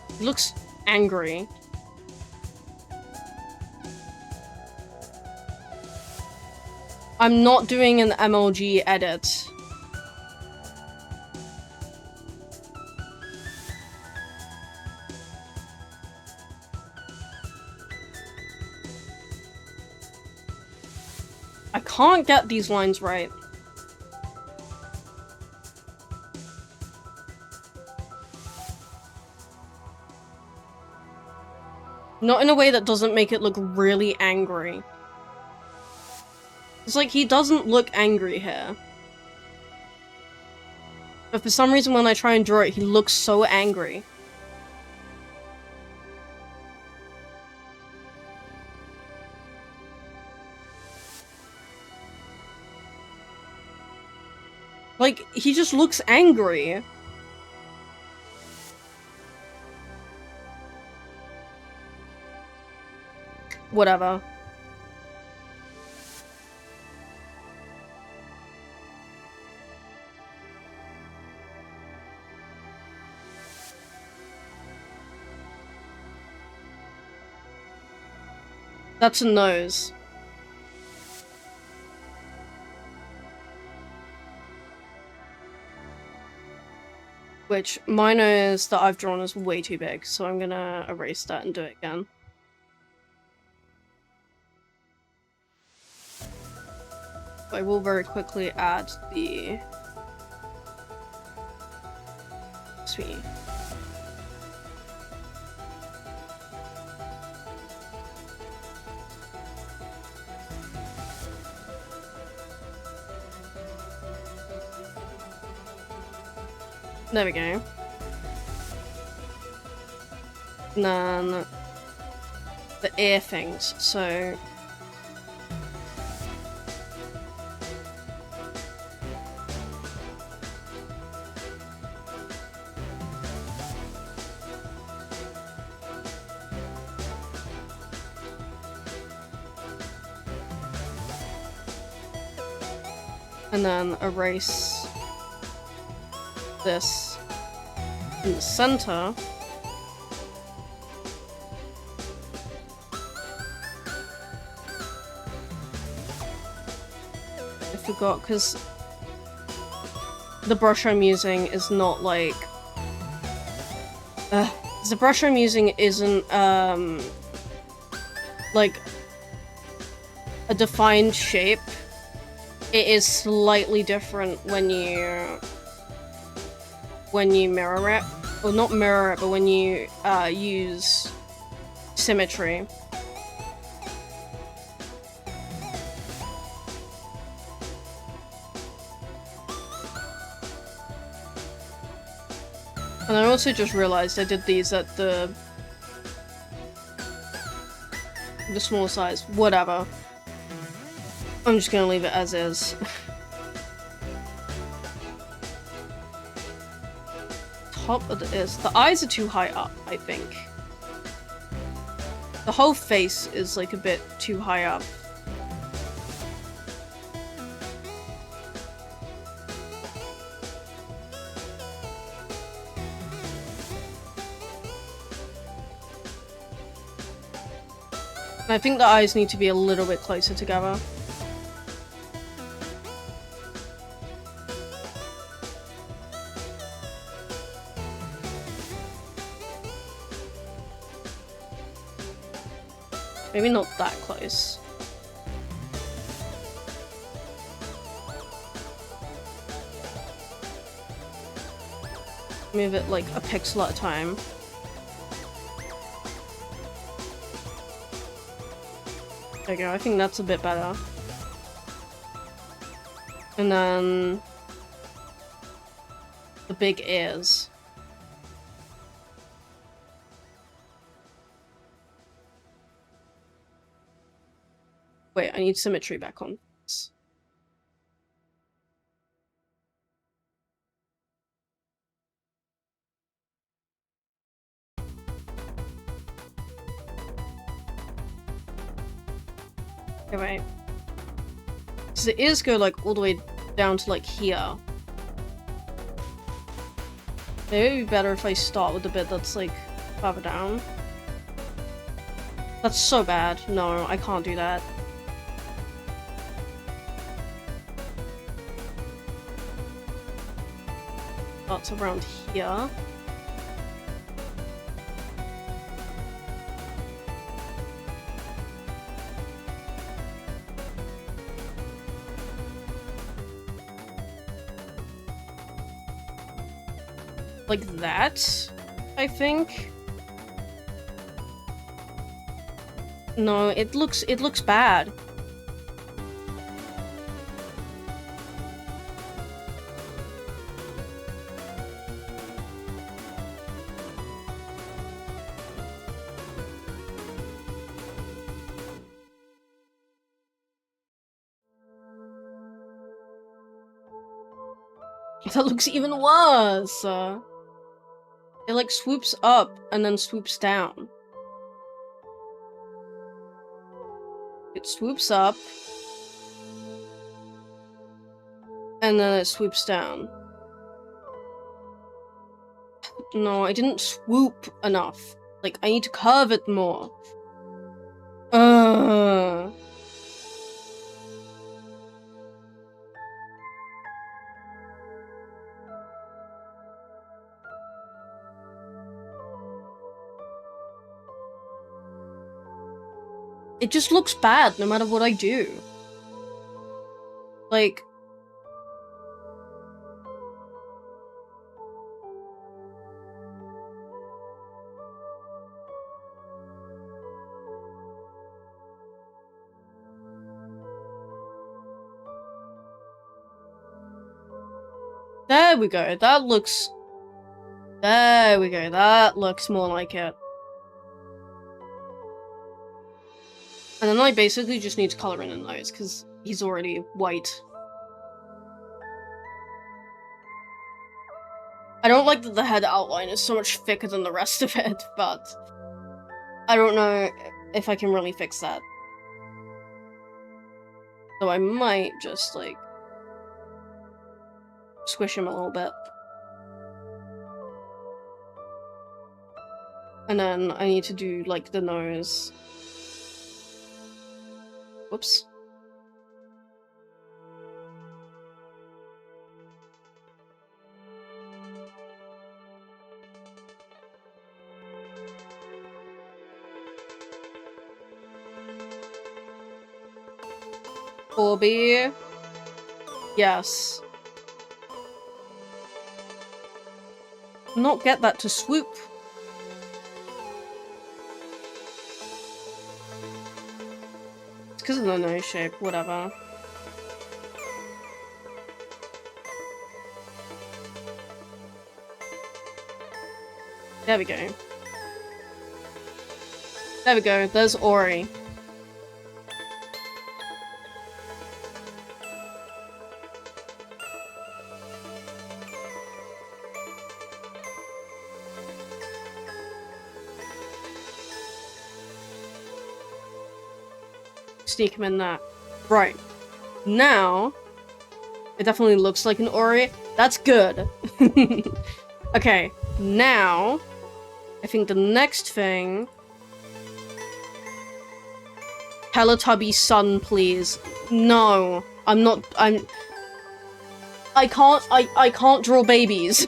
It looks angry. I'm not doing an MLG edit. I can't get these lines right. Not in a way that doesn't make it look really angry. It's like he doesn't look angry here. But for some reason when I try and draw it, he looks so angry. Like, he just looks angry. Whatever. That's a nose. Which, my nose that I've drawn is way too big, so I'm gonna erase that and do it again. I will very quickly add the... Sweet. There we go. And then the ear things, so... And then erase this in the center. I forgot, because the brush I'm using is not like... the brush I'm using isn't, like, a defined shape. It is slightly different when you mirror it. Or not mirror it, but when you use symmetry. And I also just realized I did these at the small size. Whatever. I'm just gonna leave it as is. Top of the ears. The eyes are too high up, I think. The whole face is like a bit too high up. And I think the eyes need to be a little bit closer together. Maybe not that close. Move it like a pixel at a time. There you go, I think that's a bit better. And then the big ears. Wait, I need symmetry back on. Okay, wait. Because the ears go like all the way down to like here. Maybe it'd be better if I start with the bit that's like further down. That's so bad. No, I can't do that. That's around here. Like that, I think. No, it looks bad. That looks even worse. It like swoops up and then swoops down. It swoops up and then it swoops down. No, I didn't swoop enough. Like, I need to curve it more. It just looks bad no matter what I do. Like... There we go, that looks... There we go, that looks more like it. And then I basically just need to color in the nose, because he's already white. I don't like that the head outline is so much thicker than the rest of it, but... I don't know if I can really fix that. So I might just, like... squish him a little bit. And then I need to do, like, the nose. Whoops. Orby. Yes. Not get that to swoop. It's because of the nose shape, whatever. There we go. There we go, there's Ori. Sneak him in that. Right. Now, it definitely looks like an Ori. That's good. Okay, now, I think the next thing... Teletubby son, please. No, I'm not, I can't draw babies.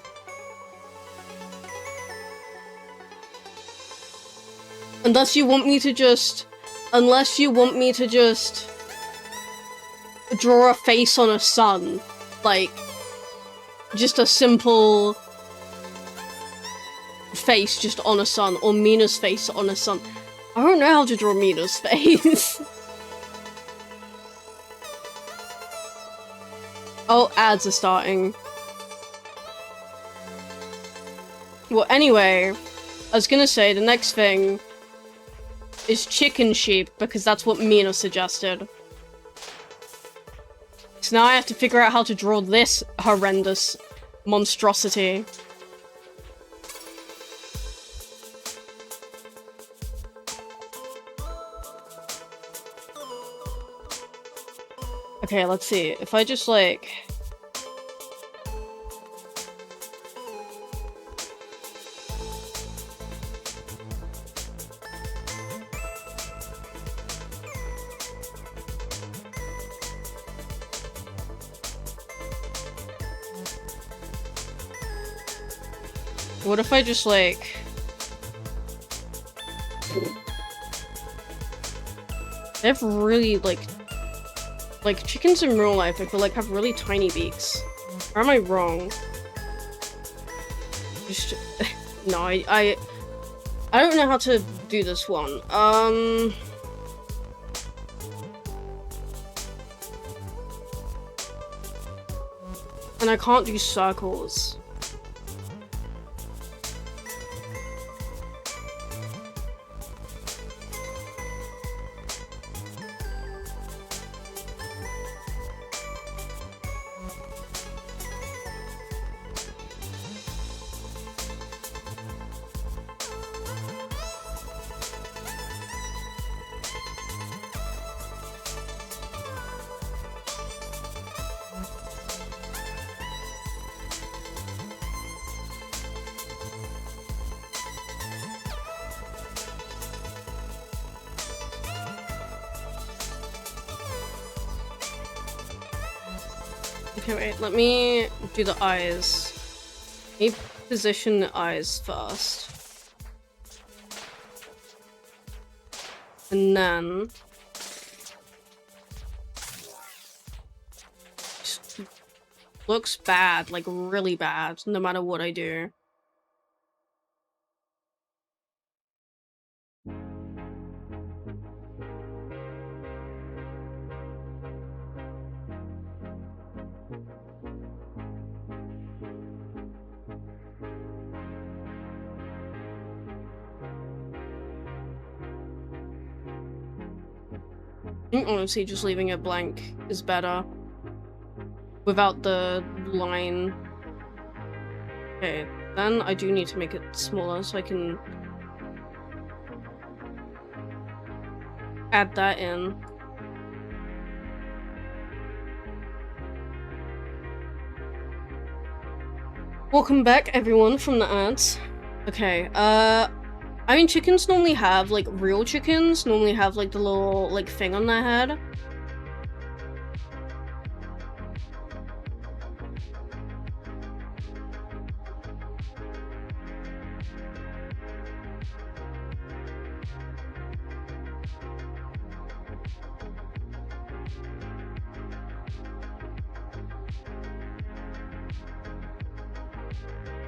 Unless you want me to just draw a face on a sun. Like, just a simple face just on a sun, or Mina's face on a sun. I don't know how to draw Mina's face. Oh, ads are starting. Well, anyway, I was gonna say the next thing is chicken sheep, because that's what Mina suggested. So now I have to figure out how to draw this horrendous monstrosity. Okay, let's see. If I just, like... What if I just, like... They have really, like, chickens in real life, I feel like, have really tiny beaks. Or am I wrong? Just... No, I don't know how to do this one. And I can't do circles. Okay, wait, let me do the eyes. Let me position the eyes first. And then... Just looks bad, like really bad, no matter what I do. I think honestly just leaving it blank is better. Without the line. Okay, then I do need to make it smaller so I can add that in. Welcome back everyone from the ads. Okay, I mean, chickens normally have, like, real chickens normally have, like, the little, like, thing on their head.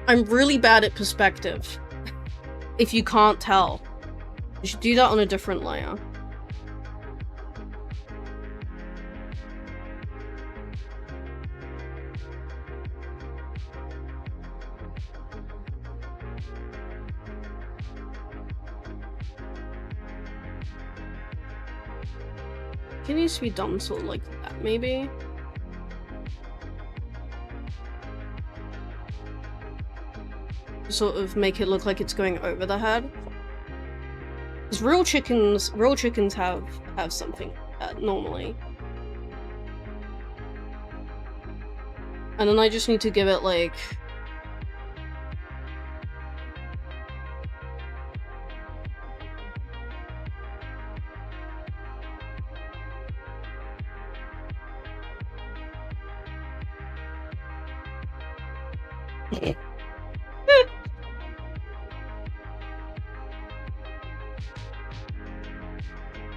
I'm really bad at perspective. If you can't tell, you should do that on a different layer. It needs to be done sort of like that, maybe? Sort of make it look like it's going over the head. Because real chickens have something like that normally. And then I just need to give it like...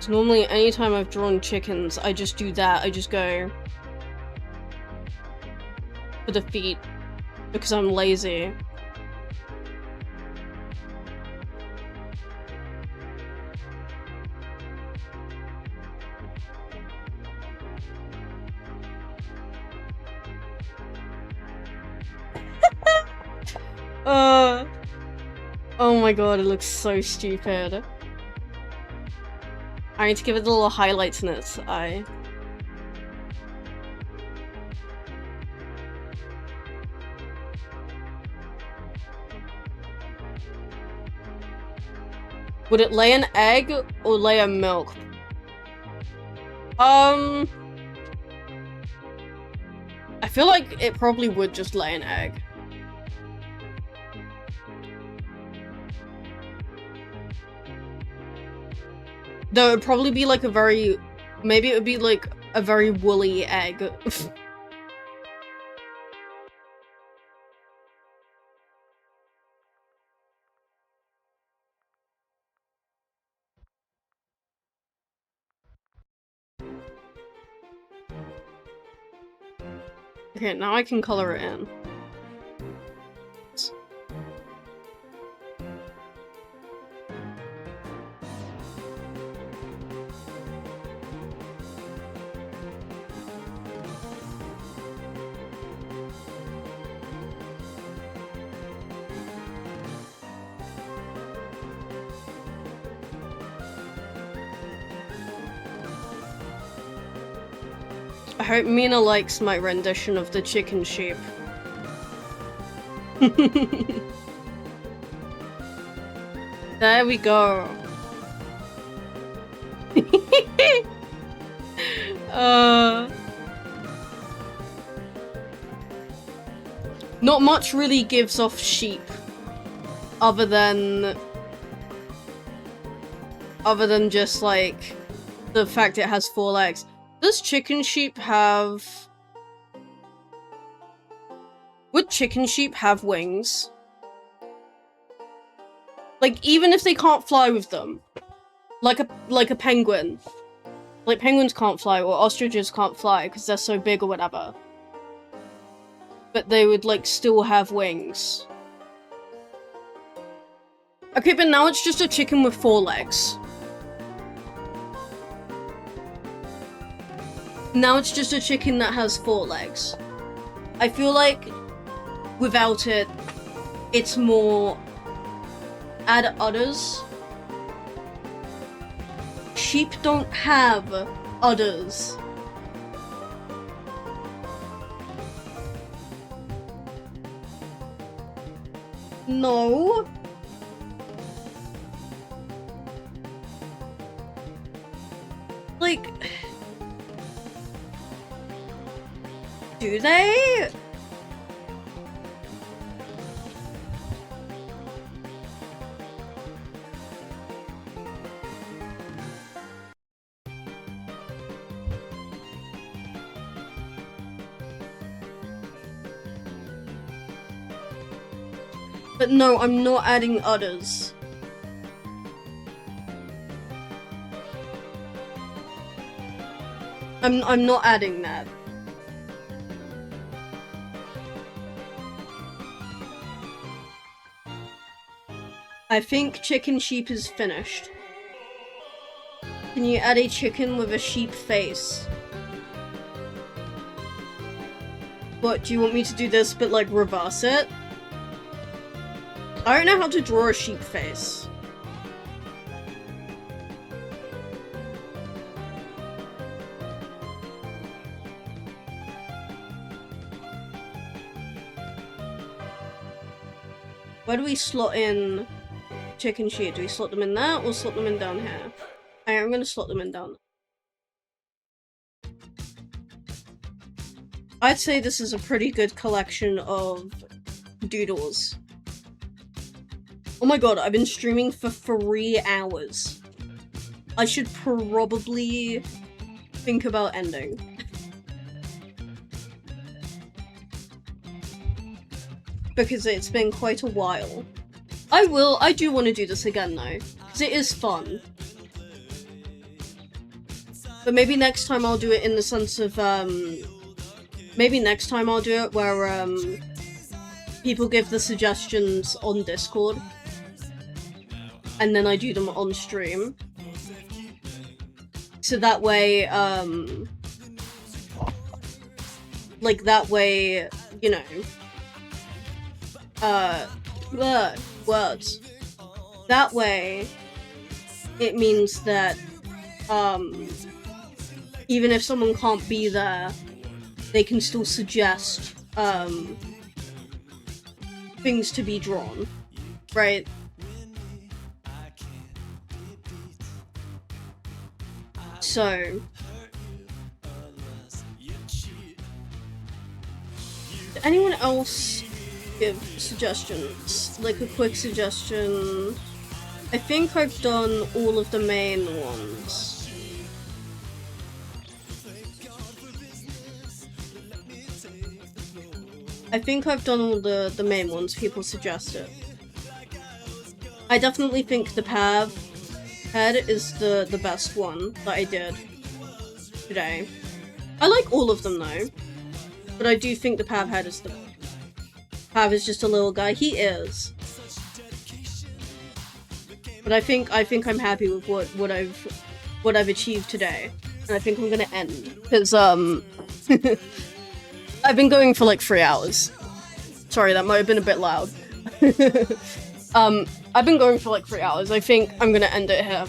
Normally, anytime I've drawn chickens, I just do that. I just go for the feet because I'm lazy. Oh my god, it looks so stupid. I need to give it a little highlights in its eye. Would it lay an egg or lay a milk? I feel like it probably would just lay an egg. Though it'd probably be like a very... Maybe it would be like a very woolly egg. Okay, now I can color it in. I hope Mina likes my rendition of the chicken sheep. There we go. Not much really gives off sheep, other than just like the fact it has 4 legs. Does chicken sheep have... Would chicken sheep have wings? Like, even if they can't fly with them. Like a penguin. Like, penguins can't fly, or ostriches can't fly, because they're so big or whatever. But they would, like, still have wings. Okay, but now it's just a chicken with 4 legs. Now it's just a chicken that has 4 legs. I feel like without it, it's more add udders. Sheep don't have udders. No. Like... Do they? But no, I'm not adding udders. I'm not adding that. I think chicken sheep is finished. Can you add a chicken with a sheep face? What, do you want me to do this but like reverse it? I don't know how to draw a sheep face. Where do we slot in chicken sheep? Do we slot them in there or slot them in down here? I'm gonna slot them in down. I'd say this is a pretty good collection of doodles. Oh my god, I've been streaming for 3 hours. I should probably think about ending. Because it's been quite a while. I do want to do this again though, because it is fun. But maybe next time I'll do it in the sense of, maybe next time I'll do it where, people give the suggestions on Discord. And then I do them on stream. So that way, like that way, you know, words. That way, it means that, even if someone can't be there, they can still suggest, things to be drawn, right? So, did anyone else give suggestions? Like a quick suggestion? I think I've done all of the main ones. I think I've done all the main ones people suggested. I definitely think the Pav head is the best one that I did today. I like all of them though, but I do think the Pav head is the Pav is just a little guy. He is. But I think I'm happy with what I've achieved today. And I think I'm gonna end. Because I've been going for like 3 hours. Sorry, that might have been a bit loud. I've been going for like 3 hours. I think I'm gonna end it here.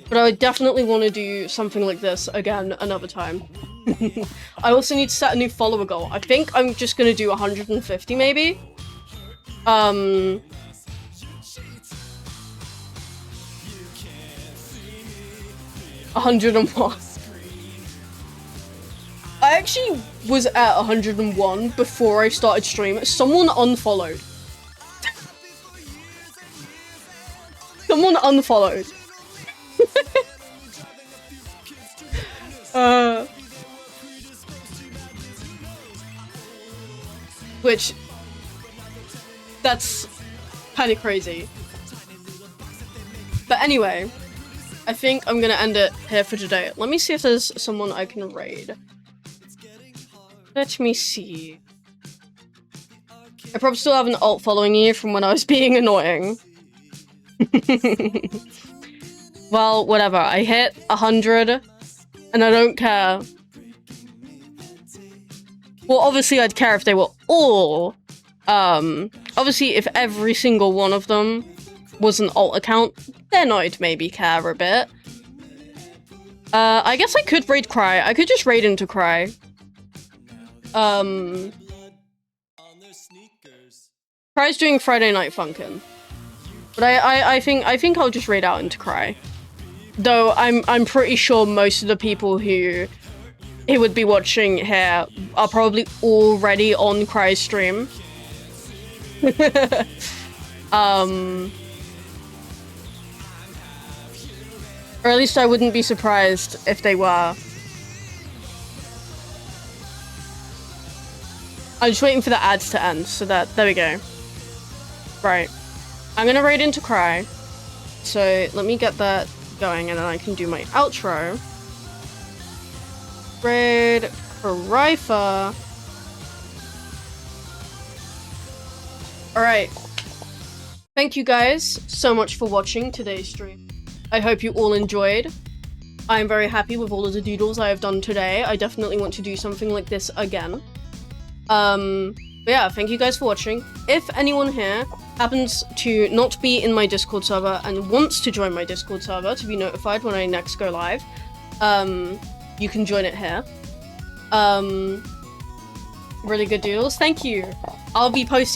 But I would definitely want to do something like this again another time. I also need to set a new follower goal. I think I'm just gonna do 150 maybe. 101. I actually was at 101 before I started streaming. Someone unfollowed. Someone unfollowed. Which, that's kind of crazy. But anyway, I think I'm gonna end it here for today. Let me see if there's someone I can raid. Let me see. I probably still have an alt following you from when I was being annoying. Well, whatever. I hit 100, and I don't care. Well, obviously I'd care if they were all, obviously if every single one of them was an alt account, then I'd maybe care a bit. I guess I could raid Cry. I could just raid into Cry. Cry's doing Friday Night Funkin'. But I think I'll just raid out into Cry. Though I'm pretty sure most of the people who would be watching here are probably already on Cry's stream. Or at least I wouldn't be surprised if they were. I'm just waiting for the ads to end, so that, there we go. Right. I'm gonna raid into Cry. So let me get that going and then I can do my outro. Raid Cryfa. Alright. Thank you guys so much for watching today's stream. I hope you all enjoyed. I'm very happy with all of the doodles I have done today. I definitely want to do something like this again. But yeah, thank you guys for watching. If anyone here happens to not be in my Discord server and wants to join my Discord server to be notified when I next go live, you can join it here. Really good doodles. Thank you. I'll be posting